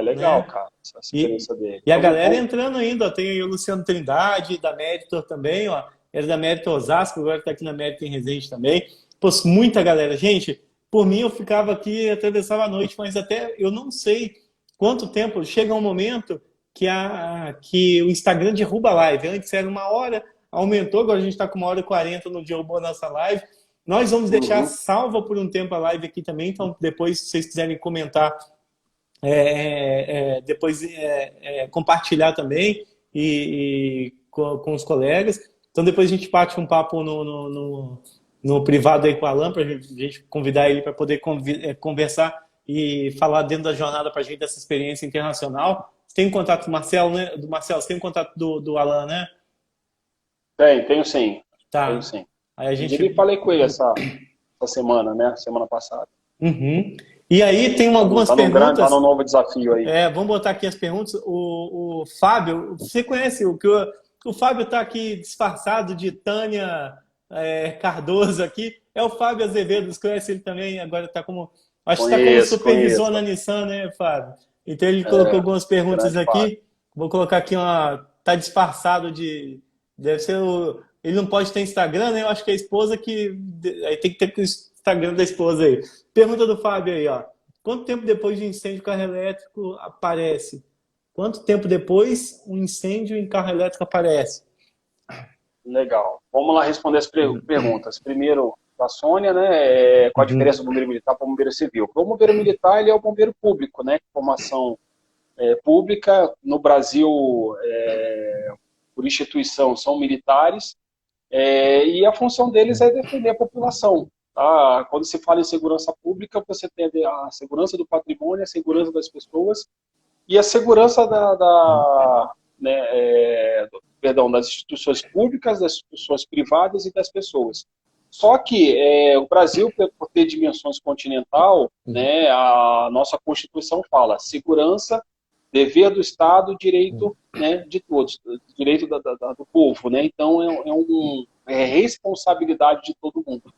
Legal, né? Cara, essa experiência dele. E a galera entrando ainda, ó, tem o Luciano Trindade, da Meritor também, ó. Era da Meritor Osasco, agora tá aqui na Meritor em Resende também. Pô, muita galera. Gente, por mim eu ficava aqui, atravessava a noite, mas até eu não sei quanto tempo. Chega um momento que o Instagram derruba a live. Antes era 1h, aumentou, agora a gente está com 1h40 no derrubou a nossa live. Nós vamos deixar salva por um tempo a live aqui também, então depois, se vocês quiserem comentar, depois compartilhar também com os colegas. Então depois a gente bate um papo no privado aí com o Alan, para a gente convidar ele para poder conversar e falar dentro da jornada para a gente dessa experiência internacional. Você tem um contato do Marcelo, né? Do Marcelo, você tem um contato do Alan, né? Tenho sim. Tenho Tá. sim. Aí a Inclusive, gente. falei com ele essa semana, né? Semana passada. Uhum. E aí tem algumas Tá perguntas. num novo desafio aí. Vamos botar aqui as perguntas. O Fábio, você conhece o Fábio está aqui disfarçado de Tânia Cardoso aqui. É o Fábio Azevedo, você conhece ele também? Agora está como. Acho que está como supervisor na Nissan, né, Fábio? Então ele colocou algumas perguntas aqui. Vou colocar aqui uma. Está disfarçado de. Deve ser o. Ele não pode ter Instagram, né? Eu acho que é a esposa que. Aí tem que ter o Instagram da esposa aí. Pergunta do Fábio aí, ó. Quanto tempo depois de incêndio, carro elétrico aparece? Quanto tempo depois um incêndio em carro elétrico aparece? Legal. Vamos lá responder as perguntas. Primeiro, da Sônia, né? Qual a diferença do bombeiro militar para o bombeiro civil? O bombeiro militar, ele é o bombeiro público, né? Formação pública. No Brasil, por instituição, são militares. E a função deles é defender a população. Tá? Quando se fala em segurança pública, você tem a segurança do patrimônio, a segurança das pessoas e a segurança das instituições públicas, das instituições privadas e das pessoas. Só que o Brasil, por ter dimensões continental, né, a nossa Constituição fala segurança, dever do Estado, direito, né, de todos, direito do povo. Né? Então, é responsabilidade de todo mundo.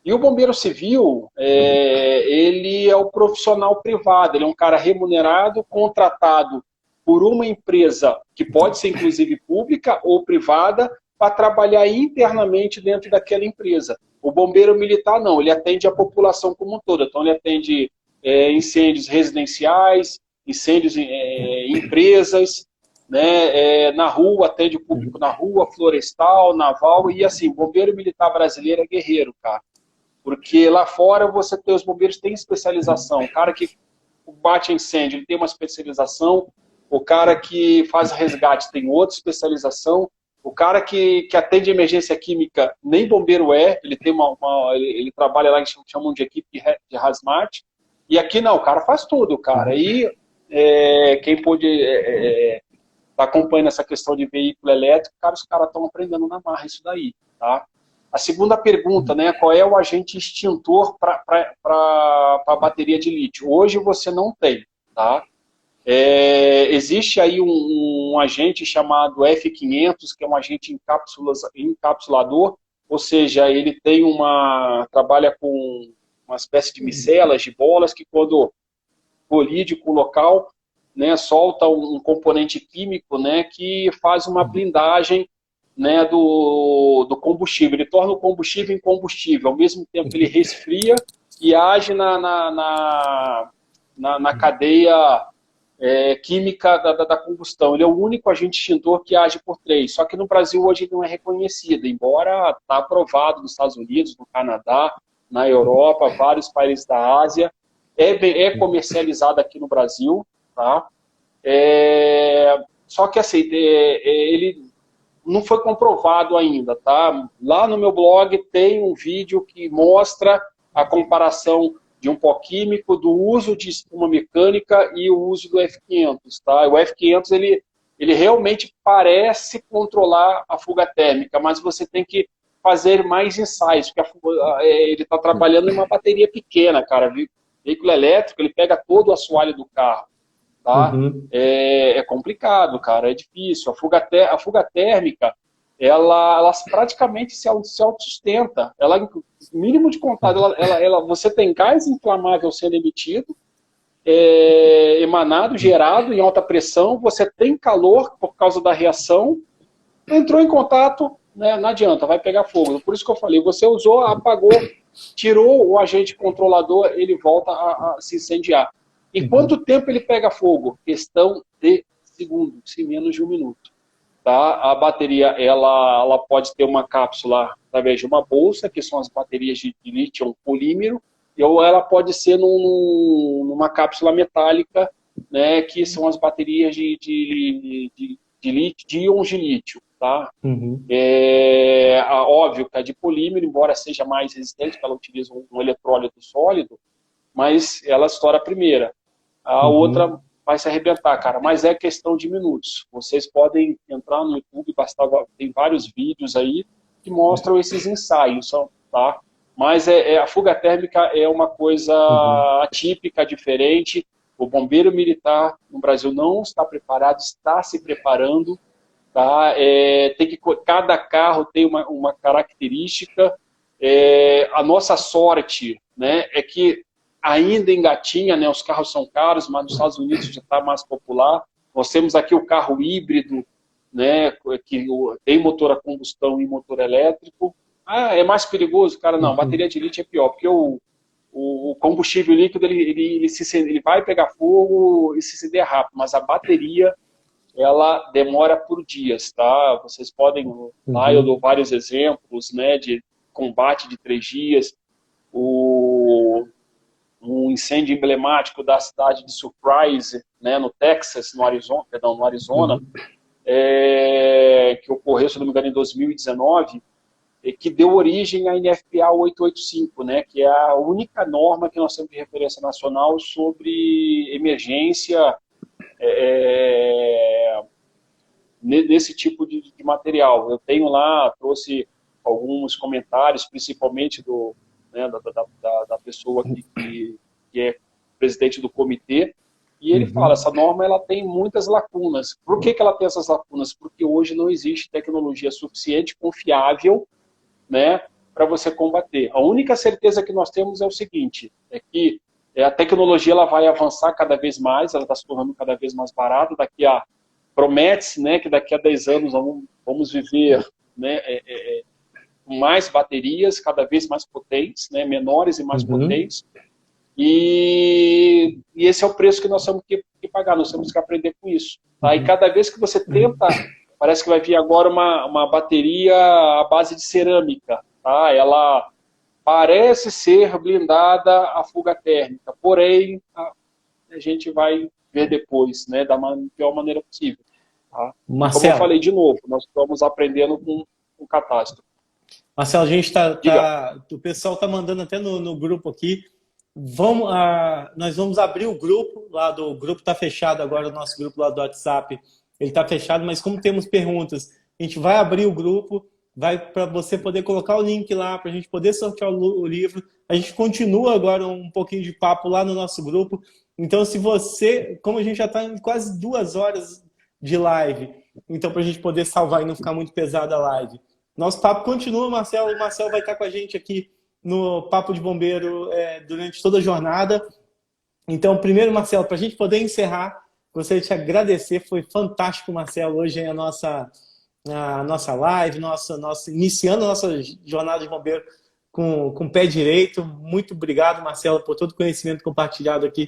E o bombeiro civil, ele é o profissional privado, ele é um cara remunerado, contratado por uma empresa, que pode ser inclusive pública ou privada, para trabalhar internamente dentro daquela empresa. O bombeiro militar não, ele atende a população como um todo. Então ele atende incêndios residenciais, incêndios em empresas, né, na rua, atende o público na rua, florestal, naval, e assim, o bombeiro militar brasileiro é guerreiro, cara. Porque lá fora você tem, os bombeiros têm especialização. O cara que combate incêndio, ele tem uma especialização. O cara que faz resgate tem outra especialização. O cara que atende emergência química, nem bombeiro ele tem ele trabalha lá, que chamam de equipe de hazmat. E aqui não, o cara faz tudo, cara. E quem pôde tá acompanhando essa questão de veículo elétrico, cara, os caras estão aprendendo na marra isso daí, tá? A segunda pergunta, né, qual é o agente extintor para a bateria de lítio? Hoje você não tem, tá? Existe aí um agente chamado F500, que é um agente encapsulador, ou seja, ele tem trabalha com uma espécie de micelas, de bolas, que quando colide com o local, né, solta um componente químico, né, que faz uma blindagem, né, do combustível. Ele torna o combustível incombustível. Ao mesmo tempo ele resfria e age na cadeia química da combustão. Ele é o único agente extintor que age por 3. Só que no Brasil hoje ele não é reconhecido, embora está aprovado nos Estados Unidos, no Canadá, na Europa, vários países da Ásia. É comercializado aqui no Brasil. Tá? Só que assim, ele não foi comprovado ainda, tá? Lá no meu blog tem um vídeo que mostra a comparação de um pó químico, do uso de espuma mecânica e o uso do F500, tá? O F500, ele realmente parece controlar a fuga térmica, mas você tem que fazer mais ensaios, porque ele está trabalhando em uma bateria pequena, cara. Veículo elétrico, ele pega todo o assoalho do carro. Tá? É complicado, cara, é difícil. A fuga térmica, ela praticamente se autossustenta. Ela, mínimo de contato, você tem gás inflamável sendo emitido, emanado, gerado em alta pressão, você tem calor por causa da reação, entrou em contato, né, não adianta, vai pegar fogo. Por isso que eu falei, você usou, apagou, tirou o agente controlador, ele volta a se incendiar. E quanto tempo ele pega fogo? Questão de segundos, em menos de 1 minuto. Tá? A bateria ela pode ter uma cápsula através de uma bolsa, que são as baterias de lítio polímero, ou ela pode ser numa cápsula metálica, né, que são as baterias de íons de lítio. tá? Uhum. Óbvio que a de polímero, embora seja mais resistente, porque ela utiliza um eletrólito sólido, mas ela estoura a primeira. A outra vai se arrebentar, cara, mas é questão de minutos. Vocês podem entrar no YouTube, tem vários vídeos aí que mostram esses ensaios, tá? Mas a fuga térmica é uma coisa atípica, diferente. O bombeiro militar no Brasil não está preparado, está se preparando, tá? Cada carro tem uma característica. A nossa sorte, né, é que ainda engatinha, né, os carros são caros, mas nos Estados Unidos já está mais popular. Nós temos aqui o carro híbrido, né, que tem motor a combustão e motor elétrico. É mais perigoso? Cara, não, bateria de lítio é pior, porque o combustível líquido ele vai pegar fogo e se acender rápido, mas a bateria ela demora por dias, tá? Vocês podem, lá eu dou vários exemplos, né, de combate de 3 dias, um incêndio emblemático da cidade de Surprise, né, no Texas, no Arizona, que ocorreu, se não me engano, em 2019, que deu origem à NFPA 885, né, que é a única norma que nós temos de referência nacional sobre emergência nesse tipo de material. Eu tenho lá, trouxe alguns comentários, principalmente da pessoa que é presidente do comitê, e ele fala, essa norma ela tem muitas lacunas. Por que ela tem essas lacunas? Porque hoje não existe tecnologia suficiente, confiável, né, para você combater. A única certeza que nós temos é o seguinte, é que a tecnologia ela vai avançar cada vez mais, ela está se tornando cada vez mais barata, promete-se, né, que daqui a 10 anos vamos viver, né, com mais baterias, cada vez mais potentes, né, menores e mais potentes, e esse é o preço que nós temos que pagar, nós temos que aprender com isso. Tá? E cada vez que você tenta, parece que vai vir agora uma bateria à base de cerâmica, tá? Ela parece ser blindada à fuga térmica, porém, a gente vai ver depois, né, da pior maneira possível. Tá? Marcelo, como eu falei de novo, nós estamos aprendendo com catástrofe. Marcelo, a gente o pessoal está mandando até no grupo aqui. Nós vamos abrir o grupo, o grupo está fechado agora, o nosso grupo lá do WhatsApp, ele está fechado, mas como temos perguntas, a gente vai abrir o grupo, vai para você poder colocar o link lá, para a gente poder sortear o livro. A gente continua agora um pouquinho de papo lá no nosso grupo. Então, se você, como a gente já está em quase 2 horas de live, então para a gente poder salvar e não ficar muito pesada a live, nosso papo continua, Marcelo. O Marcelo vai estar com a gente aqui no Papo de Bombeiro durante toda a jornada. Então, primeiro, Marcelo, para a gente poder encerrar, gostaria de te agradecer. Foi fantástico, Marcelo, hoje a nossa live, iniciando a nossa jornada de bombeiro com o pé direito. Muito obrigado, Marcelo, por todo o conhecimento compartilhado aqui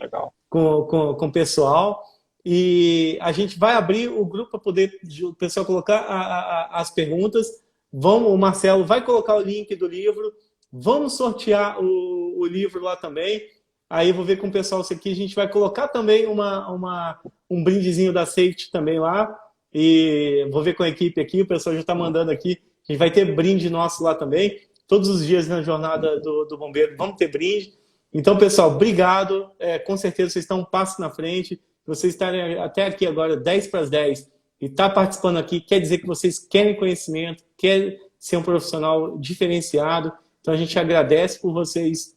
com o pessoal. E a gente vai abrir o grupo para poder o pessoal colocar as perguntas. O Marcelo vai colocar o link do livro. Vamos sortear o livro lá também. Aí eu vou ver com o pessoal isso aqui. A gente vai colocar também um brindezinho da Safety também lá. E vou ver com a equipe aqui. O pessoal já está mandando aqui. A gente vai ter brinde nosso lá também. Todos os dias na jornada do bombeiro vamos ter brinde. Então, pessoal, obrigado. Com certeza vocês estão um passo na frente. Vocês estarem até aqui agora, 10 para as 10, e estar participando aqui, quer dizer que vocês querem conhecimento, querem ser um profissional diferenciado. Então, a gente agradece por vocês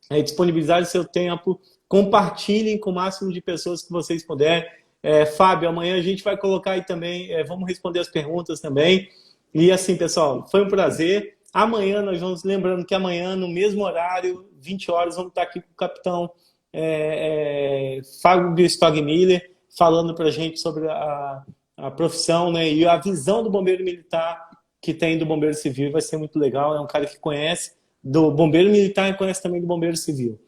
disponibilizarem seu tempo. Compartilhem com o máximo de pessoas que vocês puderem. Fábio, amanhã a gente vai colocar aí também, vamos responder as perguntas também. E assim, pessoal, foi um prazer. Amanhã nós vamos, lembrando que amanhã, no mesmo horário, 20 horas, vamos estar aqui com o capitão Fábio Stogmiller, falando para a gente sobre a profissão, né, e a visão do bombeiro militar que tem do bombeiro civil. Vai ser muito legal. É um cara que conhece do bombeiro militar e conhece também do bombeiro civil.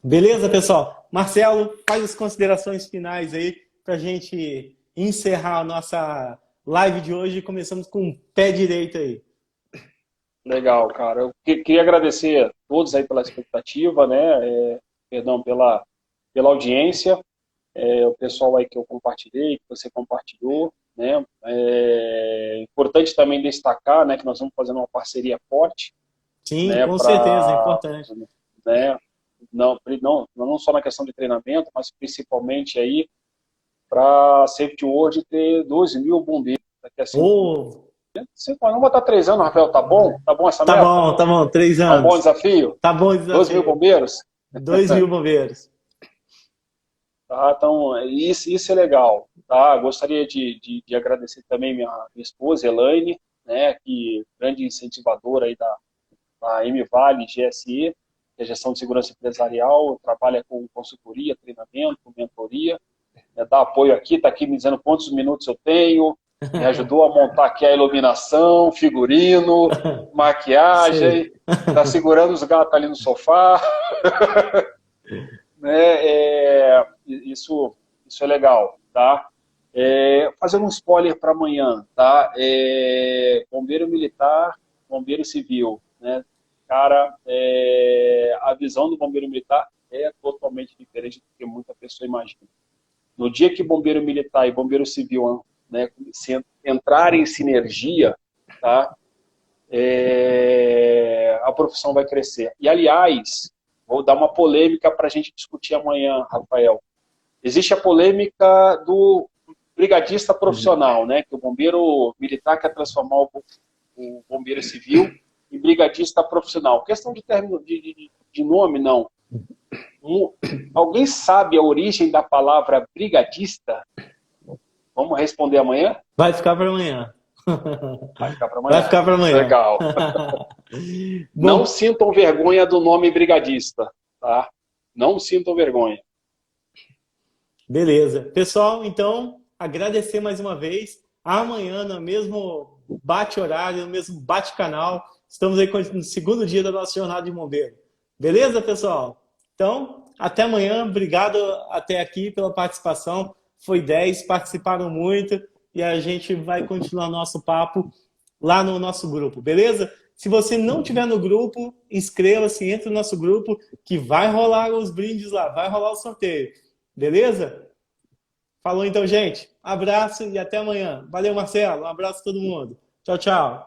Beleza, pessoal? Marcelo, faz as considerações finais aí para a gente encerrar a nossa live de hoje. Começamos com o pé direito aí. Legal, cara. Eu queria agradecer a todos aí pela expectativa, né? Perdão, pela audiência, o pessoal aí que eu compartilhei, que você compartilhou. né? É importante também destacar, né, que nós vamos fazendo uma parceria forte, Sim, né, com certeza, é para, importante. né, não só na questão de treinamento, mas principalmente aí para a Safety World ter 2.000 bombeiros daqui a 5 anos. Ô, 5 anos, vamos botar 3 anos, Rafael, tá bom? Tá bom essa meta? tá bom, 3 Tá um bom anos. desafio? Tá bom o 2.000 desafio. bombeiros? 2.000 bombeiros. Tá, então, isso é legal. Tá? Gostaria de agradecer também minha esposa, Elaine, né, que grande incentivadora aí da M-Vale GSE, que é a gestão de segurança empresarial, trabalha com consultoria, treinamento, mentoria, né, dá apoio aqui, está aqui me dizendo quantos minutos eu tenho, me ajudou a montar aqui a iluminação, figurino, maquiagem, Sei. está segurando os gatos ali no sofá. Né, isso é legal, tá? Fazendo um spoiler para amanhã, tá? Bombeiro militar, bombeiro civil, né? Cara, a visão do bombeiro militar é totalmente diferente do que muita pessoa imagina. No dia que bombeiro militar e bombeiro civil, né, se entrarem em sinergia, tá? A profissão vai crescer. E, aliás, vou dar uma polêmica para a gente discutir amanhã, Rafael. Existe a polêmica do brigadista profissional, né? Que o bombeiro militar quer transformar o bombeiro civil em brigadista profissional. Questão de término de nome, não. Alguém sabe a origem da palavra brigadista? Vamos responder amanhã? Vai ficar para amanhã. Vai ficar para Vai amanhã. ficar para amanhã. Legal. Não Bom, sintam vergonha do nome brigadista, tá? Não sintam vergonha. beleza. Pessoal, então, agradecer mais uma vez. Amanhã, no mesmo bate-horário, no mesmo bate-canal, estamos aí no segundo dia da nossa jornada de bombeiro. Beleza, pessoal? Então, até amanhã. Obrigado até aqui pela participação. Foi 10, participaram muito e a gente vai continuar nosso papo lá no nosso grupo, beleza? Se você não tiver no grupo, inscreva-se, entre no nosso grupo que vai rolar os brindes lá, vai rolar o sorteio. Beleza? Falou então, gente. Abraço e até amanhã. Valeu, Marcelo. Um abraço a todo mundo. Tchau, tchau.